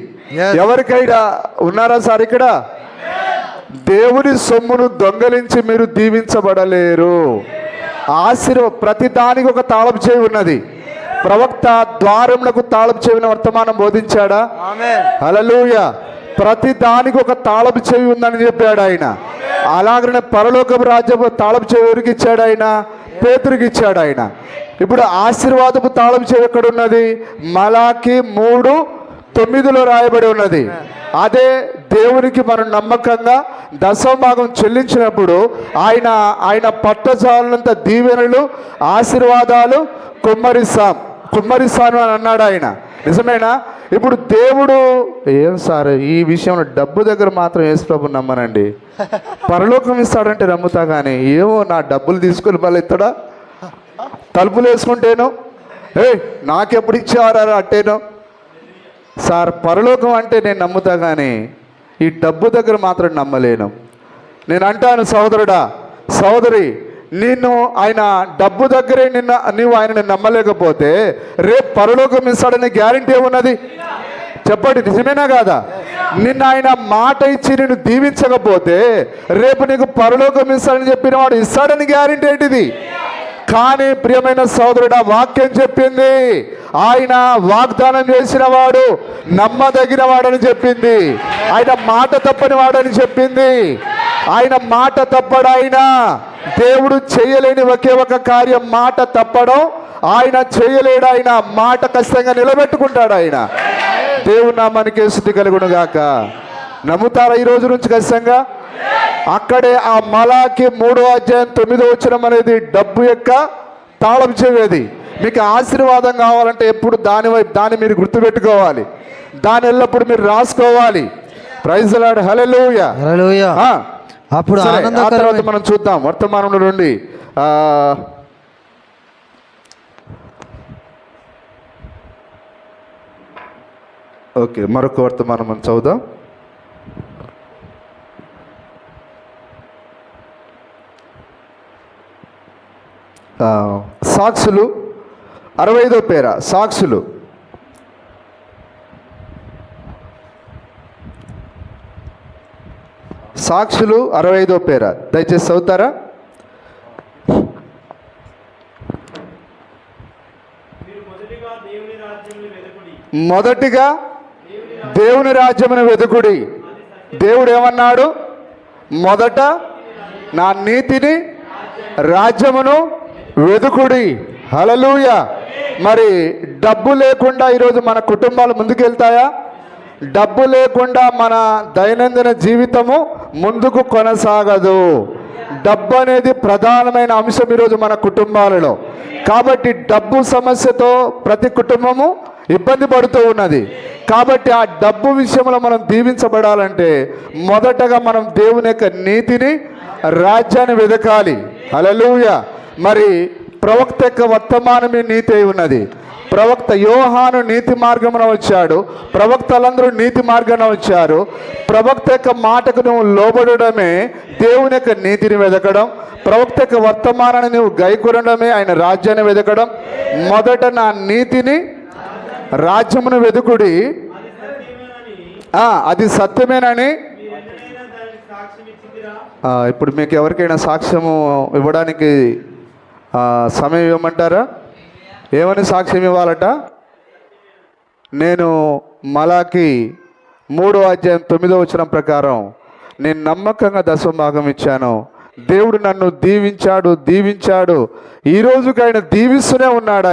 ఎవరికైనా ఉన్నారా సార్ ఇక్కడ? దేవుని సొమ్మును దొంగలించి మీరు దీవించబడలేరు. ప్రతి దానికి ఒక తాళపు చెవి ఉన్నది. ప్రవక్త ద్వారములకు తాళపు చెవిని వర్తమానం బోధించాడా? హల్లెలూయా. ప్రతి దానికి ఒక తాళపు చెవి ఉందని చెప్పాడు ఆయన. అలాగనే పరలోకపు రాజ్యపు తాళపు చెవి ఎవరికి ఇచ్చాడు ఆయన? పేతురుకి ఇచ్చాడు ఆయన. ఇప్పుడు ఆశీర్వాదపు తాళపు చెవి ఎక్కడ ఉన్నది? మలాకి 3:9 రాయబడి ఉన్నది. అదే దేవునికి మనం నమ్మకంగా దశమభాగం చెల్లించినప్పుడు ఆయన పట్టజాలంత దీవెనలు ఆశీర్వాదాలు కుమ్మరిస్తాను అని అన్నాడు ఆయన. నిజమేనా? ఇప్పుడు దేవుడు ఏం సార్ ఈ విషయంలో డబ్బు దగ్గర మాత్రం యేసు ప్రభు నమ్మనండి, పరలోకం ఇస్తాడంటే నమ్ముతా, కానీ ఏమో నా డబ్బులు తీసుకుని మళ్ళీ ఇస్తాడా? తలుపులు వేసుకుంటేను నాకెప్పుడు ఇచ్చేవారా అంటేను. సార్ పరలోకం అంటే నేను నమ్ముతా, కానీ ఈ డబ్బు దగ్గర మాత్రం నమ్మలేను. నేను అంటాను, సహోదరుడా, సహోదరి, నిన్ను ఆయన డబ్బు దగ్గరే నీవు ఆయనని నమ్మలేకపోతే రేపు పరలోకం ఇస్తాడని గ్యారెంటీ ఏమున్నది? చెప్పండి, నిజమేనా కాదా? నిన్న ఆయన మాట ఇచ్చి నిన్ను దీవించకపోతే రేపు నీకు పరలోకం ఇస్తాడని చెప్పిన వాడు ఇస్తాడని గ్యారెంటీ ఏంటిది? కానీ ప్రియమైన సోదరుడా, వాక్యం చెప్పింది ఆయన వాగ్దానం చేసిన వాడు నమ్మదగిన వాడని చెప్పింది. ఆయన మాట తప్పని వాడని చెప్పింది. ఆయన మాట తప్పడు. ఆయన దేవుడు చేయలేని ఒకే ఒక కార్యం మాట తప్పడం. ఆయన చేయలేడు. ఆయన మాట ఖచ్చితంగా నిలబెట్టుకుంటాడు. ఆయన దేవుని నామానికి స్తుతి కలుగును గాక. నమ్ముతారా ఈ రోజు నుంచి ఖచ్చితంగా? అక్కడే ఆ మలాకి 3:9 అనేది డబ్బు యొక్క తాళం చెవేది. మీకు ఆశీర్వాదం కావాలంటే ఎప్పుడు దాన్ని మీరు గుర్తుపెట్టుకోవాలి. దాని ఎల్లప్పుడు మీరు రాసుకోవాలి. ప్రైజ్ ది లార్డ్, హల్లెలూయా, హల్లెలూయా. అప్పుడు ఆ తర్వాత మనం చూద్దాం వర్తమానంలో నుండి ఓకే, మరొక వర్తమానం మనం చదువుదాం. సాక్షులు 65వ పేర. సాక్షులు సాక్షులు 65వ పేర. దయచేసి చదువుతారా? మొదటిగా దేవుని రాజ్యమును వెతుకుడి. దేవుడు ఏమన్నాడు? మొదట నా నీతిని రాజ్యమును వెతుకుడి. హల్లెలూయా. మరి డబ్బు లేకుండా ఈరోజు మన కుటుంబాలు ముందుకెళ్తాయా? డబ్బు లేకుండా మన దైనందిన జీవితము ముందుకు కొనసాగదు. డబ్బు అనేది ప్రధానమైన అంశం ఈరోజు మన కుటుంబాలలో. కాబట్టి డబ్బు సమస్యతో ప్రతి కుటుంబము ఇబ్బంది పడుతూ ఉన్నది. కాబట్టి ఆ డబ్బు విషయంలో మనం దీవించబడాలంటే మొదటగా మనం దేవుని యొక్క నీతిని రాజ్యాన్ని వెదకాలి. హల్లెలూయా. మరి ప్రవక్త యొక్క వర్తమానమే నీతి అయి ఉన్నది. ప్రవక్త యోహాను నీతి మార్గమున వచ్చాడు. ప్రవక్తలందరూ నీతి మార్గాన వచ్చారు. ప్రవక్త యొక్క మాటకు నువ్వు లోబడమే దేవుని యొక్క నీతిని వెదకడం. ప్రవక్త యొక్క వర్తమానాన్ని నువ్వు గైకొనడమే ఆయన రాజ్యాన్ని వెదకడం. మొదట నా నీతిని రాజ్యమును వెదుకుడి, అది సత్యమేనని. ఇప్పుడు మీకు ఎవరికైనా సాక్ష్యము ఇవ్వడానికి సమయం ఇవ్వమంటారా? ఏమని సాక్ష్యం ఇవ్వాలట? నేను మలాకి 3:9 ప్రకారం నేను నమ్మకంగా దశమభాగం ఇచ్చాను. దేవుడు నన్ను దీవించాడు. ఈ రోజుకి ఆయన దీవిస్తూనే ఉన్నాడు.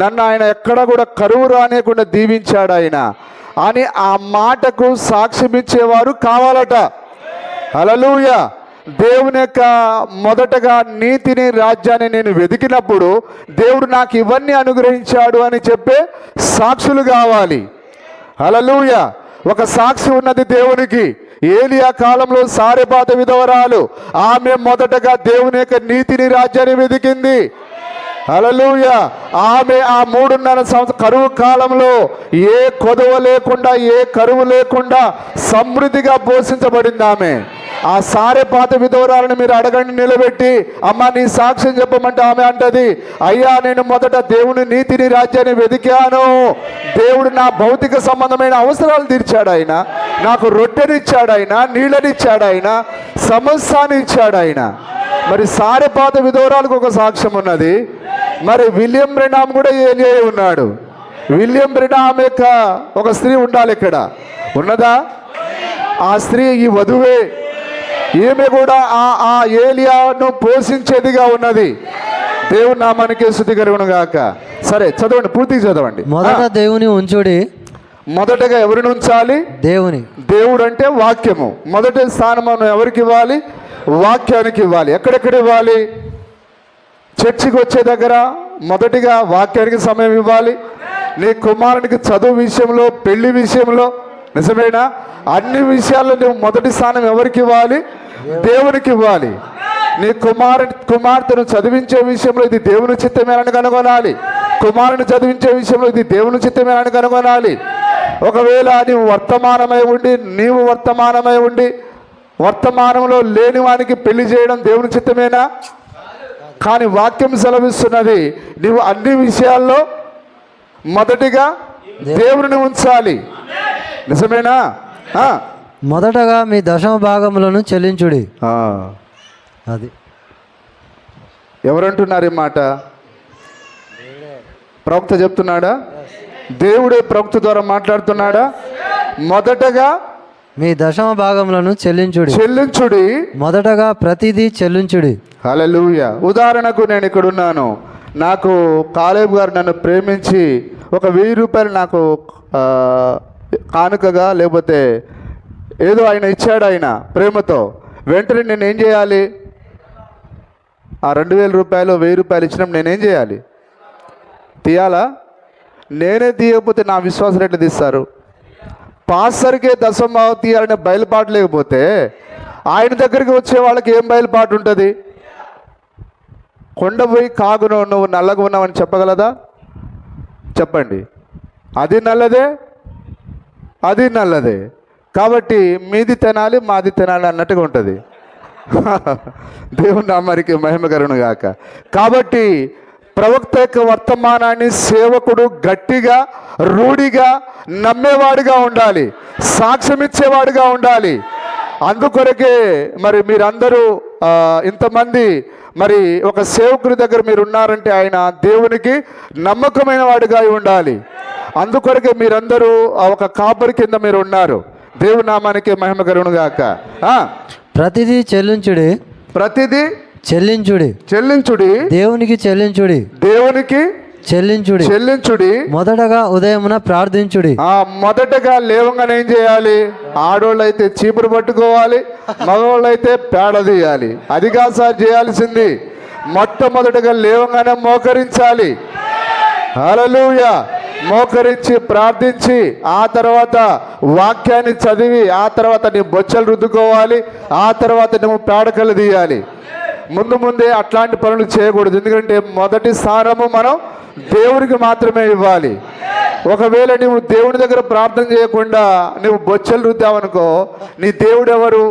నన్ను ఆయన ఎక్కడ కూడా కరువు రానియకుండా దీవించాడు ఆయన అని ఆ మాటకు సాక్ష్యం ఇచ్చేవారు కావాలట. హల్లెలూయా. దేవుని యొక్క మొదటగా నీతిని రాజ్యాన్ని నేను వెతికినప్పుడు దేవుడు నాకు ఇవన్నీ అనుగ్రహించాడు అని చెప్పే సాక్షులు కావాలి. హల్లెలూయా. ఒక సాక్షి ఉన్నది దేవునికి. ఏలియా కాలంలో సారెపాత విధవరాలు, ఆమె మొదటగా దేవుని యొక్క నీతిని రాజ్యాన్ని వెతికింది. హల్లెలూయా. ఆమె ఆ 3.5 సంవత్సరం కరువు కాలంలో ఏ కొదవ లేకుండా, ఏ కరువు లేకుండా సమృద్ధిగా పోషించబడింది ఆమె. ఆ సారెపాత విధవరాలను మీరు అడగండి, నిలబెట్టి, అమ్మ నీ సాక్ష్యం చెప్పమంటే ఆమె అంటది, అయ్యా నేను మొదట దేవుని నీతిని రాజ్యాన్ని వెతికాను. దేవుడు నా భౌతిక సంబంధమైన అవసరాలు తీర్చాడు. ఆయన నాకు రొట్టెనిచ్చాడు, ఆయన నీళ్ళనిచ్చాడు, ఆయన సమస్తాన్ని ఇచ్చాడు ఆయన. మరి సారెపాత విధవరాలకు ఒక సాక్ష్యం ఉన్నది. మరి విలియం బ్రెనామ్ కూడా ఏలియా ఉన్నాడు. విలియం బ్రెనామ్ యొక్క ఒక స్త్రీ ఉండాలి. ఇక్కడ ఉన్నదా? ఆ స్త్రీ ఈ వధువే. ఈమె కూడా ఆ ఏలియాను పోషించేదిగా ఉన్నది. దేవుని నామానికి స్తుతి కలుగును గాక. సరే చదవండి, పూర్తిగా చదవండి. మొదట దేవుని ఉంచుడి. మొదటగా ఎవరిని ఉంచాలి? దేవుని. దేవుడు అంటే వాక్యము. మొదటి స్థానం మనం ఎవరికి ఇవ్వాలి? వాక్యానికి ఇవ్వాలి. ఎక్కడెక్కడ ఇవ్వాలి? చర్చికి వచ్చే దగ్గర మొదటిగా వాక్యానికి సమయం ఇవ్వాలి. నీ కుమారునికి చదువు విషయంలో, పెళ్లి విషయంలో, నిజమేనా? అన్ని విషయాల్లో నువ్వు మొదటి స్థానం ఎవరికి ఇవ్వాలి? దేవునికి ఇవ్వాలి. నీ కుమార్తెను చదివించే విషయంలో ఇది దేవుని చిత్తమేనని కనుగొనాలి. కుమారుని చదివించే విషయంలో ఇది దేవుని చిత్తమేనని కనుగొనాలి. ఒకవేళ నీవు వర్తమానమై ఉండి వర్తమానంలో లేని వానికి పెళ్లి చేయడం దేవుని చిత్తమేనా? కానీ వాక్యం సెలవిస్తున్నది నీవు అన్ని విషయాల్లో మొదటిగా దేవుని ఉంచాలి. నిజమేనా? మొదటగా మీ దశమ భాగములను చెల్లించుడి. అది ఎవరంటున్నారు ఈ మాట? ప్రవక్త చెప్తున్నాడా? దేవుడే ప్రవక్త ద్వారా మాట్లాడుతున్నాడా? మొదటగా మీ దశమ భాగములను చెల్లించుడి. మొదటగా ప్రతిదీ చెల్లించుడి. హల్లెలూయా. ఉదాహరణకు నేను ఇక్కడ ఉన్నాను, నాకు కాలేబ్ గారు నన్ను ప్రేమించి ఒక 1000 రూపాయలు నాకు కానుకగా లేకపోతే ఏదో ఆయన ఇచ్చాడు, ఆయన ప్రేమతో. వెంటనే నేను ఏం చేయాలి? ఆ 2000 రూపాయలు 1000 రూపాయలు ఇచ్చినప్పుడు నేనేం చేయాలి? తీయాలా? నేనే తీయకపోతే నా విశ్వాసం ఎట్లా తీస్తారు? పాస్టర్కే దశమభాగం తీయాలనే బయలుపాటు లేకపోతే ఆయన దగ్గరికి వచ్చే వాళ్ళకి ఏం బయలుపాటు ఉంటుంది? కొండ పోయి కాగును నువ్వు నల్లగా ఉన్నావని చెప్పగలదా? చెప్పండి. అది నల్లదే. కాబట్టి మీది తినాలి మాది తినాలి అన్నట్టుగా ఉంటుంది. దేవుని నామానికి మహిమ కలుగును గాక. కాబట్టి ప్రవక్త యొక్క వర్తమానాన్ని సేవకుడు గట్టిగా రూఢిగా నమ్మేవాడుగా ఉండాలి, సాక్ష్యమిచ్చేవాడుగా ఉండాలి. అందుకొరకే మరి మీరందరూ ఇంతమంది మరి ఒక సేవకుని దగ్గర మీరు ఉన్నారంటే ఆయన దేవునికి నమ్మకమైన వాడిగా ఉండాలి. అందుకొరకే మీరందరూ ఒక కాపరి కింద మీరు ఉన్నారు. దేవుని నామానికి మహిమ కలుగును గాక. ప్రతిదీ చెల్లించుడి. దేవునికి చెల్లించుడి. మొదటగా ఉదయమున ప్రార్థించుడి. మొదటగా లేవగానే ఏం చేయాలి? ఆడోళ్ళు అయితే చీపురు పట్టుకోవాలి, మగవాళ్ళు అయితే పేడ తీయాలి. అది కాదు సార్ చేయాల్సింది. మొట్టమొదటగా లేవగానే మోకరించాలి. హల్లెలూయా. మోకరించి ప్రార్థించి ఆ తర్వాత వాక్యాన్ని చదివి ఆ తర్వాత నీ బొచ్చలు రుద్దుకోవాలి, ఆ తర్వాత నువ్వు పేడకలు తీయాలి. ముందే అట్లాంటి పనులు చేయకూడదు. ఎందుకంటే మొదటి స్థానము మనం దేవునికి మాత్రమే ఇవ్వాలి. ఒకవేళ నువ్వు దేవుని దగ్గర ప్రార్థన చేయకుండా నువ్వు బొచ్చలు రుద్దావనుకో, నీ దేవుడు ఎవరు?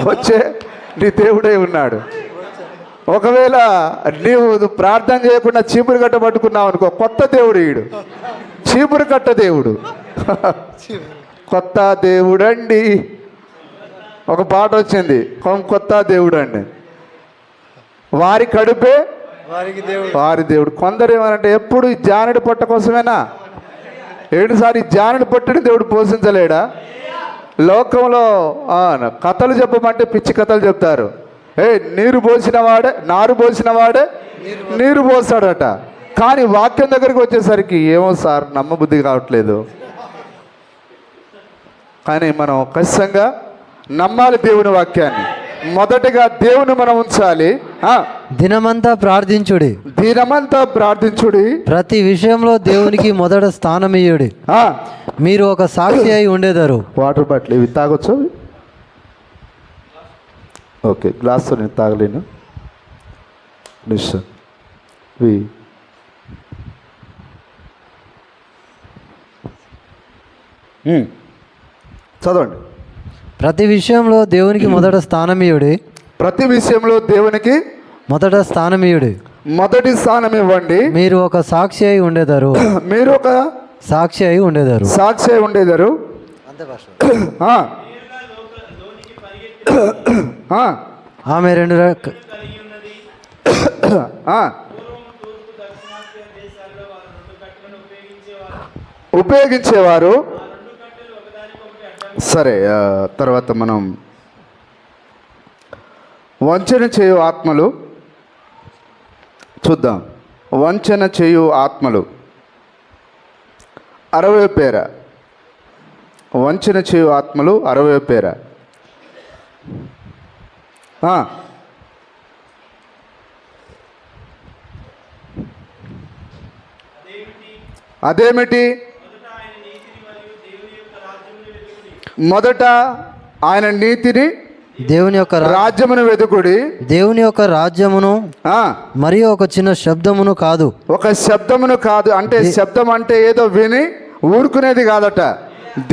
బొచ్చే నీ దేవుడే ఉన్నాడు. ఒకవేళ నీవు ప్రార్థన చేయకుండా చీపురు కట్ట పట్టుకున్నావు అనుకో, కొత్త దేవుడు ఈడు, చీపురు కట్ట దేవుడు. కొత్త దేవుడండి ఒక పాట వచ్చింది, కొత్త దేవుడు అండి. వారి కడుపే వారి దేవుడు. కొందరు ఏమనంటే ఎప్పుడు ఈ జానుడి పొట్ట కోసమేనా? ఏడుసారి జానుడి పొట్టని దేవుడు పోషించలేడా? లోకంలో కథలు చెప్పమంటే పిచ్చి కథలు చెప్తారు. నారు పోసిన వాడే నీరు పోస్తాడట. కానీ వాక్యం దగ్గరికి వచ్చేసరికి ఏమో సార్ నమ్మబుద్ధి కావట్లేదు. కానీ మనం ఖచ్చితంగా నమ్మాలి దేవుని వాక్యాన్ని. మొదటగా దేవుని మనం ఉంచాలి. దినమంతా ప్రార్థించుడి. ప్రతి విషయంలో దేవునికి మొదట స్థానమియ్యుడి. మీరు ఒక సాక్షి అయి ఉండేదారు. వాటర్ బాటిల్ ఇవి తాగొచ్చు? ఓకే, గ్లాస్తో నేను తాగలేను. చదవండి. ప్రతి విషయంలో దేవునికి మొదట స్థానమియ్యుడి. మొదటి స్థానం ఇవ్వండి. మీరు ఒక సాక్షి అయి ఉండేదారు. సాక్షి అయి ఉండేదారు. ఆమె ఉపయోగించేవారు. సరే, తర్వాత మనం వంచన చేయు ఆత్మలు చూద్దాం. వంచన చేయు ఆత్మలు 60 పేర. వంచన చేయు ఆత్మలు 60 పేర. అదేమిటి? మొదట ఆయన నీతిని దేవుని యొక్క రాజ్యమును వెతుకుడి. దేవుని యొక్క రాజ్యమును మరియు ఒక చిన్న శబ్దమును కాదు. ఒక శబ్దమును కాదు అంటే శబ్దం అంటే ఏదో విని ఊరుకునేది కాదట.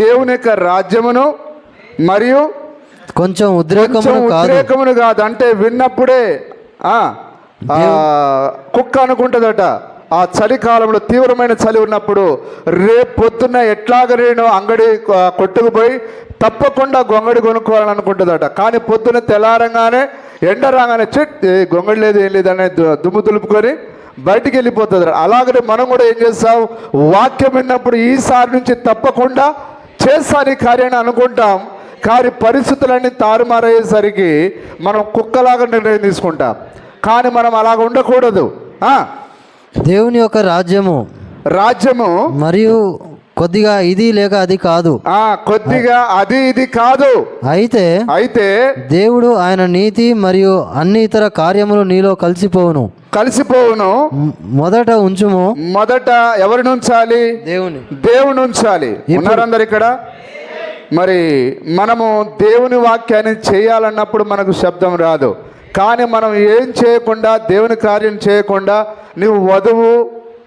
దేవుని యొక్క రాజ్యమును మరియు కొంచెం కొంచెం ఉద్రేకమును కాదు. అంటే విన్నప్పుడే కుక్క అనుకుంటుందట. ఆ చలికాలంలో తీవ్రమైన చలి ఉన్నప్పుడు రేపు పొద్దున్న ఎట్లాగ నేను అంగడి కొట్టుకుపోయి తప్పకుండా గొంగడి కొనుక్కోవాలని అనుకుంటుందట. కానీ పొద్దున్న తెల్లారంగానే ఎండ రాగానే గొంగడి లేదు ఏం లేదనే దుమ్ము దులుపుకొని బయటికి వెళ్ళిపోతుంది. అలాగనే మనం కూడా ఏం చేస్తాం, వాక్యం విన్నప్పుడు ఈసారి నుంచి తప్పకుండా చేస్తాను ఈ కార్యాన్ని అనుకుంటాం. కానీ పరిస్థితులన్నీ తారుమారయ్యేసరికి మనం కుక్కలాగా నిర్ణయం తీసుకుంటాం. కానీ మనం అలాగ ఉండకూడదు. దేవుని యొక్క రాజ్యము మరియు కొద్దిగా ఇది లేక అది కాదు, కొద్దిగా అది ఇది కాదు. అయితే దేవుడు ఆయన నీతి మరియు అన్ని ఇతర కార్యములు నీలో కలిసిపోవును. మొదట ఎవరిని ఉంచాలి? దేవుని ఉంచాలి. ఉన్నారందరు ఇక్కడ? మరి మనము దేవుని వాక్యాన్ని చేయాలన్నప్పుడు మనకు శబ్దం రాదు. కానీ మనం ఏం చేయకుండా, దేవుని కార్యం చేయకుండా, నువ్వు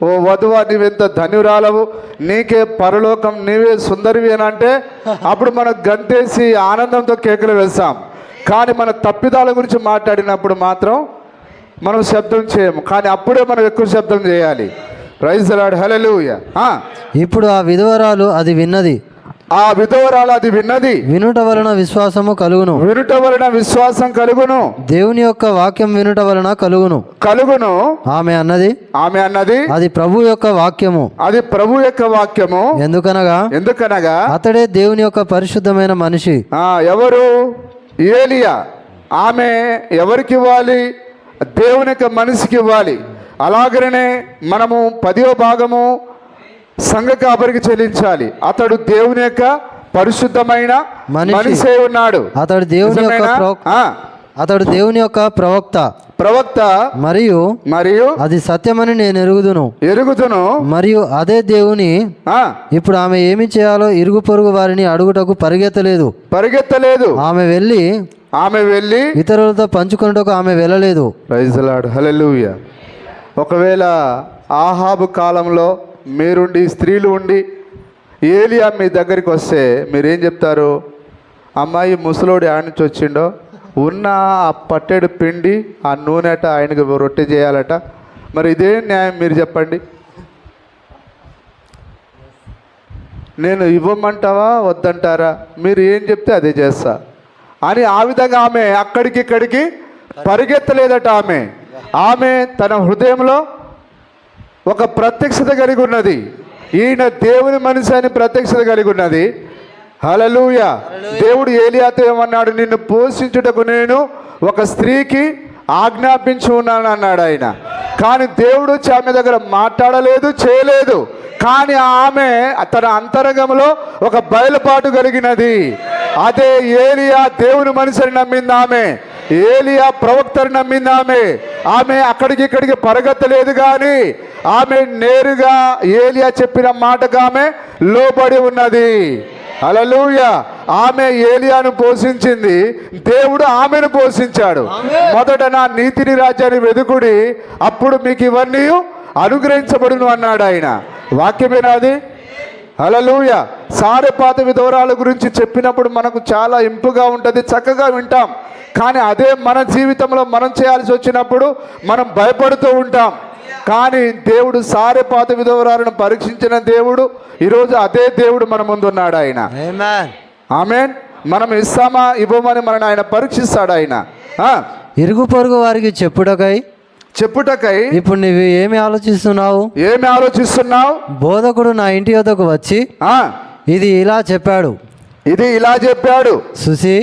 ఓ వధువా నీవెంత ధన్యురాలవు, నీకే పరలోకం, నీవే సుందరివి అని అంటే అప్పుడు మనం గంతేసి ఆనందంతో కేకలు వేస్తాం. కానీ మన తప్పిదాల గురించి మాట్లాడినప్పుడు మాత్రం మనం శబ్దం చేయము. కానీ అప్పుడే మనం ఎక్కువ శబ్దం చేయాలి. Praise the lord, hallelujah. ఇప్పుడు ఆ విధవరాలు అది విన్నది. వినుట వలన విశ్వాసం కలుగును. దేవుని యొక్క వాక్యం వినుట వలన కలుగును. ఆమె అన్నది అది ప్రభు యొక్క వాక్యము. ఎందుకనగా అతడే దేవుని యొక్క పరిశుద్ధమైన మనిషి. ఎవరు? ఏలియా. ఆమె ఎవరికి ఇవ్వాలి? దేవుని యొక్క మనిషికి ఇవ్వాలి. అలాగనే మనము 10వ భాగము సంఘ కాపరికి చెల్లించాలి. అతడు దేవుని యొక్క పరిశుద్ధమైన మనిషి ఉన్నాడు. అతడు దేవుని యొక్క ప్రవక్త మరియు అది సత్యమని నేను ఎరుగుదును. మరియు అదే దేవుని. ఇప్పుడు ఆమె ఏమి చేయాలో ఇరుగు పొరుగు వారిని అడుగుటకు పరిగెత్తలేదు. ఆమె వెళ్ళి ఇతరులతో పంచుకున్నటకు ఆమె వెళ్ళలేదు. ప్రైజ్ ది లార్డ్, హల్లెలూయా. ఒకవేళ ఆహాబు కాలంలో మీరుండి, స్త్రీలు ఉండి ఏలియా మీ దగ్గరికి వస్తే మీరేం చెప్తారు? అమ్మాయి ముసలోడు ఆడ నుంచి వచ్చిండో, ఉన్న ఆ పట్టెడు పిండి, ఆ నూనెట ఆయనకు రొట్టె చేయాలట. మరి ఇదే న్యాయం మీరు చెప్పండి. నేను ఇవ్వమంటావా వద్దంటారా? మీరు ఏం చెప్తే అదే చేస్తా అని ఆ విధంగా ఆమె అక్కడికి పరిగెత్తలేదట. ఆమె తన హృదయంలో ఒక ప్రత్యక్షత కలిగి ఉన్నది. ఈయన దేవుని మనిషి అని ప్రత్యక్షత కలిగి ఉన్నది. హల్లెలూయా. దేవుడు ఏలియాతో ఏమన్నాడు? నిన్ను పోషించుటకు నేను ఒక స్త్రీకి ఆజ్ఞాపించి ఉన్నాను అన్నాడు ఆయన. కానీ దేవుడు వచ్చి ఆమె దగ్గర మాట్లాడలేదు, చేయలేదు. కానీ ఆమె తన అంతరంగంలో ఒక బయలుపాటు కలిగినది. అదే ఏలియా దేవుని మనిషిని నమ్మింది. ఏలియా ప్రవక్తని నమ్మింది. ఆమె అక్కడికి పరిగెత్తలేదు. కానీ ఆమె నేరుగా ఏలియా చెప్పిన మాటకు ఆమె లోబడి ఉన్నది. హల్లెలూయా. ఆమె ఏలియాను పోషించింది, దేవుడు ఆమెను పోషించాడు. మొదట నా నీతిని రాజ్యాన్ని వెదుకుడి, అప్పుడు మీకు ఇవన్నీ అనుగ్రహించబడును అన్నాడు ఆయన. వాక్యమేనాది? హల్లెలూయా. సారెపాత విధవరాల గురించి చెప్పినప్పుడు మనకు చాలా ఇంపుగా ఉంటుంది, చక్కగా వింటాం. కానీ అదే మన జీవితంలో మనం చేయాల్సి వచ్చినప్పుడు మనం భయపడుతూ ఉంటాం. కానీ దేవుడు సారెపాత విధవరాలను పరీక్షించిన దేవుడు ఈరోజు అదే దేవుడు మన ముందు ఉన్నాడు. ఆయన ఆమేన్. మనం ఇస్తామా ఇవ్వమని మనని ఆయన పరీక్షిస్తాడు. ఆయన ఇరుగు పొరుగు వారికి చెప్పుటకై ఇప్పుడు నువ్వు ఏమి ఆలోచిస్తున్నావు? బోధకుడు నా ఇంటి వద్దకు వచ్చి ఇది ఇలా చెప్పాడు సుసి,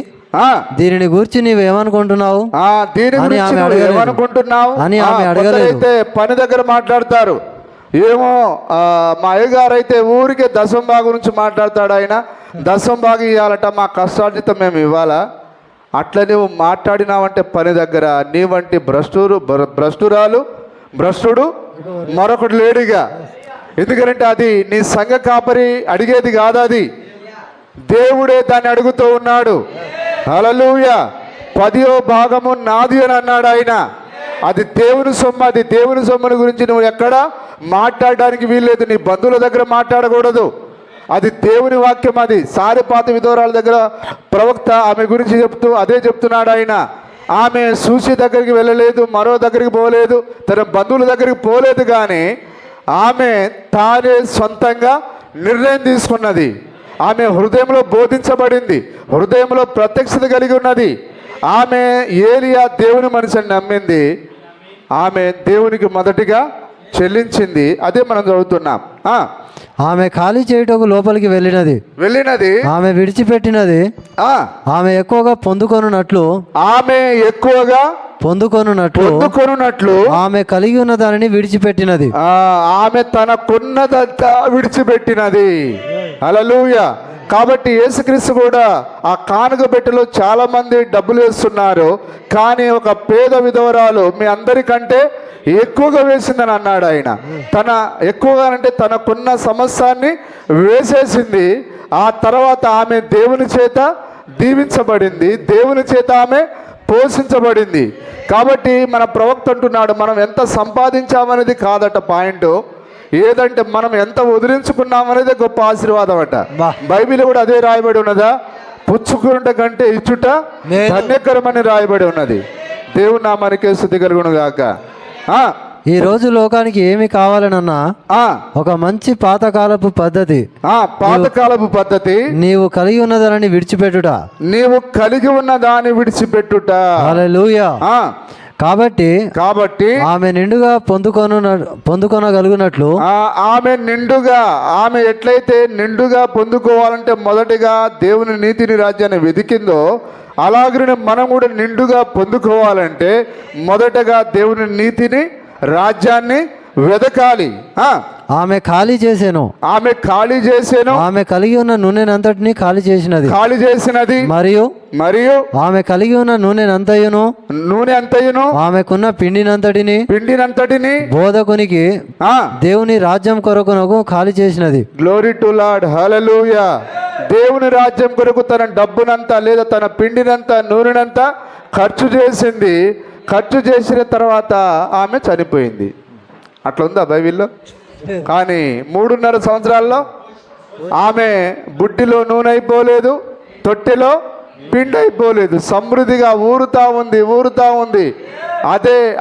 దీనిని గురించి నీవేమనుకుంటున్నావు అని ఆమె అడగలేదు. పని దగ్గర మాట్లాడతారు ఏమో. మా అయ్యగారు అయితే ఊరికే దశంభాగ గురించి మాట్లాడతాడు. ఆయన దశంభాగ ఇవ్వాలట, మా కష్టార్జితం మేము ఇవ్వాలా? అట్లా నువ్వు మాట్లాడినావంటే పని దగ్గర నీ వంటి భ్రష్టుడు మరొకడు లేడుగా. ఎందుకంటే అది నీ సంఘ కాపరి అడిగేది కాదు, అది దేవుడే దాన్ని అడుగుతూ ఉన్నాడు. హల్లెలూయా. 10వ భాగము నాది అని అన్నాడు ఆయన. అది దేవుని సొమ్ము. దేవుని సొమ్ముని గురించి నువ్వు ఎక్కడ మాట్లాడడానికి వీల్లేదు. నీ బంధువుల దగ్గర మాట్లాడకూడదు, అది దేవుని వాక్యం. అది సారెపాత విధవరాల దగ్గర ప్రవక్త ఆమె గురించి చెప్తూ అదే చెప్తున్నాడు ఆయన. ఆమె సూసి దగ్గరికి వెళ్ళలేదు, మరో దగ్గరికి పోలేదు, తన బంధువుల దగ్గరికి పోలేదు, కానీ ఆమె తానే సొంతంగా నిర్ణయం తీసుకున్నది. ఆమె హృదయంలో బోధించబడింది, హృదయంలో ప్రత్యక్షత కలిగి ఉన్నది. ఆమె ఏలియా దేవుని మనిషిని నమ్మింది, ఆమె దేవునికి మొదటిగా చెల్లించింది. అదే మనం చదువుతున్నాం. ఆమె ఖాళీ చేయుటకు లోపలికి వెళ్ళినది ఆమె విడిచిపెట్టినది. ఆమె ఎక్కువగా పొందుకొనున్నట్లు ఆమె కలిగి ఉన్న దానిని విడిచిపెట్టినది. ఆమె తనకున్నదంతా విడిచిపెట్టినది. హల్లెలూయా. కాబట్టి యేసుక్రీస్తు కూడా ఆ కానుక పెట్టెలో చాలా మంది డబ్బులు వేస్తున్నారు, కానీ ఒక పేద విధవరాలు మీ అందరికంటే ఎక్కువగా వేసిందని అన్నాడు ఆయన. తన ఎక్కువగా అంటే తనకున్న సమస్తాన్ని వేసేసింది. ఆ తర్వాత ఆమె దేవుని చేత దీవించబడింది, దేవుని చేత ఆమె పోషించబడింది. కాబట్టి మన ప్రవక్త అంటున్నాడు, మనం ఎంత సంపాదించామనేది కాదట పాయింట్, ఏదంటే మనం ఎంత వదిలించుకున్నామనేది గొప్ప ఆశీర్వాదం అట. బైబిల్ కూడా అదే రాయబడి ఉన్నదా, పుచ్చుకునుట కంటే ఇచ్చుట ధన్యకరమని రాయబడి ఉన్నది. దేవుని నామానికే స్తుతి కలుగును గాక. ఈ రోజు లోకానికి ఏమి కావాలనన్నా ఒక మంచి పాతకాలపు పద్ధతి నీవు కలిగి ఉన్న దానిని విడిచిపెట్టుట. హల్లెలూయా. కాబట్టి ఆమె నిండుగా పొందుకొనగలుగునట్లు ఆమె ఎట్లయితే నిండుగా పొందుకోవాలంటే మొదటిగా దేవుని నీతిని రాజ్యాన్ని వెతికిందో, అలాగనే మనం కూడా నిండుగా పొందుకోవాలంటే మొదటగా దేవుని నీతిని రాజ్యాన్ని వెదకాలి. ఆమె ఖాళీ చేసేను ఆమె కలిగి ఉన్న నూనెనంతటిని ఖాళీ చేసినది మరియు ఆమె కలిగి ఉన్న నూనె అంతయును ఆమెకున్న పిండినంతటిని బోధకునికి దేవుని రాజ్యం కొరకునకు ఖాళీ చేసినది. Glory to lord. హల్లెలూయా. దేవుని రాజ్యం కొరకు తన డబ్బునంతా లేదా తన పిండినంతా నూనెనంతా ఖర్చు చేసింది. ఖర్చు చేసిన తర్వాత ఆమె చనిపోయింది. అట్లా ఉందా బైబిల్లో? కానీ 3.5 సంవత్సరాల్లో ఆమె బుడ్డిలో నూనె అయిపోలేదు, తొట్టెలో పిండి అయిపోలేదు, సమృద్ధిగా ఊరుతా ఉంది.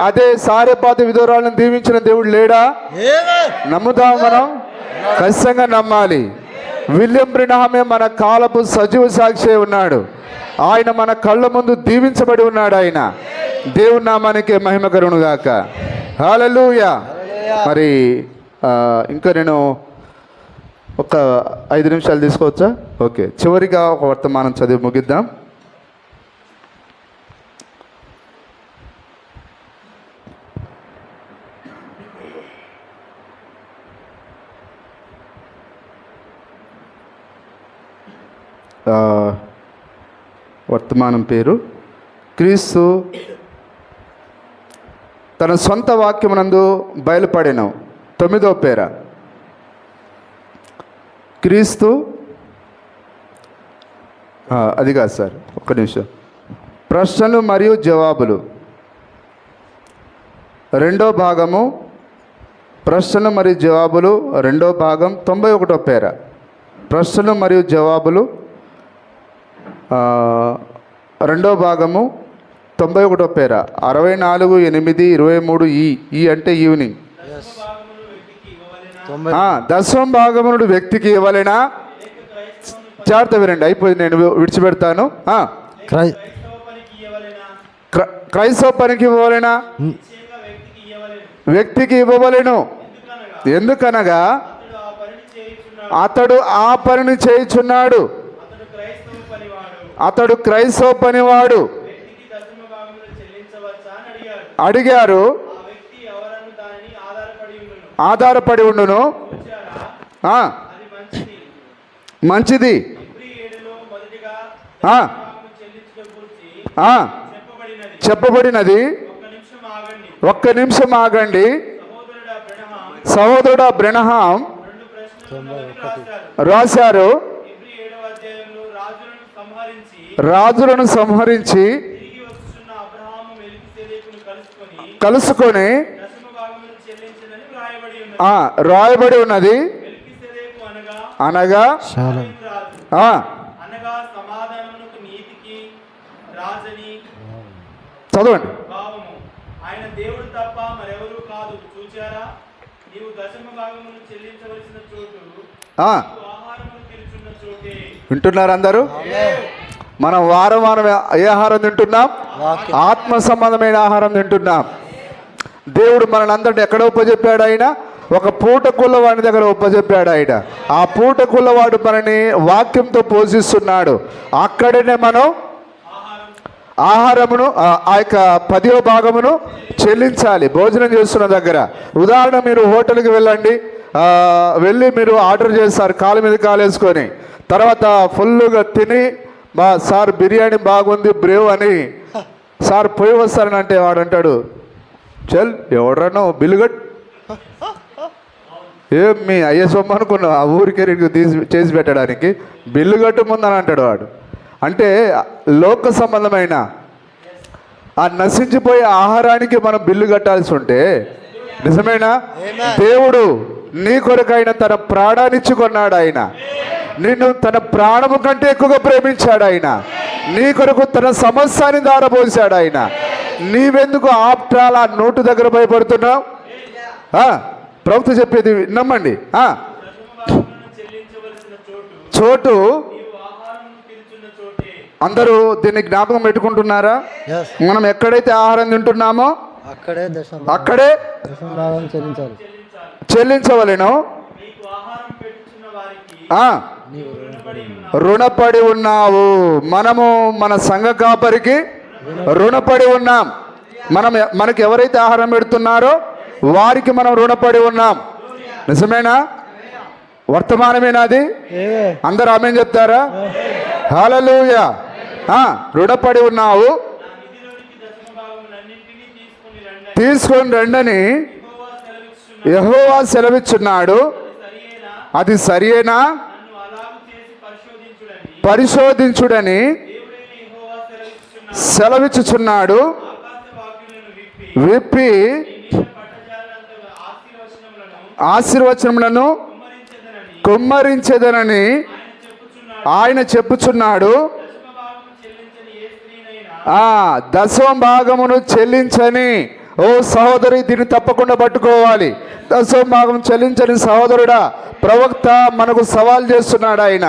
అదే సారెపాత విధవరాలను దీవించిన దేవుడు లేడా? నమ్ముతాం మనం, ఖచ్చితంగా నమ్మాలి. విలియం బ్రెన్హామే మన కాలపు సజీవ సాక్షి ఉన్నాడు. ఆయన మన కళ్ళ ముందు దీవించబడి ఉన్నాడు. ఆయన దేవుని నామానికి మహిమ కలుగును గాక. హల్లెలూయా. మరి ఇంకా నేను ఒక 5 నిమిషాలు తీసుకోవచ్చా? ఓకే. చివరిగా ఒక వర్తమానం చదివి ముగిద్దాం. వర్తమానం పేరు క్రీస్తు తన సొంత వాక్యమునందు బయలుపడిన 9వ పేర. క్రీస్తు అది కాదు సార్, ఒక్క నిమిషం. ప్రశ్నలు మరియు జవాబులు 2వ భాగము. ప్రశ్నలు మరియు జవాబులు 2వ భాగం 91వ పేర. ప్రశ్నలు మరియు జవాబులు 2వ భాగము 91వ పేర. 64:8-23 ఈ అంటే ఈవినింగ్. 10వ భాగమునుడు వ్యక్తికి ఇవ్వలేనా? జాగ్రత్త వినండి, అయిపోయింది, నేను విడిచిపెడతాను. క్రైస్తవ పనికి ఇవ్వలేనా? వ్యక్తికి ఇవ్వవలెను. ఎందుకనగా అతడు ఆ పనిని చేయుచున్నాడు. అతడు క్రైస్తవ పనివాడు. అడిగారు, ఆధారపడి ఉండును. మంచిది. చెప్పబడినది. ఒక్క నిమిషం ఆగండి. సహోదరుడు బ్రెన్హాం రాశారు, రాజులను సంహరించి కలుసుకొని రాయబడి ఉన్నది. అనగా శాలం ఆ, అనగా సమాధానమునకు నీతికి రాజని చదవండి. భావము. ఆయన దేవుడు తప్ప మరెవరూ కాదు. చూచారా, నీవు దశమ భాగమును చెల్లించవలసిన చోటు, ఆ, నీవు ఆహారమును తిరుచున్న చోటే. వింటున్నారు అందరూ? మనం వారం వారం ఏ ఆహారం తింటున్నాం? ఆత్మ సంబంధమైన ఆహారం తింటున్నాం. దేవుడు మనల్ని అందరిని ఎక్కడ ఉపజెప్పాడు? ఆయన ఒక పూటకుల్ల వాడి దగ్గర ఉపజెప్పాడు. ఆయన ఆ పూటకుల్ల వాడు మనని వాక్యంతో పోషిస్తున్నాడు. అక్కడనే మనం ఆహారమును ఆ యొక్క 10వ భాగమును చెల్లించాలి భోజనం చేస్తున్న దగ్గర. ఉదాహరణ, మీరు హోటల్కి వెళ్ళండి, వెళ్ళి మీరు ఆర్డర్ చేస్తారు కాలు మీద కాలు వేసుకొని, తర్వాత ఫుల్గా తిని సార్ బిర్యానీ బాగుంది బ్రేవ్ అని సార్ పోయి వస్తారని అంటే వాడు అంటాడు, చల్ ఎవడన్నా బిల్లు కట్, ఏం మీ అయ్యే సొమ్ము అనుకున్నా ఆ ఊరికే చేసి పెట్టడానికి బిల్లు కట్టు ముందని అంటాడు వాడు. అంటే లోక సంబంధమైన ఆ నశించిపోయే ఆహారానికి మనం బిల్లు కట్టాల్సి ఉంటే, నిజమేనా? దేవుడు నీ కొరకైన తన ప్రాణాన్నిచ్చి కొన్నాడు. ఆయన నిన్ను తన ప్రాణము కంటే ఎక్కువగా ప్రేమించాడు. ఆయన నీ కొరకు తన సమస్యాన్ని దారపోసాడు. ఆయన నీవెందుకు ఆప్టాల నోటు దగ్గర భయపడుతున్నావు? ప్రవక్త చెప్పేది నమ్మండి. చోటు అందరూ దీన్ని జ్ఞాపకం పెట్టుకుంటున్నారా? మనం ఎక్కడైతే ఆహారం తింటున్నామో అక్కడే చెల్లించవలెను. రుణపడి ఉన్నావు. మనము మన సంఘ కాపరికి రుణపడి ఉన్నాం. మనకి ఎవరైతే ఆహారం పెడుతున్నారో వారికి మనం రుణపడి ఉన్నాం. నిజమేనా? వర్తమానమేనా అది? అందరూ ఆమేన్ చెప్తారా? హల్లెలూయా. రుణపడి ఉన్నావు, తీసుకొని రండని యెహోవా సెలవిచ్చున్నాడు. అది సరియేనా? పరిశోధించుడని సెలవిచ్చుచున్నాడు. విప్పి ఆశీర్వచనములను కుమ్మరించెదనని ఆయన చెప్పుచున్నాడు. దశమ భాగమును చెల్లించని ఓ సహోదరి దీన్ని తప్పకుండా పట్టుకోవాలి. దశమ భాగం చెల్లించని సహోదరుడా, ప్రవక్త మనకు సవాల్ చేస్తున్నాడు. ఆయన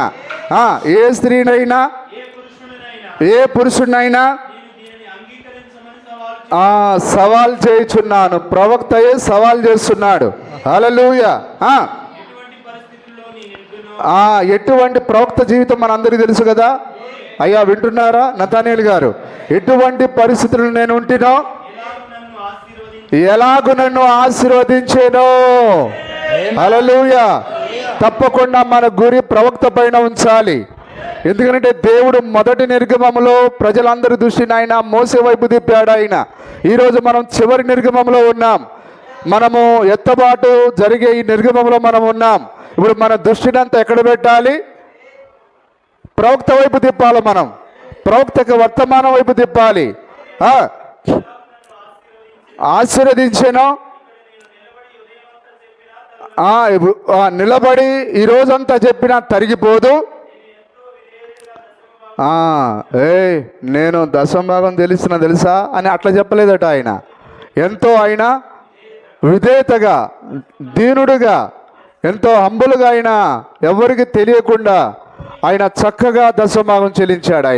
ఏ స్త్రీనైనా ఏ పురుషుడినైనా సవాల్ చేయుచున్నాను. ప్రవక్తయే సవాల్ చేస్తున్నాడు. హల్లెలూయా. ఎటువంటి ప్రవక్త జీవితం మనందరికీ తెలుసు కదా. అయ్యా వింటున్నారా నతానేలు గారు? ఎటువంటి పరిస్థితులు నేను ఉంటినో, ఎలాగూ నన్ను ఆశీర్వదించేనో. హల్లెలూయా. తప్పకుండా మన గురి ప్రవక్త పైన ఉంచాలి. ఎందుకంటే దేవుడు మొదటి నిర్గమంలో ప్రజలందరి దృష్టిని ఆయన మోసే వైపు తిప్పాడు. ఆయన ఈరోజు మనం చివరి నిర్గమంలో ఉన్నాం. మనము ఎత్తబాటు జరిగే ఈ నిర్గమంలో మనం ఉన్నాం. ఇప్పుడు మన దృష్టిని అంతా ఎక్కడ పెట్టాలి? ప్రవక్త వైపు తిప్పాలి. మనం ప్రవక్తకి వర్తమానం వైపు తిప్పాలి. ఆశీర్వదించాను, నిలబడి ఈరోజంతా చెప్పినా తరిగిపోదు. నేను దశమ భాగం తెలుసా అని అట్లా చెప్పలేదట. ఆయన ఎంతో ఆయన విధేయతగా, దీనుడుగా, ఎంతో హంబులుగా, ఆయన ఎవరికి తెలియకుండా ఆయన చక్కగా దశమ భాగం చెల్లించాడు.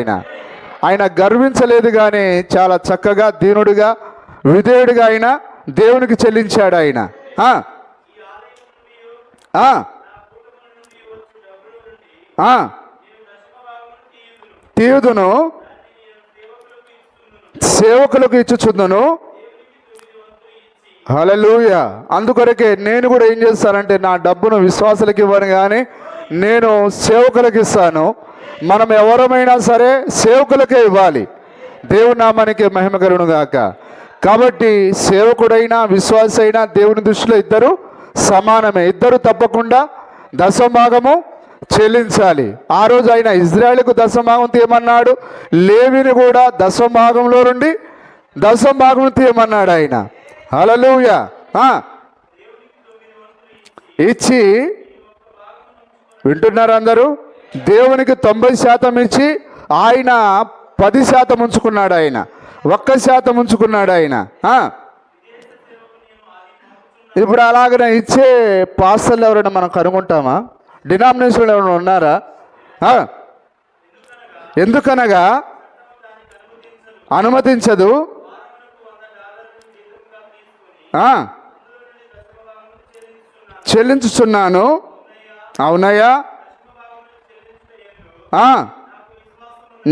ఆయన గర్వించలేదు, కానీ చాలా చక్కగా దీనుడుగా విధేయుడిగా ఆయన దేవునికి చెల్లించాడు. ఆయన తీయుదును, సేవకులకు ఇచ్చుచుందును. హల్లెలూయా. అందుకొరకే నేను కూడా ఏం చేస్తానంటే నా డబ్బును విశ్వాసులకు ఇవ్వను, కానీ నేను సేవకులకు ఇస్తాను. మనం ఎవరమైనా సరే సేవకులకే ఇవ్వాలి. దేవుని నామానికి మహిమ కలుగును గాక. కాబట్టి సేవకుడైనా విశ్వాసి అయినా దేవుని దృష్టిలో ఇద్దరు సమానమే. ఇద్దరు తప్పకుండా దశమ భాగము చెల్లించాలి. ఆ రోజు ఆయన ఇజ్రాయేలుకు దశమ భాగం తీయమన్నాడు. లేవిని కూడా దశమ భాగంలో నుండి దశమ భాగం తీయమన్నాడు ఆయన. హల్లెలూయా. ఇచ్చి వింటున్నారు అందరూ? దేవునికి 90% ఇచ్చి ఆయన 10% ఉంచుకున్నాడు. ఆయన 1% ఉంచుకున్నాడు ఆయన. ఇప్పుడు అలాగనే ఇచ్చే పాస్టర్లు ఎవరైనా మనం కనుగొంటామా? డినామినేషన్లు ఎవరైనా ఉన్నారా? ఎందుకనగా అనుమతించదు. చెల్లించుచున్నాను. అవునయ్యా,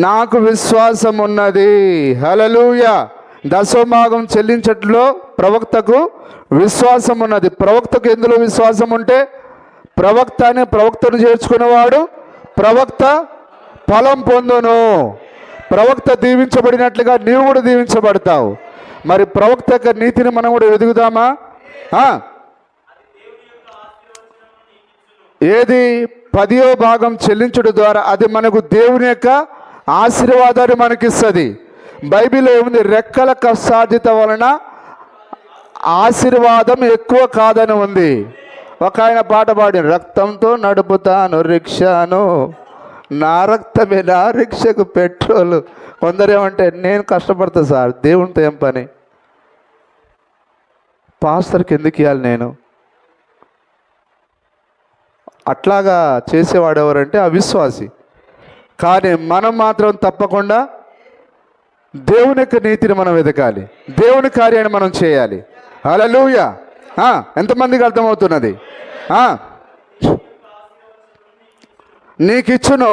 నాకు విశ్వాసం ఉన్నది. హల్లెలూయా. దశమభాగం చెల్లించట్లో ప్రవక్తకు విశ్వాసం ఉన్నది. ప్రవక్తకు ఎందులో విశ్వాసం ఉంటే ప్రవక్తను చేర్చుకునేవాడు ప్రవక్త ఫలం పొందును. ప్రవక్త దీవించబడినట్లుగా నీవు కూడా దీవించబడతావు. మరి ప్రవక్త యొక్క నీతిని మనం కూడా ఎదుగుదామా? ఏది 10వ భాగం చెల్లించడం ద్వారా అది మనకు దేవుని యొక్క ఆశీర్వాదాన్ని మనకిస్తుంది. బైబిల్లో ఏముంది? రెక్కల కష్టార్జిత వలన ఆశీర్వాదం ఎక్కువ కాదని ఉంది. ఒక ఆయన పాట పాడి, రక్తంతో నడుపుతాను రిక్షాను, నా రక్తమే నా రిక్షకు పెట్రోలు. కొందరేమంటే నేను కష్టపడతా సార్, దేవునితో ఏం పని, పాస్టర్కి ఎందుకు ఇవ్వాలి నేను? అట్లాగా చేసేవాడు ఎవరంటే అవిశ్వాసి. కానీ మనం మాత్రం తప్పకుండా దేవుని యొక్క నీతిని మనం వెతకాలి, దేవుని కార్యాన్ని మనం చేయాలి. హల్లెలూయా. ఎంతమందికి అర్థమవుతున్నది? నీకిచ్చును,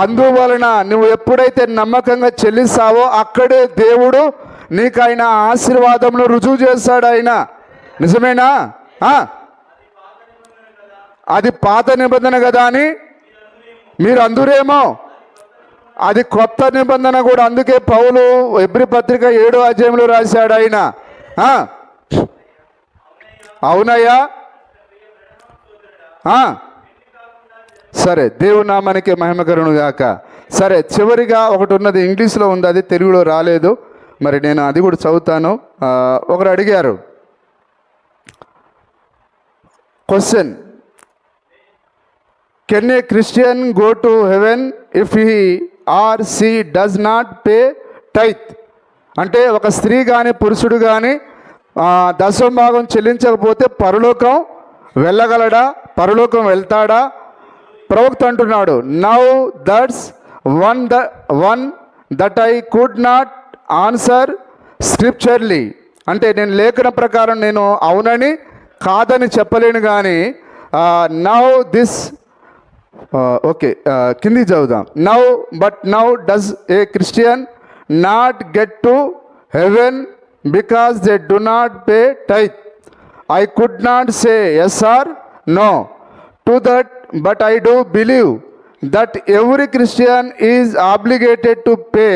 అందువలన నువ్వు ఎప్పుడైతే నమ్మకంగా చెల్లిస్తావో అక్కడే దేవుడు నీకు ఆయన ఆశీర్వాదంను రుజువు చేస్తాడు. ఆయన నిజమేనా? అది పాత నిబంధన కదా అని మీరు అందురేమో, అది కొత్త నిబంధన కూడా. అందుకే పౌలు ఎబ్రీ పత్రిక 7వ అధ్యాయంలో రాశాడు ఆయన. అవునయ్యా. సరే, దేవుని నామానికి మహిమ కలుగును గాక. సరే, చివరిగా ఒకటి ఉన్నది, ఇంగ్లీష్లో ఉంది, అది తెలుగులో రాలేదు. మరి నేను అది కూడా చదువుతాను. ఒకరు అడిగారు question, can a Christian go to heaven if he or she does not pay tithe? అంటే ఒక స్త్రీ కానీ పురుషుడు కానీ దశమభాగం చెల్లించకపోతే పరలోకం వెళ్ళగలడా? పరలోకం వెళ్తాడా? ప్రవక్త అంటున్నాడు, now that's one that I could not answer scripturally. అంటే నేను లేఖన ప్రకారం నేను అవునని కాదని చెప్పలేను. కానీ నౌ దిస్ ఓకే, కింది చదువుదాం. Now does a Christian not get to heaven because they do not pay tithe? I could not say yes or no to that, but I do believe that every Christian is obligated to pay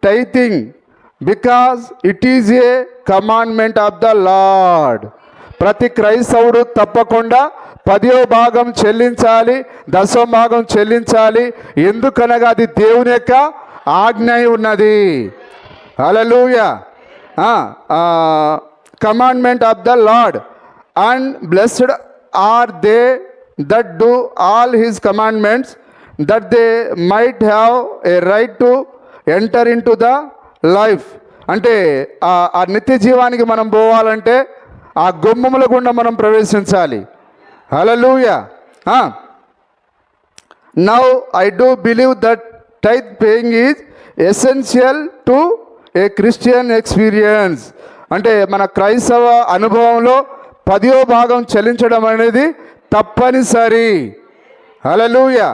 tithing because it is a commandment of the Lord. ప్రతి క్రైస్తవుడు తప్పకుండా 10వ భాగం చెల్లించాలి, 10వ భాగం చెల్లించాలి. ఎందుకనగా అది దేవుని యొక్క ఆజ్ఞ ఉన్నది. Hallelujah. Commandment of the lord, and blessed are they that do all his commandments, that they might have a right to enter in to the life. అంటే ఆ నిత్య జీవానికి మనం పోవాలంటే ఆ గుమ్మముల గుండా మనం ప్రవేశించాలి. Hallelujah. Now I do believe that tithe paying is essential to a Christian experience. అంటే మన క్రైస్తవ అనుభవంలో 10వ భాగం చెల్లించడం అనేది తప్పనిసరి. Hallelujah.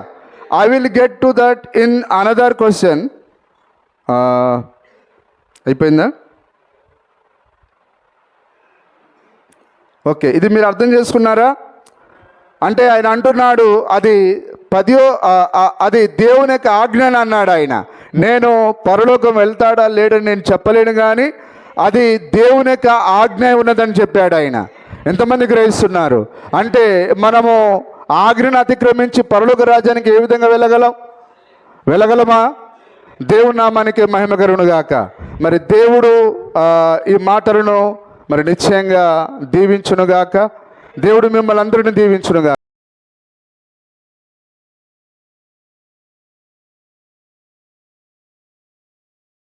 I will get to that in another question. అయిపోయిందా? ఓకే, ఇది మీరు అర్థం చేసుకున్నారా? అంటే ఆయన అంటున్నాడు అది దేవుని యొక్క ఆజ్ఞని అన్నాడు ఆయన. నేను పరలోకం వెళ్తాడా లేడని నేను చెప్పలేను, కానీ అది దేవుని యొక్క ఆజ్ఞ ఉన్నదని చెప్పాడు ఆయన. ఎంతమంది గ్రహిస్తున్నారు? అంటే మనము ఆజ్ఞను అతిక్రమించి పరలోక రాజ్యానికి ఏ విధంగా వెళ్ళగలమా? దేవుని నామానికి మహిమ కలుగును గాక. మరి దేవుడు ఈ మాటలను మరి నిశ్చయంగా దీవించునుగాక. దేవుడు మిమ్మల్ని అందరిని దీవించునుగా.